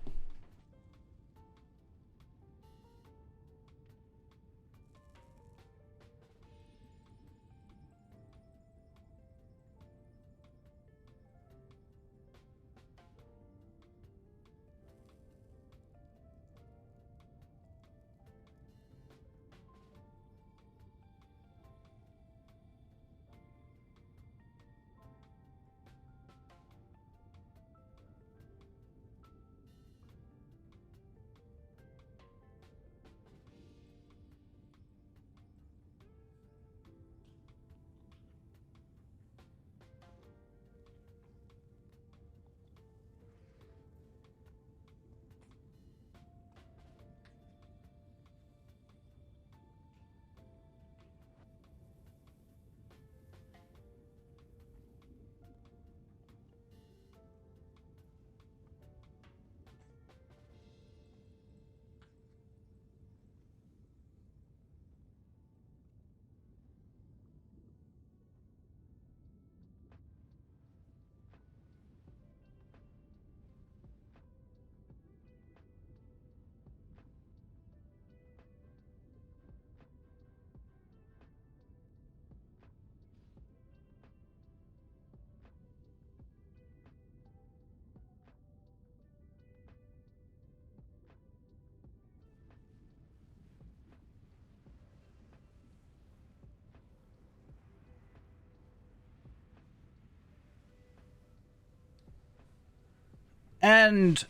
And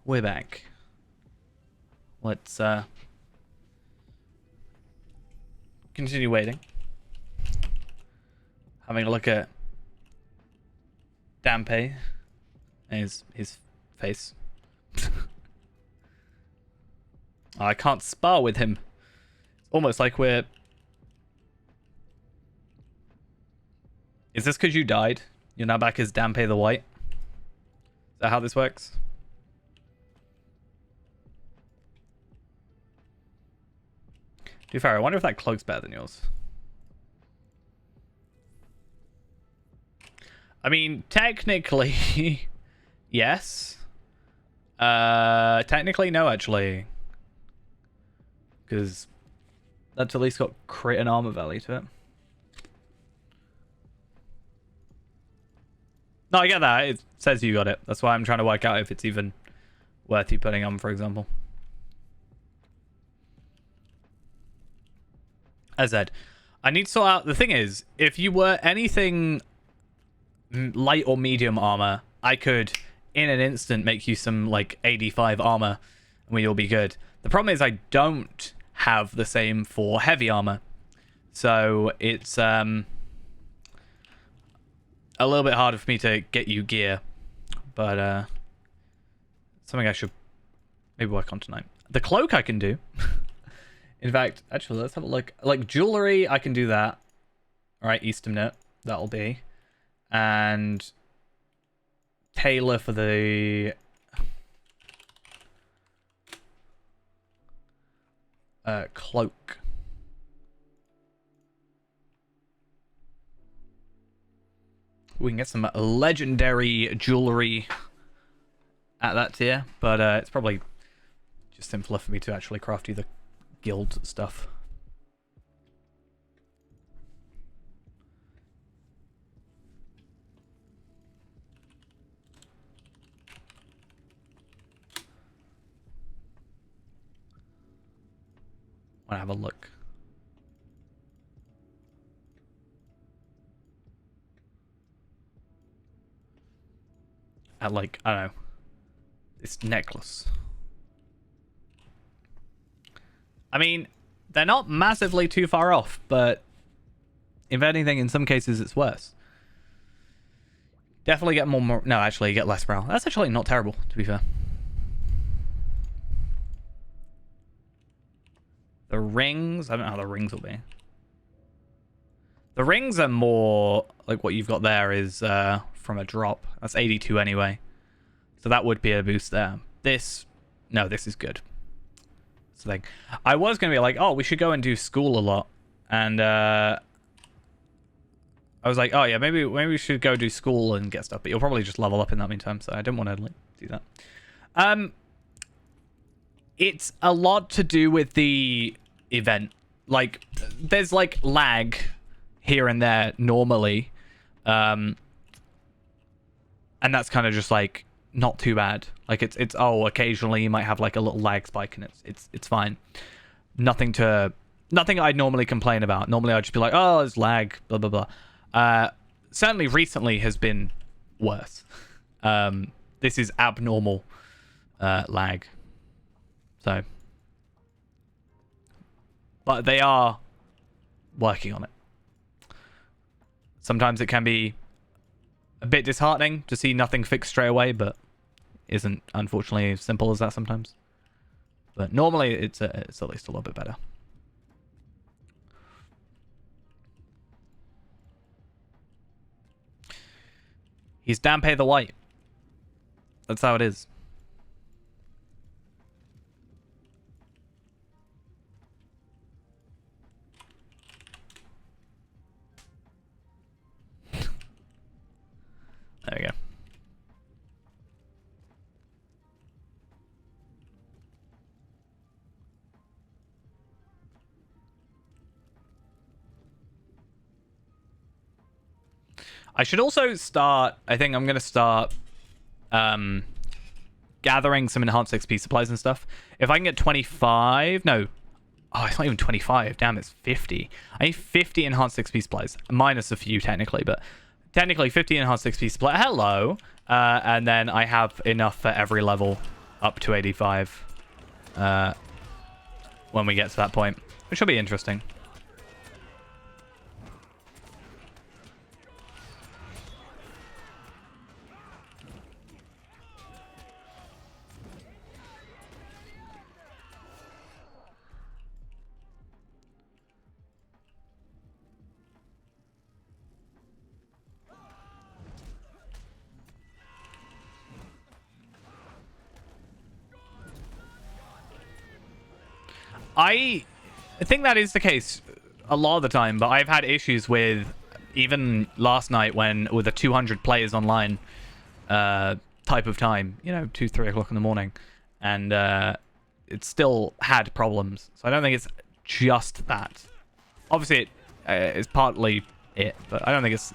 we're back. Let's continue waiting. Having a look at Dampe and his face. I can't spar with him. It's almost like we're Is this because you died? You're now back as Dampe the White? Is that how this works? To be fair, I wonder if that cloak's better than yours. I mean, technically, yes. Technically, no, actually. Because that's at least got crit and armor value to it. No, I get that. It says you got it. That's why I'm trying to work out if it's even worth you putting on, for example. As said, I need to sort out... The thing is, if you were anything light or medium armor, I could, in an instant, make you some, like, 85 armor, and we'd all be good. The problem is I don't have the same for heavy armor. So it's a little bit harder for me to get you gear. But something I should maybe work on tonight. The cloak I can do. In fact, actually, let's have a look. Like, jewelry, I can do that. Alright, Eastemnet, that'll be. And Taylor for the... cloak. We can get some legendary jewelry at that tier, but it's probably just simpler for me to actually craft you the guild stuff. I want to have a look. At, like, I don't know, this necklace. I mean, they're not massively too far off, but if anything, in some cases, it's worse. Definitely get more... No, actually, you get less morale. That's actually not terrible, to be fair. The rings... I don't know how the rings will be. The rings are more... Like, what you've got there is from a drop. That's 82 anyway. So that would be a boost there. This... No, this is good. That's the thing. I was going to be like, oh, we should go and do school a lot. And I was like, oh, yeah, maybe we should go do school and get stuff. But you'll probably just level up in that meantime. So I didn't want to like, do that. It's a lot to do with the event. Like, there's like lag here and there normally, and that's kind of just like not too bad. Like it's occasionally you might have like a little lag spike, and it's fine. Nothing I'd normally complain about. Normally I'd just be like, oh, there's lag, blah blah blah. Certainly recently has been worse. This is abnormal lag. So, but they are working on it. Sometimes it can be a bit disheartening to see nothing fixed straight away, but isn't unfortunately as simple as that sometimes. But normally it's at least a little bit better. He's Dampe the White. That's how it is. There we go. I should also start... I think I'm going to start gathering some enhanced XP supplies and stuff. If I can get 25... No. Oh, it's not even 25. Damn, it's 50. I need 50 enhanced XP supplies. Minus a few, technically, but... Technically, 50 enhanced XP supply. Hello! And then I have enough for every level up to 85 when we get to that point, which will be interesting. I think that is the case a lot of the time, but I've had issues with even last night when with a 200 players online type of time, you know, 2-3 o'clock in the morning, and it still had problems. So I don't think it's just that. Obviously, it's partly it, but I don't think it's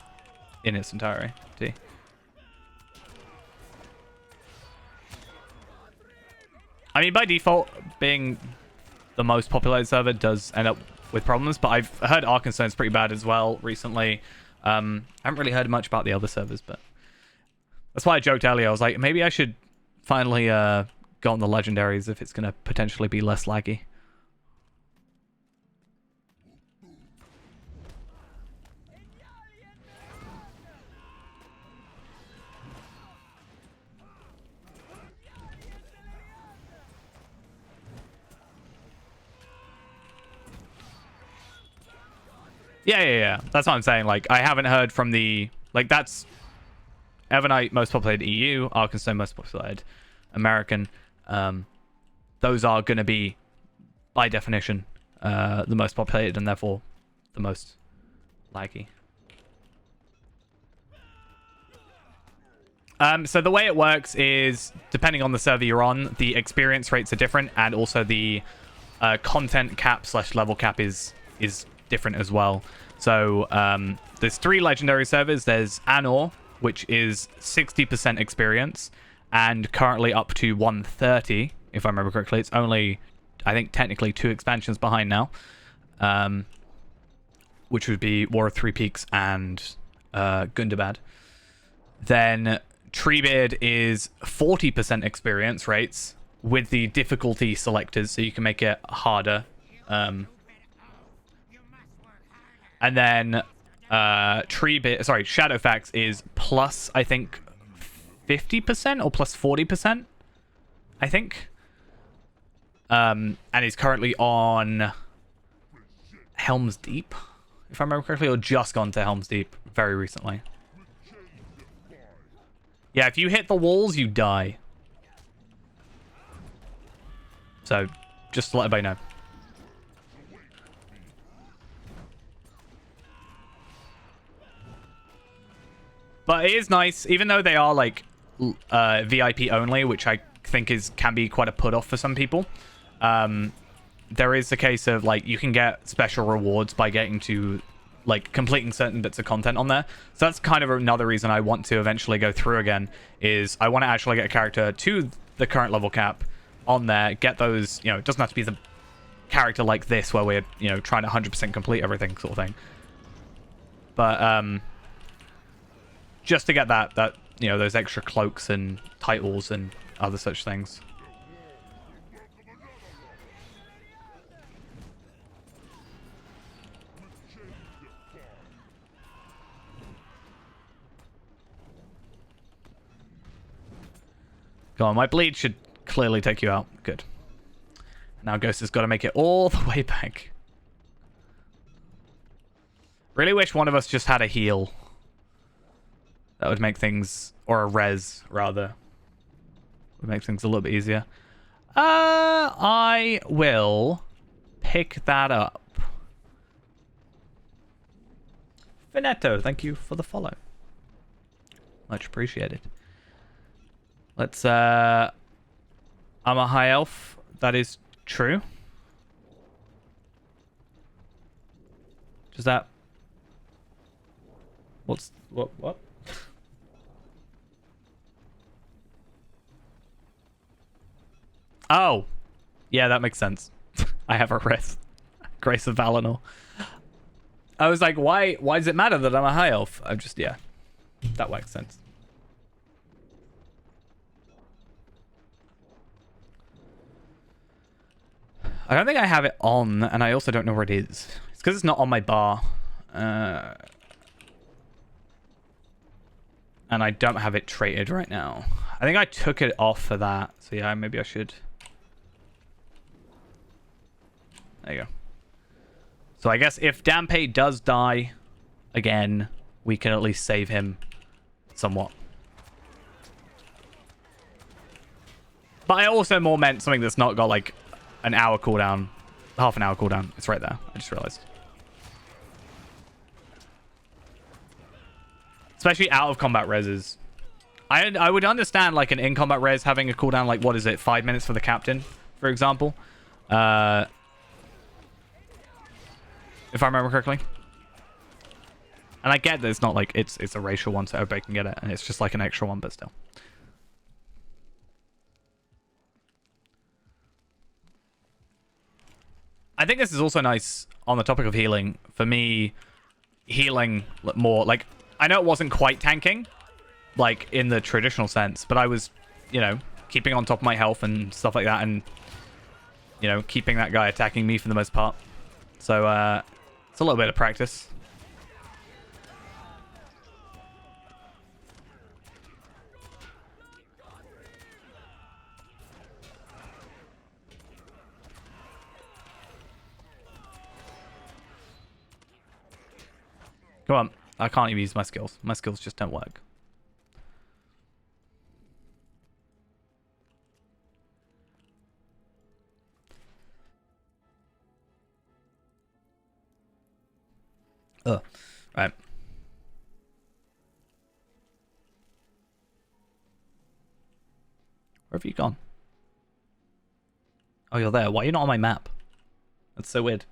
in its entirety. I mean, by default, being the most populated server does end up with problems, but I've heard Arkansas is pretty bad as well recently. I haven't really heard much about the other servers, but that's why I joked earlier. I was like, maybe I should finally go on the legendaries if it's going to potentially be less laggy. Yeah. That's what I'm saying. Like, I haven't heard from the... Like, that's... Evernight, most populated EU. Arkansas, most populated American. Those are going to be, by definition, the most populated and therefore the most laggy. So the way it works is, depending on the server you're on, the experience rates are different, and also the content cap / level cap is different as well. So there's 3 legendary servers. There's Anor, which is 60% experience, and currently up to 130, if I remember correctly. It's only, I think, technically 2 expansions behind now, which would be War of Three Peaks and Gundabad. Then Treebeard is 40% experience rates with the difficulty selectors, so you can make it harder. And then Shadowfax is plus, I think, 50% or plus 40%, I think. And is currently on Helm's Deep, if I remember correctly, or just gone to Helm's Deep very recently. Yeah, if you hit the walls, you die. So, just to let everybody know. But it is nice, even though they are like VIP only, which I think can be quite a put off for some people. There is a case of like you can get special rewards by getting to like completing certain bits of content on there. So that's kind of another reason I want to eventually go through again, is I want to actually get a character to the current level cap on there, get those, you know, it doesn't have to be the character like this where we're, you know, trying to 100% complete everything sort of thing. But just to get that, you know, those extra cloaks and titles and other such things. Go on, my bleed should clearly take you out. Good. Now Ghost has got to make it all the way back. Really wish one of us just had a heal. That would make things, or a res rather, would make things a little bit easier. I will pick that up. Finetto, thank you for the follow. Much appreciated. Let's, I'm a high elf. That is true. Does that... What? Oh, yeah, that makes sense. I have a Grace of Valinor. I was like, why does it matter that I'm a high elf? I'm just, yeah, that makes sense. I don't think I have it on, and I also don't know where it is. It's because it's not on my bar. And I don't have it traded right now. I think I took it off for that. So yeah, maybe I should... There you go. So I guess if Dampe does die again, we can at least save him somewhat. But I also more meant something that's not got like an hour cooldown half an hour cooldown. It's right there. I just realized. Especially out of combat reses. I would understand like an in combat res having a cooldown like, what is it, 5 minutes for the captain, for example. If I remember correctly. And I get that it's not like it's a racial one, so everybody can get it, and it's just like an extra one, but still. I think this is also nice on the topic of healing. For me, healing more like, I know it wasn't quite tanking, like in the traditional sense, but I was, you know, keeping on top of my health and stuff like that, and you know, keeping that guy attacking me for the most part. So it's a little bit of practice. Come on, I can't even use my skills. My skills just don't work. Ugh. Right. Where have you gone? Oh, you're there. Why are you not on my map? That's so weird.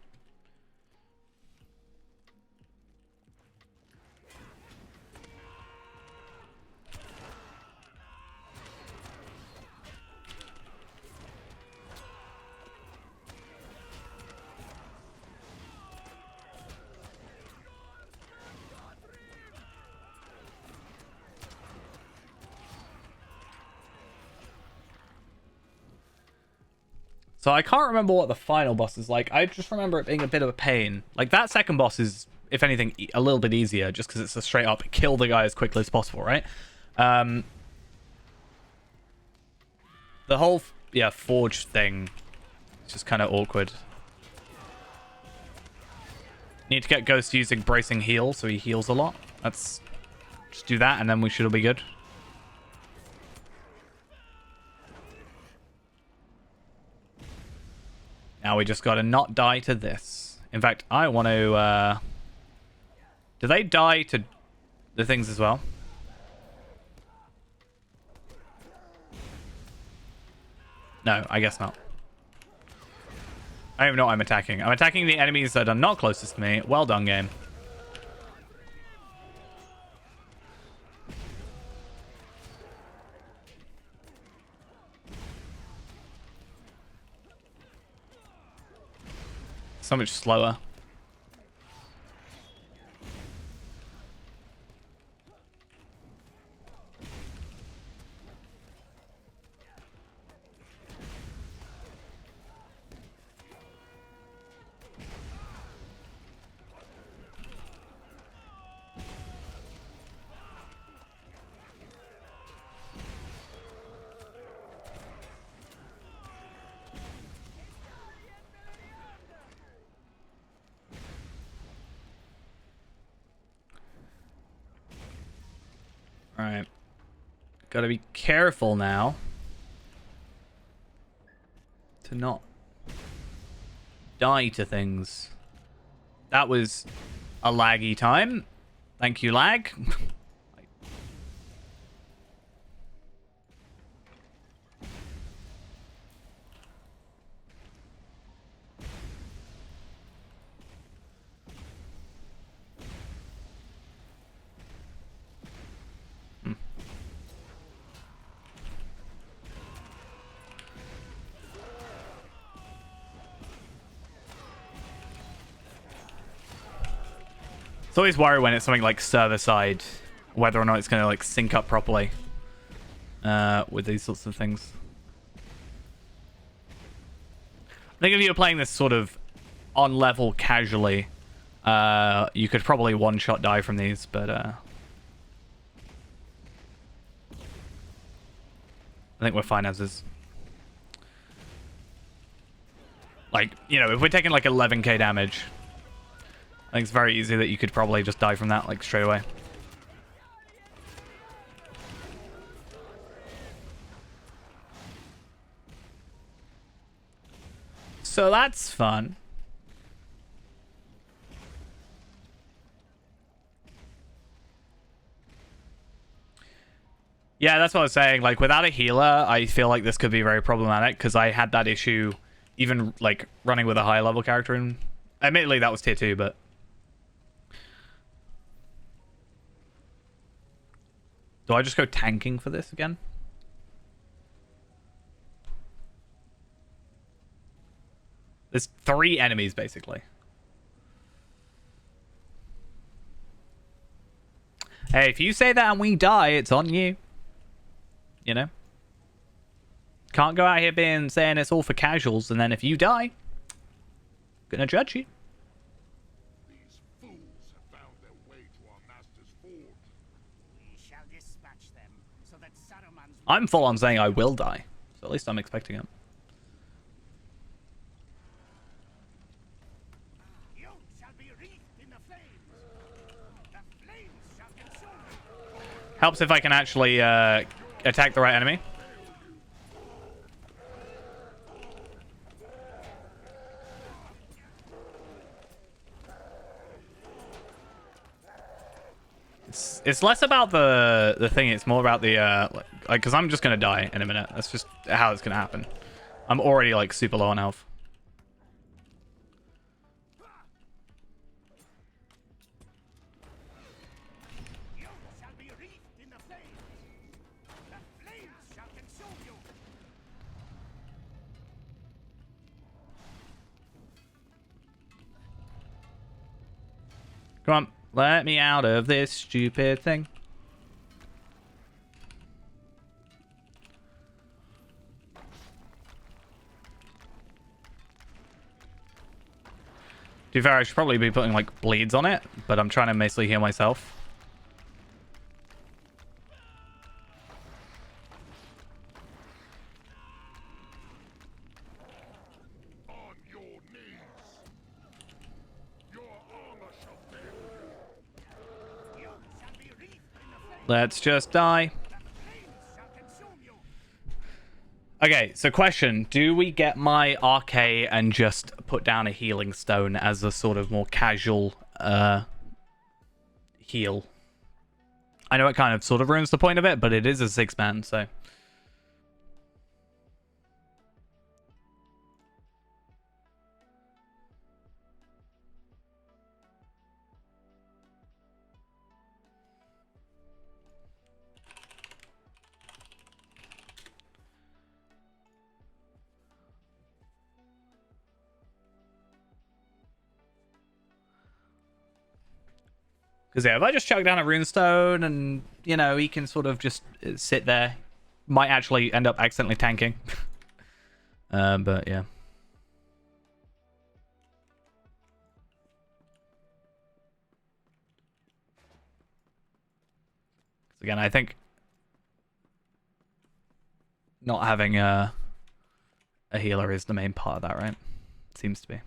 So I can't remember what the final boss is like. I just remember it being a bit of a pain. Like, that second boss is, if anything, a little bit easier, just because it's a straight up kill the guy as quickly as possible, right? The whole, forge thing is just kind of awkward. Need to get Ghost using bracing heal, so he heals a lot. Let's just do that, and then we should all be good. Now we just gotta not die to this. In fact, I want to, do they die to the things as well? No, I guess not. I don't even know what I'm attacking. I'm attacking the enemies that are not closest to me. Well done, game. So much slower. Alright. Gotta be careful now to not die to things. That was a laggy time. Thank you, lag. It's always worry when it's something like server side, whether or not it's going to like sync up properly with these sorts of things. I think if you're playing this sort of on level casually, you could probably one-shot die from these, but I think we're fine as is. Like, you know, if we're taking like 11k damage, I think it's very easy that you could probably just die from that, like, straight away. So that's fun. Yeah, that's what I was saying. Like, without a healer, I feel like this could be very problematic, because I had that issue even, like, running with a higher level character. And admittedly, that was tier 2, but... Do I just go tanking for this again? There's 3 enemies, basically. Hey, if you say that and we die, it's on you. You know? Can't go out here saying it's all for casuals, and then if you die, gonna judge you. These fools have found their way to our master's forge. We shall dispatch them so that Saruman's I'm full on saying I will die. So at least I'm expecting it. you shall be wreathed in the flames. The flames shall consume you. Helps if I can actually attack the right enemy. It's less about the thing. It's more about the like, because I'm just gonna die in a minute. That's just how it's gonna happen. I'm already like super low on health. You shall be wreathed in the flames. The flames shall consume you. Come on, let me out of this stupid thing. To be fair, I should probably be putting like bleeds on it, but I'm trying to mostly heal myself. On your knees. Your armor shall fail you. You shall be wreathed in the flames. Let's just die. The flames shall consume you. Okay, so question. Do we get my RK and just put down a healing stone as a sort of more casual heal? I know it kind of sort of ruins the point of it, but it is a 6-man, so... Because, yeah, if I just chuck down a runestone and, you know, he can sort of just sit there, might actually end up accidentally tanking. But, yeah. Again, I think not having a healer is the main part of that, right? Seems to be.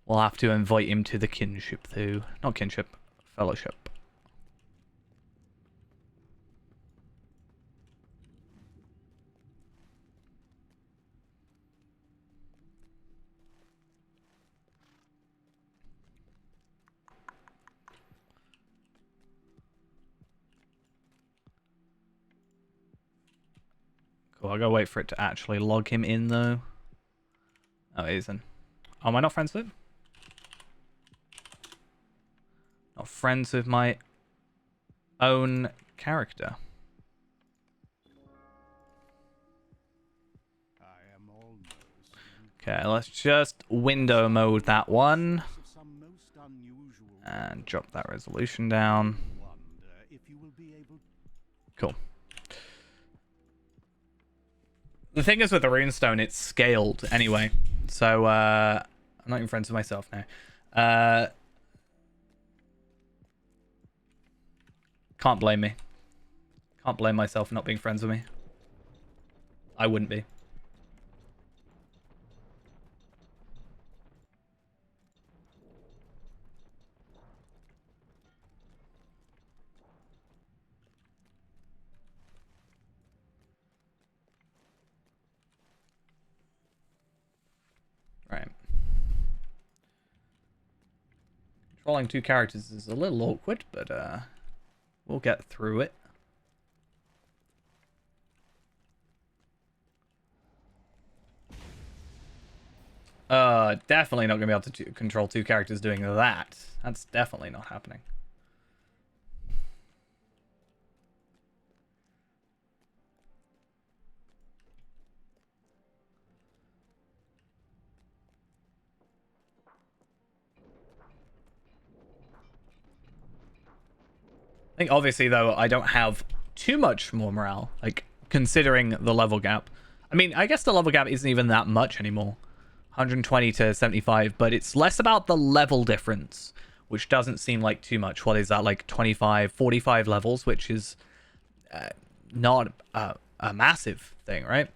We'll have to invite him to the kinship, though. Not kinship, fellowship. Cool, I'll go wait for it to actually log him in, though. Oh, it isn't. Oh, am I not friends with him? Not friends with my own character. I am almost Okay, let's just window mode that one. of some most unusual And drop that resolution down. wonder if you will be able Cool. The thing is with the runestone, it's scaled anyway. So, I'm not even friends with myself now. Can't blame me. Can't blame myself for not being friends with me. I wouldn't be. Right. Controlling two characters is a little awkward, but we'll get through it. Definitely not gonna be able to control two characters doing that. That's definitely not happening. I think obviously though I don't have too much more morale, like considering the level gap. I mean, I guess the level gap isn't even that much anymore. 120 to 75, but it's less about the level difference, which doesn't seem like too much. What is that, like 25, 45 levels, which is not a massive thing, right?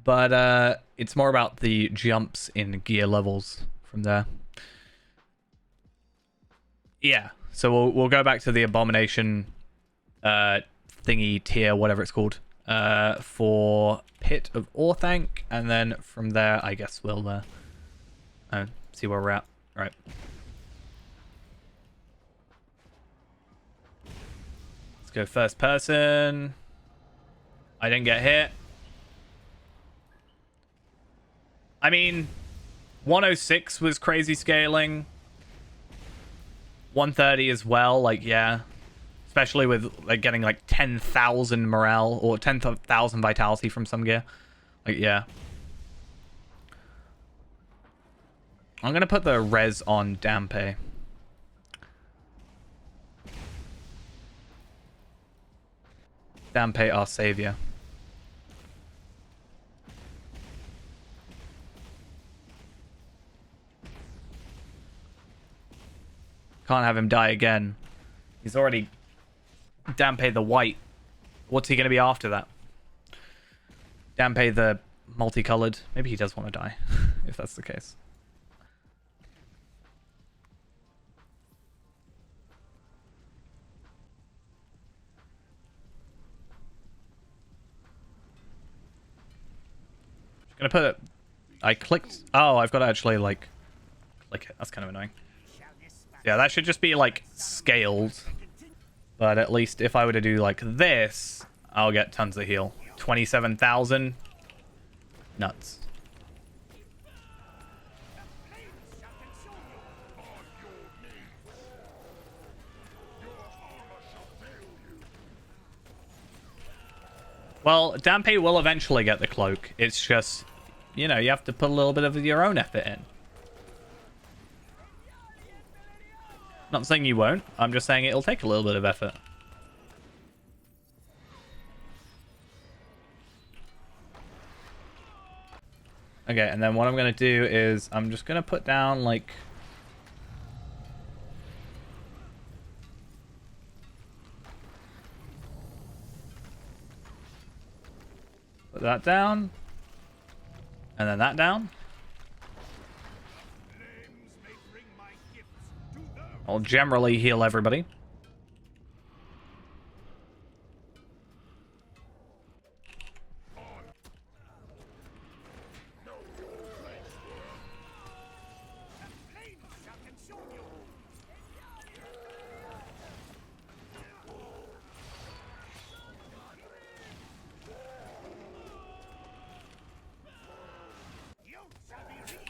But it's more about the jumps in gear levels from there. Yeah, so we'll go back to the Abomination thingy tier, whatever it's called, for Pit of Orthanc, and then from there, I guess we'll see where we're at. All right. Let's go first person. I didn't get hit. I mean, 106 was crazy scaling. 130 as well, like, yeah. Especially with, like, getting, like, 10,000 morale or 10,000 vitality from some gear. Like, yeah. I'm going to put the res on Dampe. Dampe, our savior. Can't have him die again. He's already Dampe the white. What's he going to be after that? Dampe the multicolored. Maybe he does want to die, if that's the case. Gonna put it. I clicked. Oh, I've got to actually like click it. That's kind of annoying. Yeah, that should just be like scaled. But at least if I were to do like this, I'll get tons of heal. 27,000. Nuts. Well, Dampe will eventually get the cloak. It's just, you know, you have to put a little bit of your own effort in. Not saying you won't. I'm just saying it'll take a little bit of effort. Okay, and then what I'm going to do is I'm just going to put down, like... Put that down. And then that down. I'll generally heal everybody.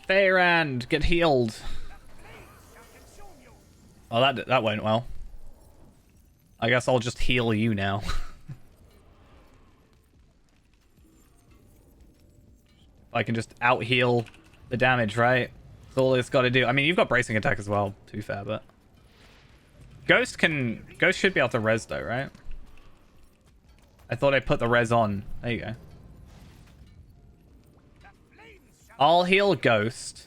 Fairand, get healed. Oh, that went well. I guess I'll just heal you now. I can just out-heal the damage, right? That's all it's got to do. I mean, you've got bracing attack as well, to be fair, but... Ghost should be able to res, though, right? I thought I put the res on. There you go. I'll heal Ghost.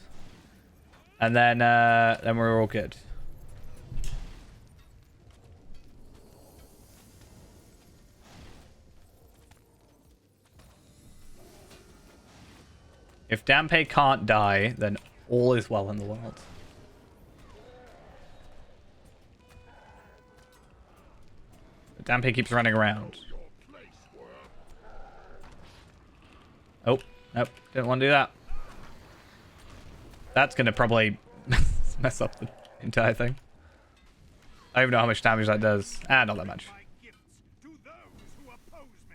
And then we're all good. If Dampe can't die, then all is well in the world. But Dampe keeps running around. Oh, nope. Didn't want to do that. That's going to probably mess up the entire thing. I don't even know how much damage that does. Ah, not that much. My gifts to those who oppose me.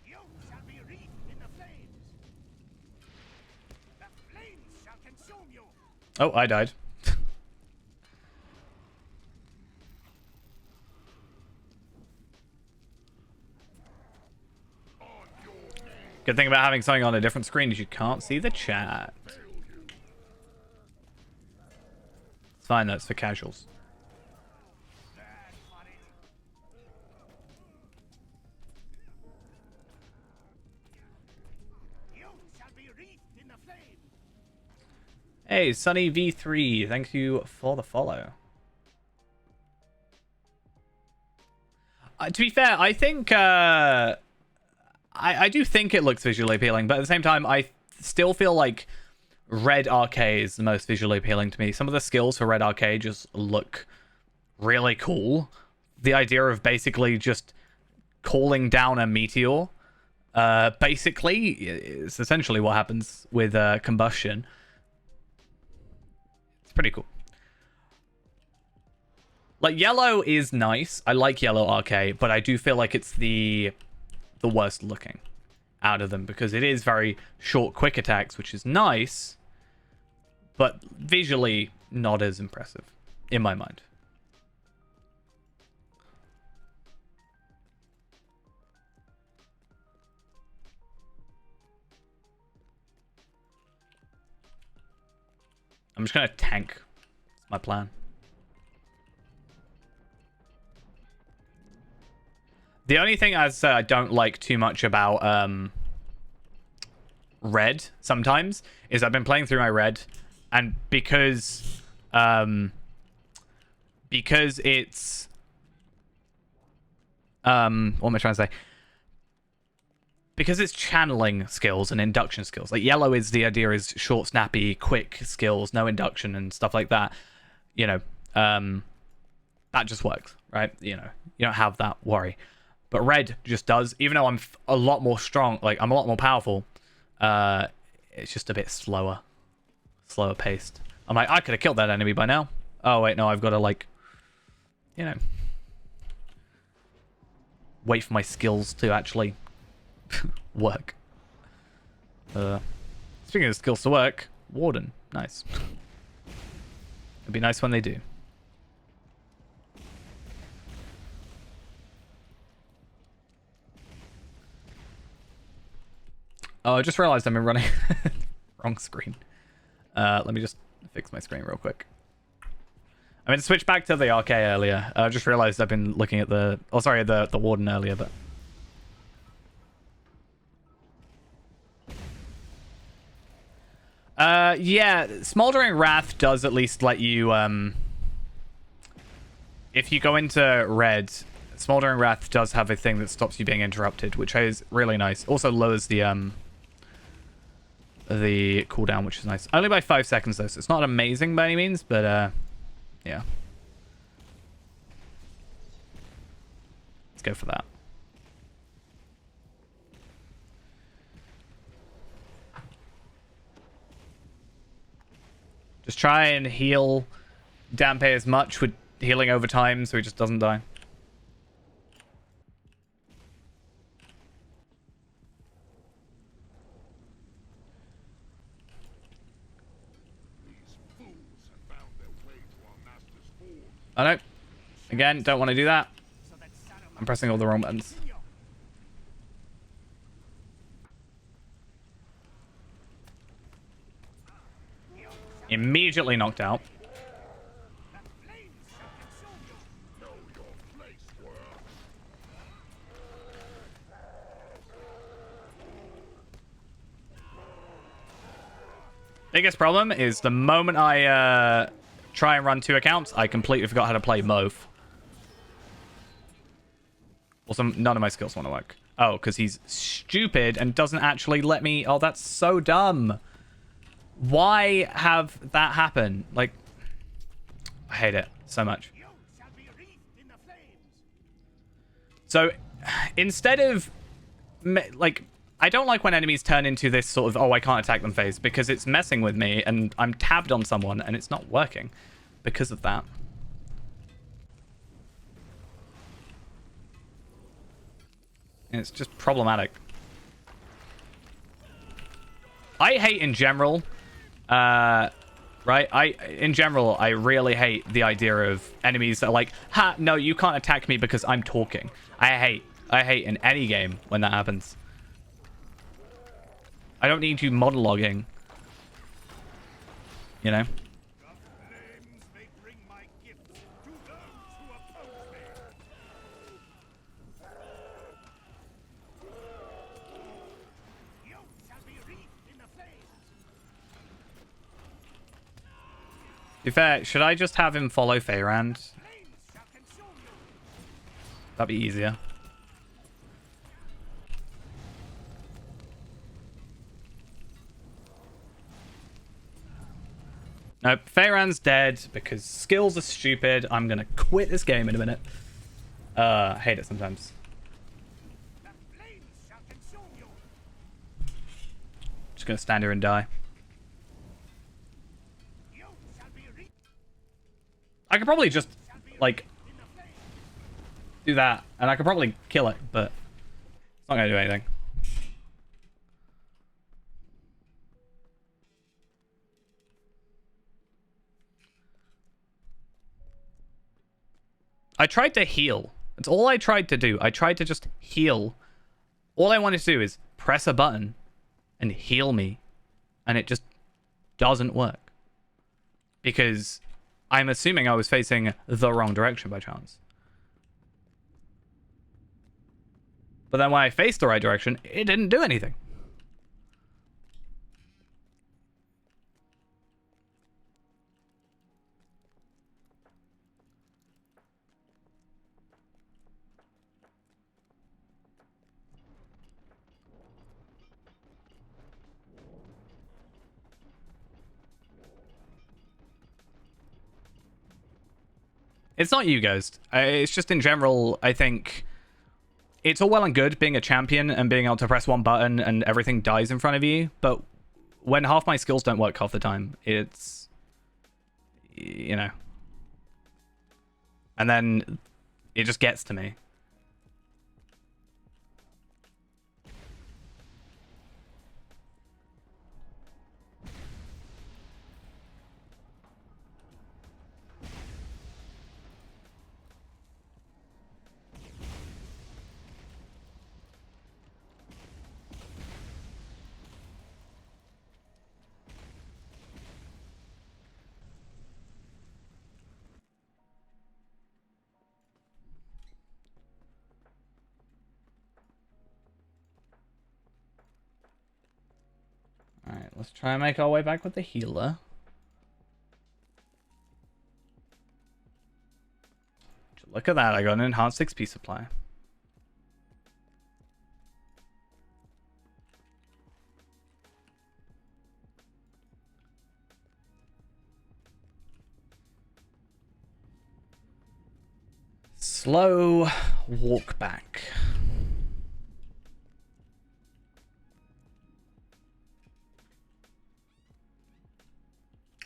You shall be wreathed in the flames. The flames shall consume you. Oh, I died. Good thing about having something on a different screen is you can't see the chat. It's fine, though. It's for casuals. You shall be wreathed in the flames. Hey, Sunny V3, thank you for the follow. To be fair, I think I do think it looks visually appealing, but at the same time, I still feel like Red Arcade is the most visually appealing to me. Some of the skills for Red Arcade just look really cool. The idea of basically just calling down a meteor, basically, is essentially what happens with combustion. It's pretty cool. Like, yellow is nice. I like yellow Arcade, but I do feel like it's the worst looking out of them because it is very short, quick attacks, which is nice, but visually not as impressive in my mind. I'm just gonna tank. That's my plan. The only thing, as I said, I don't like too much about red sometimes is I've been playing through my red, and because it's what am I trying to say? Because it's channeling skills and induction skills. Like yellow is the idea is short, snappy, quick skills, no induction and stuff like that. You know, that just works, right? You know, you don't have that worry. But red just does, even though I'm a lot more strong, like I'm a lot more powerful, it's just a bit slower paced. I'm like, I could have killed that enemy by now. Oh wait, no, I've got to like, you know, wait for my skills to actually work. Speaking of skills to work, Warden, nice. It'd be nice when they do. Oh, I just realized I've been running wrong screen. Let me just fix my screen real quick. I mean, switch back to the RK earlier. I just realized I've been looking at the... Oh, sorry, the Warden earlier, but... yeah, Smoldering Wrath does at least let you, if you go into red, Smoldering Wrath does have a thing that stops you being interrupted, which is really nice. Also lowers the cooldown, which is nice. Only by 5 seconds, though, so it's not amazing by any means, but, yeah. Let's go for that. Just try and heal Dampe as much with healing over time so he just doesn't die. These fools have found their way to our master's forge. I know. Again, don't want to do that. So that Saruman I'm pressing all the wrong buttons. continue. Immediately knocked out. The flames shall consume you. Know your place, worm. Biggest problem is the moment I try and run 2 accounts, I completely forgot how to play both. Also, none of my skills want to work. Oh, because he's stupid and doesn't actually let me... Oh, that's so dumb. Why have that happen? Like, I hate it so much. You shall be wreathed in the flames. So instead of like, I don't like when enemies turn into this sort of, oh, I can't attack them phase, because it's messing with me and I'm tabbed on someone and it's not working because of that. And it's just problematic. I hate in general, right? In general, I really hate the idea of enemies that are like, ha, no, you can't attack me because I'm talking. I hate in any game when that happens. I don't need you monologuing. You know? The flames may bring my gifts to those who oppose me. You shall be wreathed in the flames. To be fair, should I just have him follow Feyrand? Flames shall consume you. That'd be easier. Nope, Feyrand's dead because skills are stupid. I'm gonna quit this game in a minute. I hate it sometimes. The flames shall consume you. Just gonna stand here and die. You shall be wreathed I could probably just, like, in the flames. do that, and I could probably kill it, but it's not gonna do anything. I tried to heal. That's all I tried to do. I tried to just heal. All I wanted to do is press a button and heal me, and it just doesn't work. Because I'm assuming I was facing the wrong direction by chance. But then when I faced the right direction, it didn't do anything. It's not you, Ghost. It's just in general, I think it's all well and good being a champion and being able to press one button and everything dies in front of you, but when half my skills don't work half the time, it's, you know. And then it just gets to me. Alright, let's try and make our way back with the healer. Look at that, I got an enhanced XP supply. Slow walk back.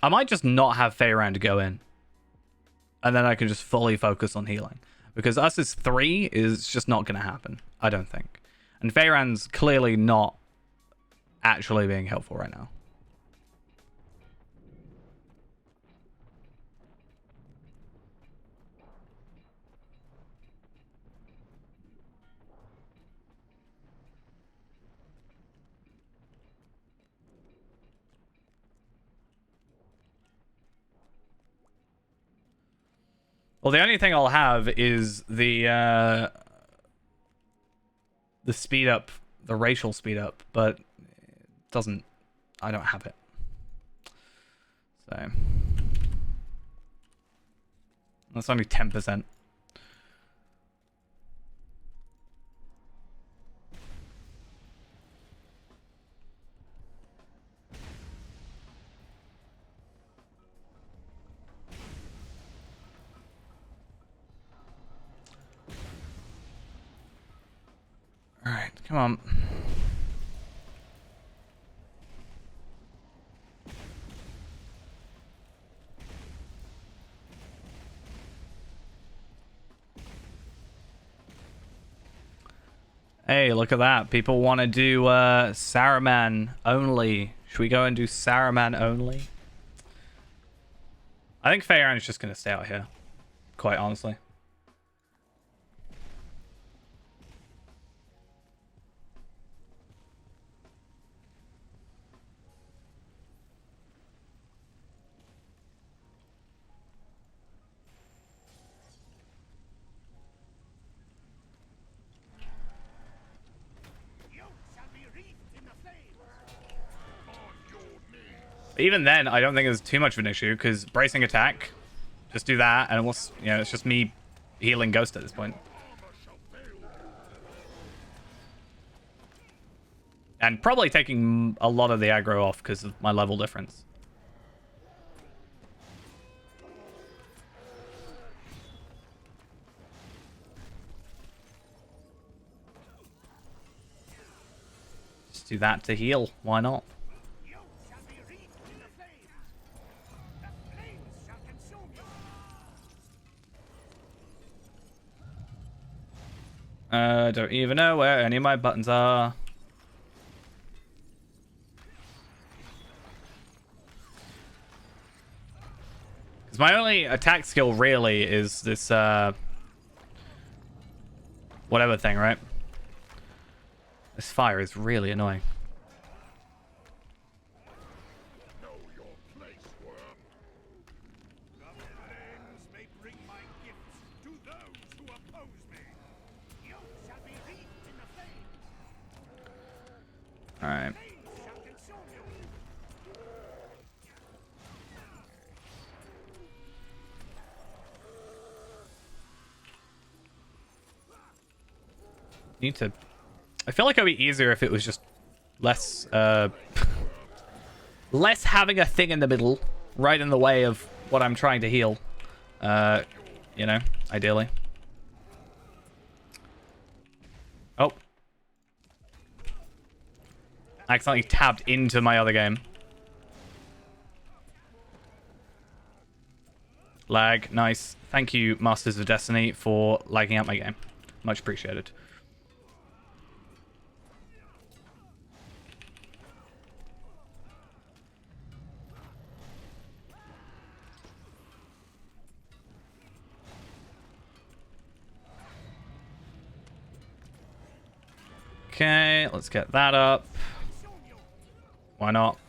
I might just not have Feyrand go in. And then I can just fully focus on healing. Because us as 3 is just not going to happen. I don't think. And Feyrand's clearly not actually being helpful right now. Well, the only thing I'll have is the speed up, the racial speed up, but it doesn't, I don't have it. So that's only 10%. Come on. Hey, look at that. People want to do Saruman only. Should we go and do Saruman only? I think Feyran's just going to stay out here. Quite honestly. Even then, I don't think it's too much of an issue, because bracing attack, just do that, and it's, you know, it's just me healing Ghost at this point. And probably taking a lot of the aggro off because of my level difference. Just do that to heal. Why not? Don't even know where any of my buttons are. Because my only attack skill really is this, whatever thing, right? This fire is really annoying. Know your place, worm. The flames may bring my gifts to those who oppose me. You shall be wreathed in the flames. All right. Flames shall consume you. Need to. I feel like it would be easier if it was just less, less having a thing in the middle, right in the way of what I'm trying to heal. You know, ideally. Oh. I accidentally tabbed into my other game. Lag, nice. Thank you, Masters of Destiny, for lagging out my game. Much appreciated. Okay, let's get that up. Why not?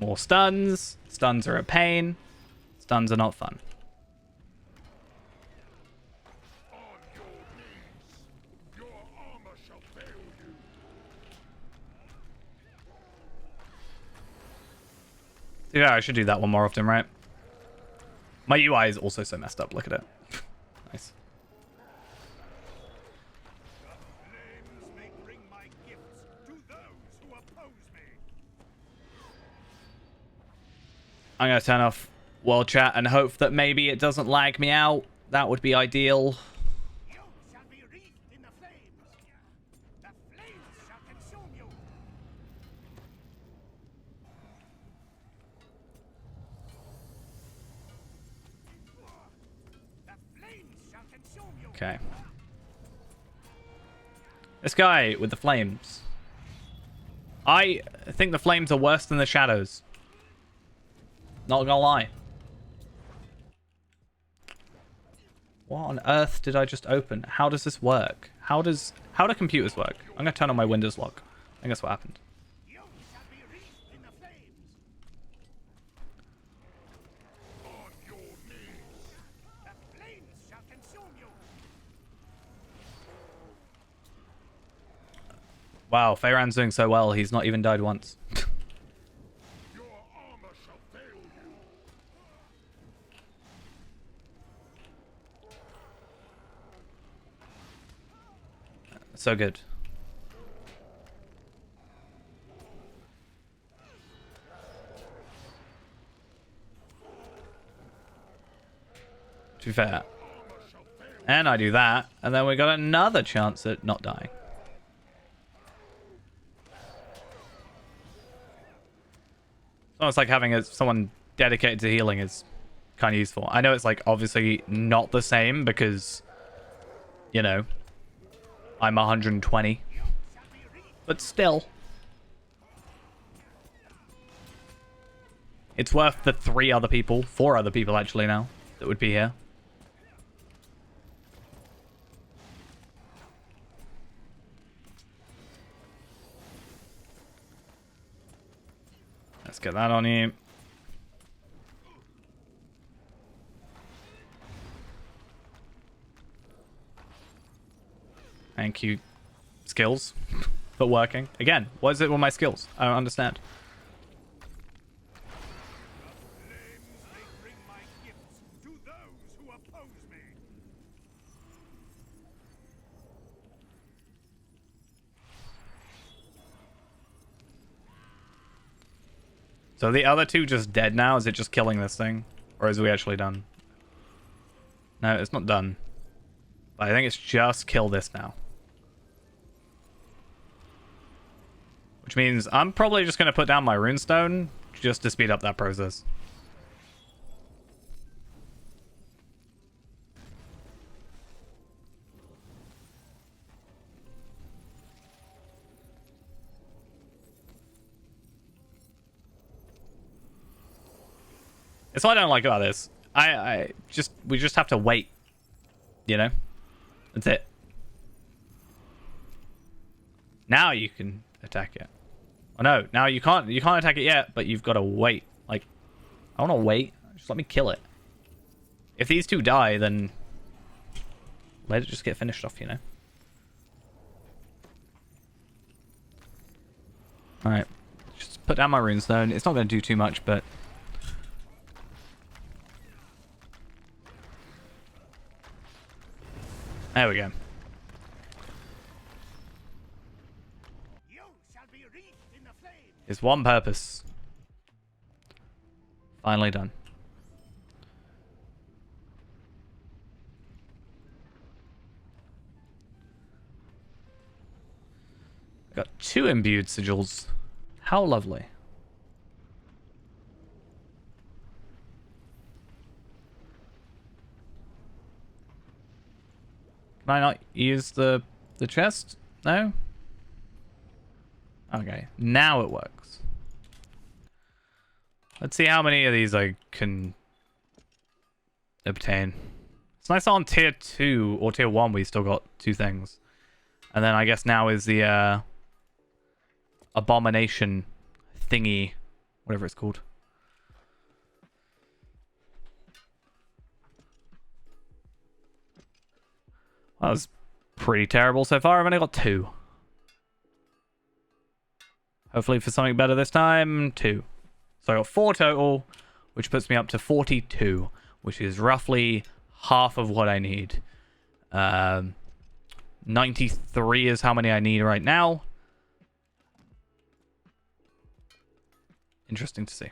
More stuns. Stuns are a pain. Stuns are not fun. On your knees. Your armor shall fail you. Yeah, I should do that one more often, right? My UI is also so messed up. Look at it. Nice. Flames may bring my gifts to those who oppose me. I'm going to turn off world chat and hope that maybe it doesn't lag me out. That would be ideal. You shall be wreathed in the flames. The flames shall consume you. The flames shall consume you. Okay. This guy with the flames. I think the flames are worse than the shadows. Not gonna lie. What on earth did I just open? How does this work? How do computers work? I'm gonna turn on my Windows lock. I think that's what happened. You shall be wreathed in the flames. On your knees. The flames shall consume you. Wow, Feyran's doing so well, he's not even died once. Your armor shall fail you. So good. To be fair, And I do that, and then we got another chance at not dying. It's almost like having someone dedicated to healing is kind of useful. I know it's like obviously not the same because, you know, I'm 120, but still. It's worth the 4 other people actually now that would be here. Let's get that on you. Thank you. Skills for working. Again, what is it with my skills? I don't understand. Flames may bring my gifts to those who oppose me. So the other two just dead now? Is it just killing this thing? Or is we actually done? No, it's not done. But I think it's just kill this now. Which means I'm probably just going to put down my runestone just to speed up that process. That's what I don't like about this. We just have to wait. You know? That's it. Now you can attack it. Oh no, now you can't attack it yet, but you've got to wait. Like, I want to wait. Just let me kill it. If these two die, then let it just get finished off, you know? Alright. Just put down my runestone. It's not going to do too much, but... There we go. You shall be wreathed in the flames. It's one purpose. Finally done. Got 2 imbued sigils. How lovely. Can I not use the chest? No? Okay, now it works. Let's see how many of these I can obtain. It's nice on tier 2 or tier 1 we still got 2 things. And then I guess now is the abomination thingy, whatever it's called. That was pretty terrible so far. I've only got 2. Hopefully for something better this time, 2. So I got 4 total, which puts me up to 42, which is roughly half of what I need. 93 is how many I need right now. Interesting to see.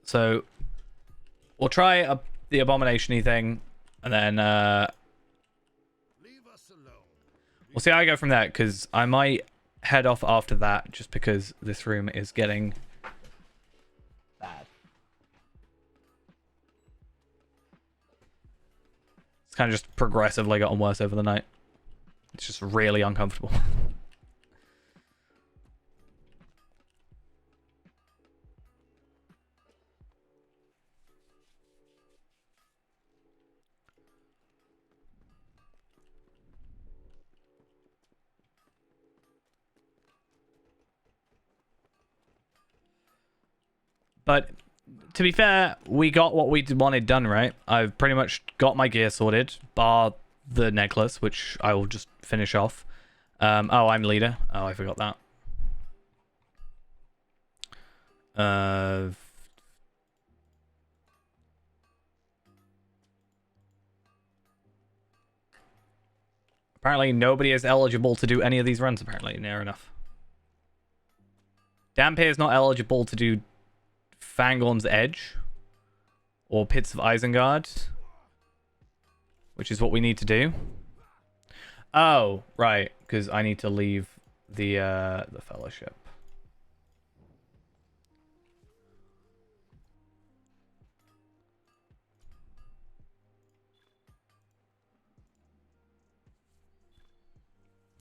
So we'll try the abomination-y thing, and then Leave us alone. we'll see how I go from that, because I might head off after that, just because this room is getting bad. It's kind of just progressively gotten worse over the night. It's just really uncomfortable. But to be fair, we got what we wanted done, right? I've pretty much got my gear sorted, bar the necklace, which I will just finish off. Oh, I'm leader. Oh, I forgot that. Apparently nobody is eligible to do any of these runs, apparently. Near enough. Dhampir is not eligible to do Fangorn's Edge or Pits of Isengard, which is what we need to do. Oh, right, because I need to leave the Fellowship.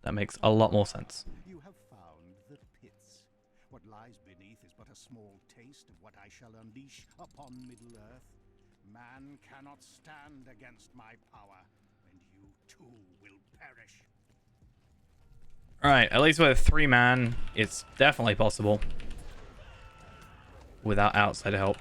That makes a lot more sense. You have found the pits. What lies beneath is but a small taste of what I shall unleash upon Middle-earth. Man cannot stand against my power, and you too will perish. Alright, at least with a 3-man, it's definitely possible. Without outside help.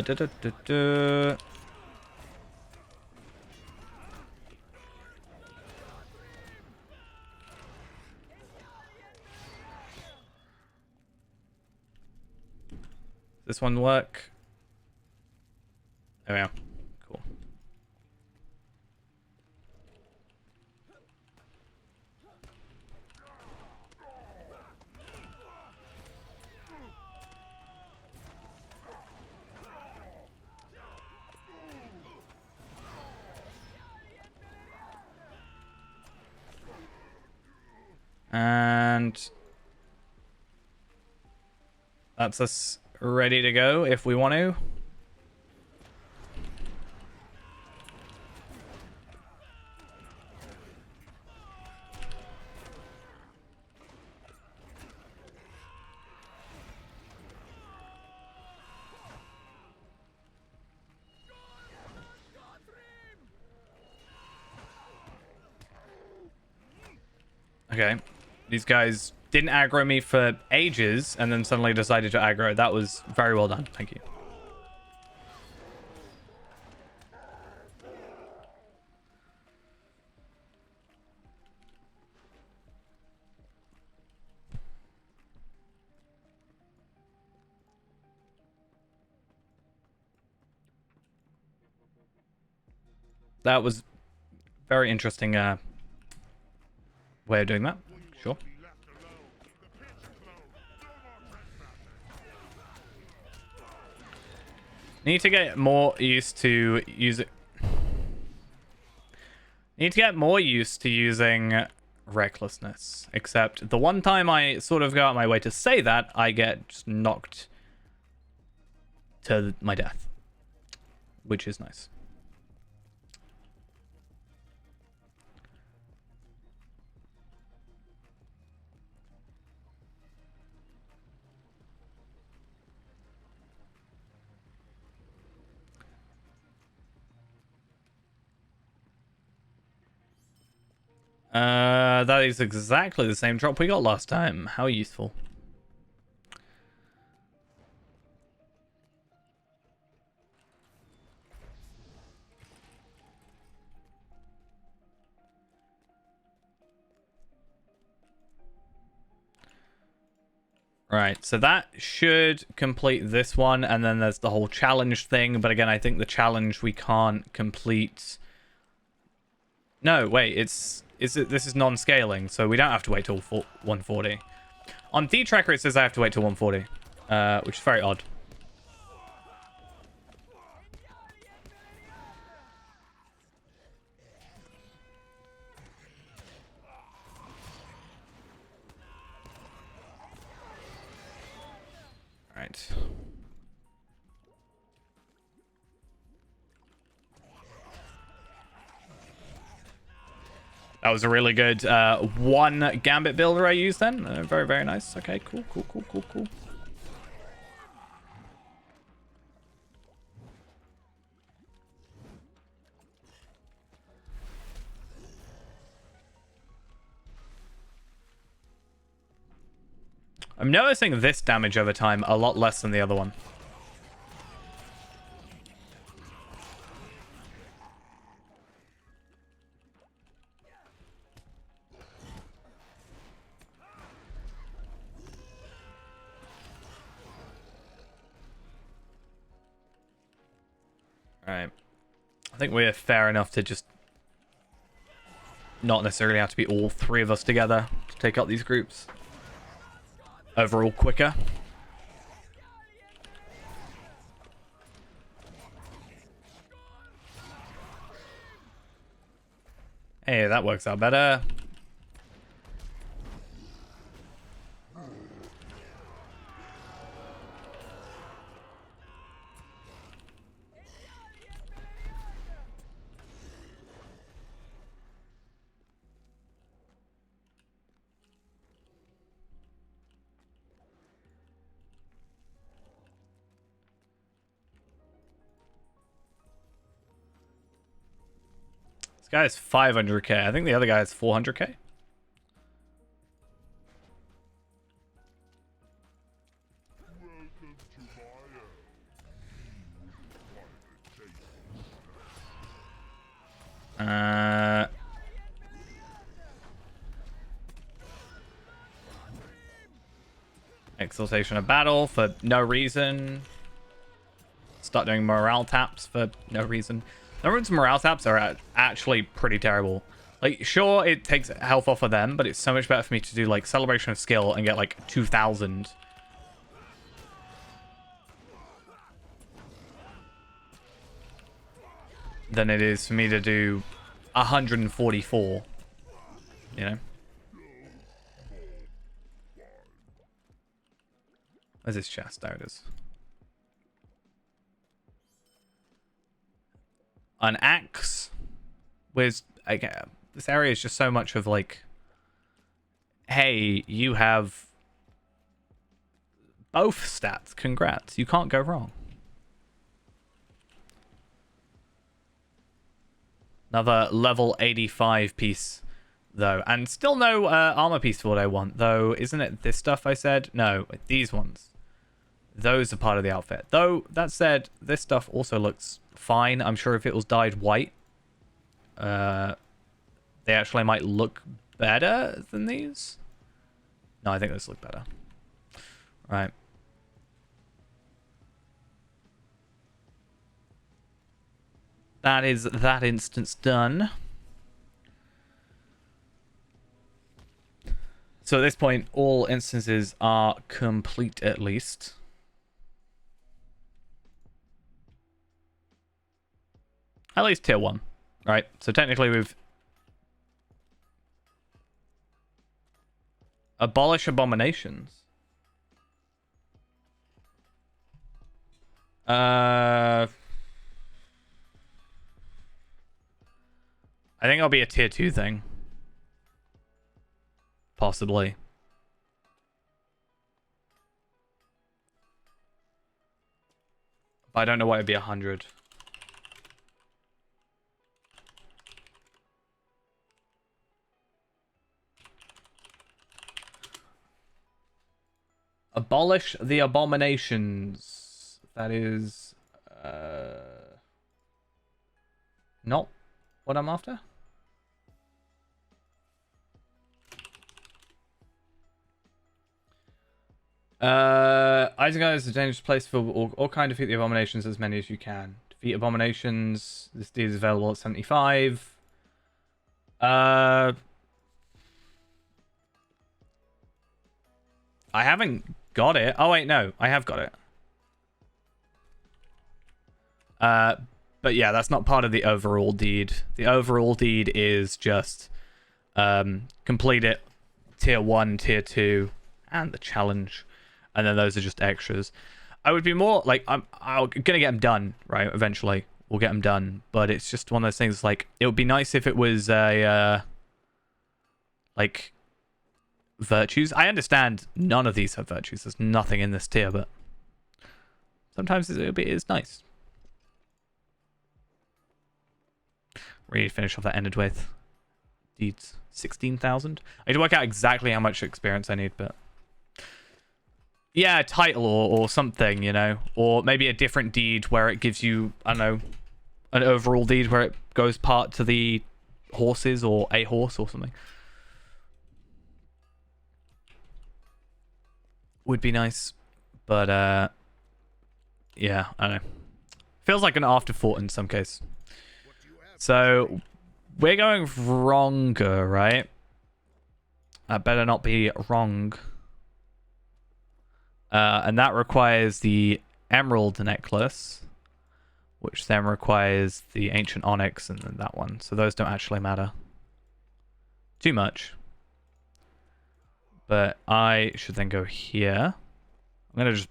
Da, da, da, da. This one work? There we are. Cool. And that's us ready to go if we want to. Okay. These guys didn't aggro me for ages and then suddenly decided to aggro. That was very well done. Thank you. That was very interesting way of doing that. Sure. Need to get more used to using. Need to get more used to using recklessness. Except the one time I sort of go out my way to say that, I get just knocked to my death, which is nice. That is exactly the same drop we got last time. How useful. Right, so that should complete this one, and then there's the whole challenge thing, but again, I think the challenge we can't complete. No, wait, this is non-scaling, so we don't have to wait till 140. On D-Tracker, it says I have to wait till 140, which is very odd. Right. That was a really good one Gambit builder I used then. Very, very nice. Okay, cool, cool, cool, cool, cool. I'm noticing this damage over time a lot less than the other one. think we're fair enough to just not necessarily have to be all three of us together to take out these groups. Overall quicker. Hey, that works out better. This guy is 500k. I think the other guy is 400k. Exaltation of battle for no reason. Start doing morale taps for no reason. Everyone's morale taps are actually pretty terrible. Like, sure, it takes health off of them, but it's so much better for me to do, like, Celebration of Skill and get, like, 2,000. Than it is for me to do 144. You know? Where's this chest? There it is. An axe. With, again, this area is just so much of like, hey, you have both stats. Congrats. You can't go wrong. Another level 85 piece, though. And still no armor piece for what I want, though. Isn't it this stuff I said? No, these ones. Those are part of the outfit. Though, that said, this stuff also looks fine. I'm sure if it was dyed white, they actually might look better than these. No, I think those look better. Right. That is that instance done. So at this point, all instances are complete at least. At least tier 1. Right, so technically we've... Abolish abominations. I think it'll be a tier 2 thing. Possibly. But I don't know why it'd be 100. Abolish the abominations. That is not what I'm after. Isengard is a dangerous place for all kind of defeat the abominations, as many as you can. Defeat abominations. This deed is available at 75. I haven't got it. Oh wait, no, I have got it. But yeah, that's not part of the overall deed. The overall deed is just complete it, tier 1, tier 2, and the challenge. And then those are just extras. I would be more like, I'm gonna get them done, right? Eventually, we'll get them done. But it's just one of those things. Like, it would be nice if it was a like virtues. I understand none of these have virtues. There's nothing in this tier, but sometimes it is nice. Really finish off that ended with deeds 16,000. I need to work out exactly how much experience I need, but yeah, a title or something, you know, or maybe a different deed where it gives you, I don't know, an overall deed where it goes part to the horses or a horse or something. Would be nice, but yeah, I don't know. Feels like an afterthought in some case. What So we're going wronger, right? I better not be wrong. And that requires the emerald necklace, which then requires the ancient onyx and then that one. So those don't actually matter too much. But I should then go here. I'm going to just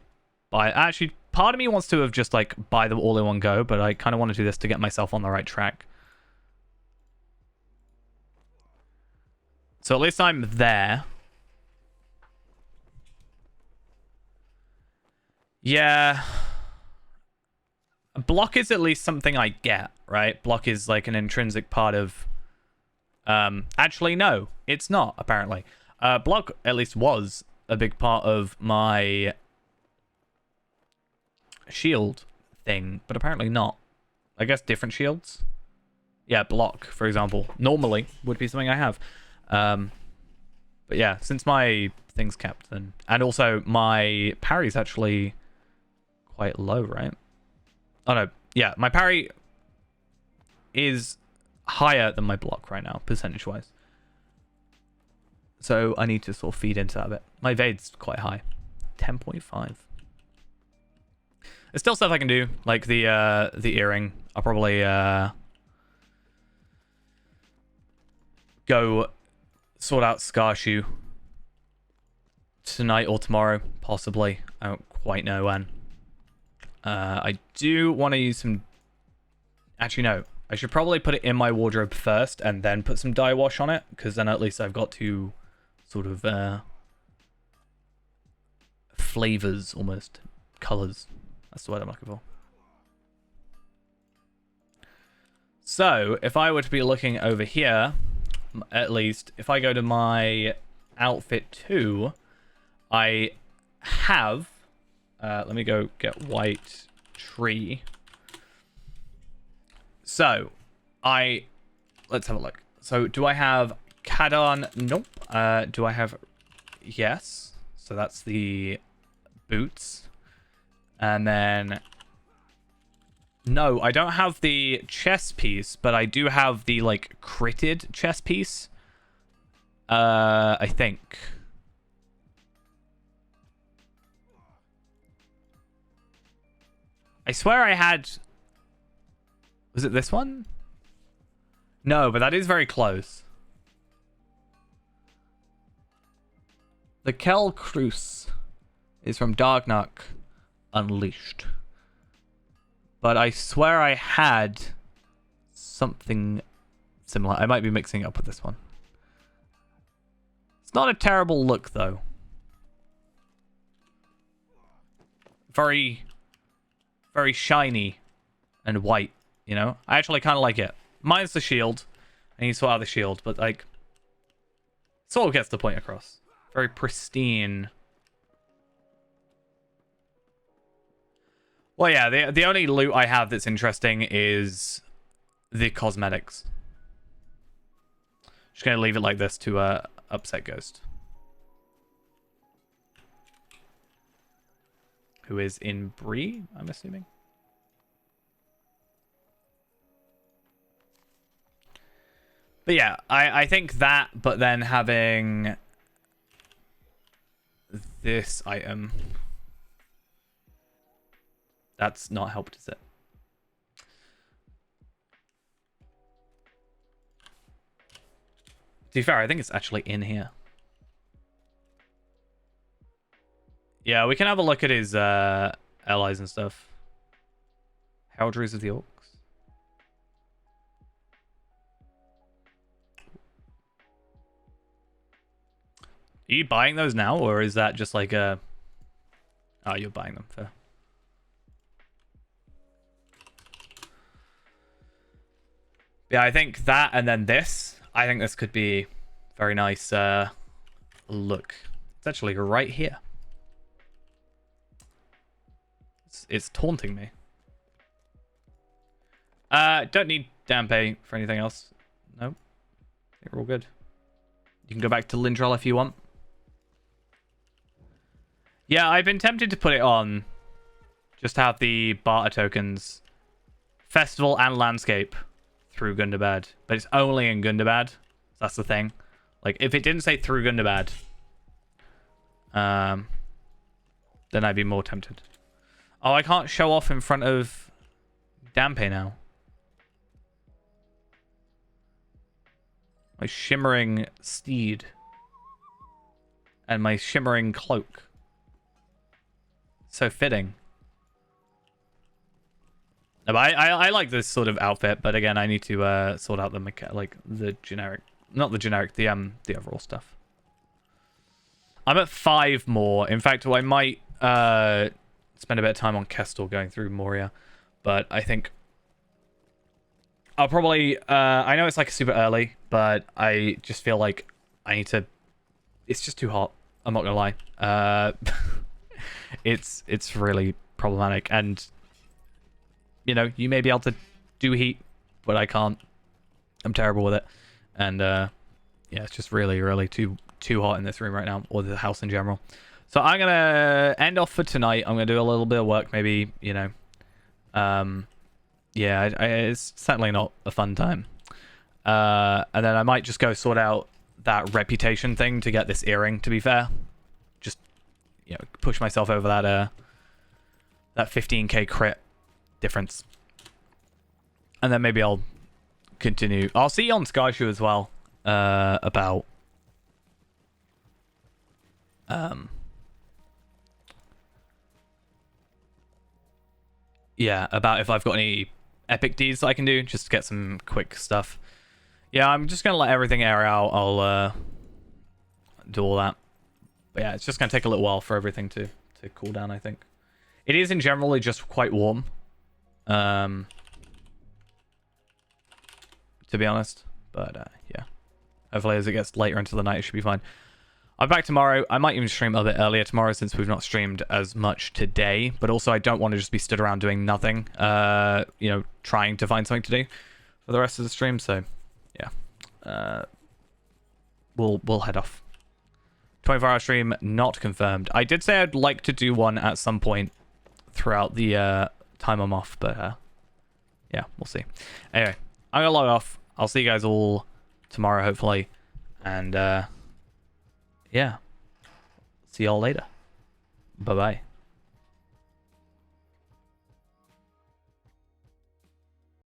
buy... Actually, part of me wants to have just, like, buy them all in one go, but I kind of want to do this to get myself on the right track. So at least I'm there. Yeah. Block is at least something I get, right? Block is like an intrinsic part of... Actually, no. It's not, apparently. Block at least was a big part of my shield thing, but apparently not. I guess different shields? Yeah, block, for example, normally would be something I have. But yeah, since my thing's kept, then... And also, my parry's actually quite low, right? Oh, no. Yeah, my parry is higher than my block right now, percentage-wise. So I need to sort of feed into that a bit. My evade's quite high. 10.5. There's still stuff I can do, like the earring. I'll probably go sort out Scarshoe tonight or tomorrow, possibly. I don't quite know when. I do want to use some... Actually, no. I should probably put it in my wardrobe first and then put some dye wash on it, because then at least I've got two sort of flavors, almost. Colors. That's the word I'm looking for. So, if I were to be looking over here, at least, if I go to my outfit 2, I have... let me go get white tree. So, let's have a look. So, do I have Kadan? Nope. Do I have... Yes. So, that's the boots. And then... No, I don't have the chest piece, but I do have the, like, critted chest piece. I think. I swear I had... Was it this one? No, but that is very close. The Kel Cruz is from Darknark Unleashed. But I swear I had something similar. I might be mixing it up with this one. It's not a terrible look, though. Very shiny and white, you know? I actually kind of like it. Minus the shield. I need to sort out the shield, but, like... sort of gets the point across. Very pristine. Well, yeah, the only loot I have that's interesting is the cosmetics. Just gonna leave it like this to upset Ghost, who is in Bree, I'm assuming. But yeah, I think that, but then having this item... That's not helped, is it? To be fair, I think it's actually in here. Yeah, we can have a look at his allies and stuff. Heraldries of the Orcs. Are you buying those now, or is that just like a... Oh, you're buying them, fair. Yeah, I think that and then this. I think this could be very nice look. It's actually right here. It's taunting me. Don't need Dampe for anything else. No. We're all good. You can go back to Lindrel if you want. Yeah, I've been tempted to put it on. Just have the barter tokens. Festival and landscape. through Gundabad, but it's only in Gundabad. That's the thing. Like, if it didn't say through Gundabad, then I'd be more tempted. Oh, I can't show off in front of Dampe now. My shimmering steed. And my shimmering cloak. So fitting. No, but I like this sort of outfit, but again, I need to sort out the generic, not the generic, the overall stuff. I'm at 5 more. In fact, I might spend a bit of time on Kestel going through Moria, but I think I'll probably I know it's like super early, but I just feel like I need to. It's just too hot. I'm not gonna lie. It's really problematic, and you know, you may be able to do heat, but I can't. I'm terrible with it, and yeah, it's just really too hot in this room right now, or the house in general. So I'm gonna end off for tonight. I'm gonna do a little bit of work, maybe, you know. Yeah, it's certainly not a fun time. And then I might just go sort out that reputation thing to get this earring, to be fair. Just, you know, push myself over that that 15k crit difference. And then maybe I'll continue. I'll see you on Skyshoe as well, about yeah, about if I've got any epic deeds that I can do, just to get some quick stuff. Yeah, I'm just gonna let everything air out. I'll do all that. But yeah, it's just gonna take a little while for everything to cool down, I think. It is in generally just quite warm. To be honest. But yeah. Hopefully as it gets later into the night, it should be fine. I'm back tomorrow. I might even stream a bit earlier tomorrow since we've not streamed as much today. But also I don't want to just be stood around doing nothing. You know, trying to find something to do for the rest of the stream. So yeah. We'll head off. 24-hour stream not confirmed. I did say I'd like to do one at some point throughout the time I'm off, but yeah, we'll see. Anyway, I'm gonna log off. I'll see you guys all tomorrow, hopefully, and yeah, see y'all later. Bye bye.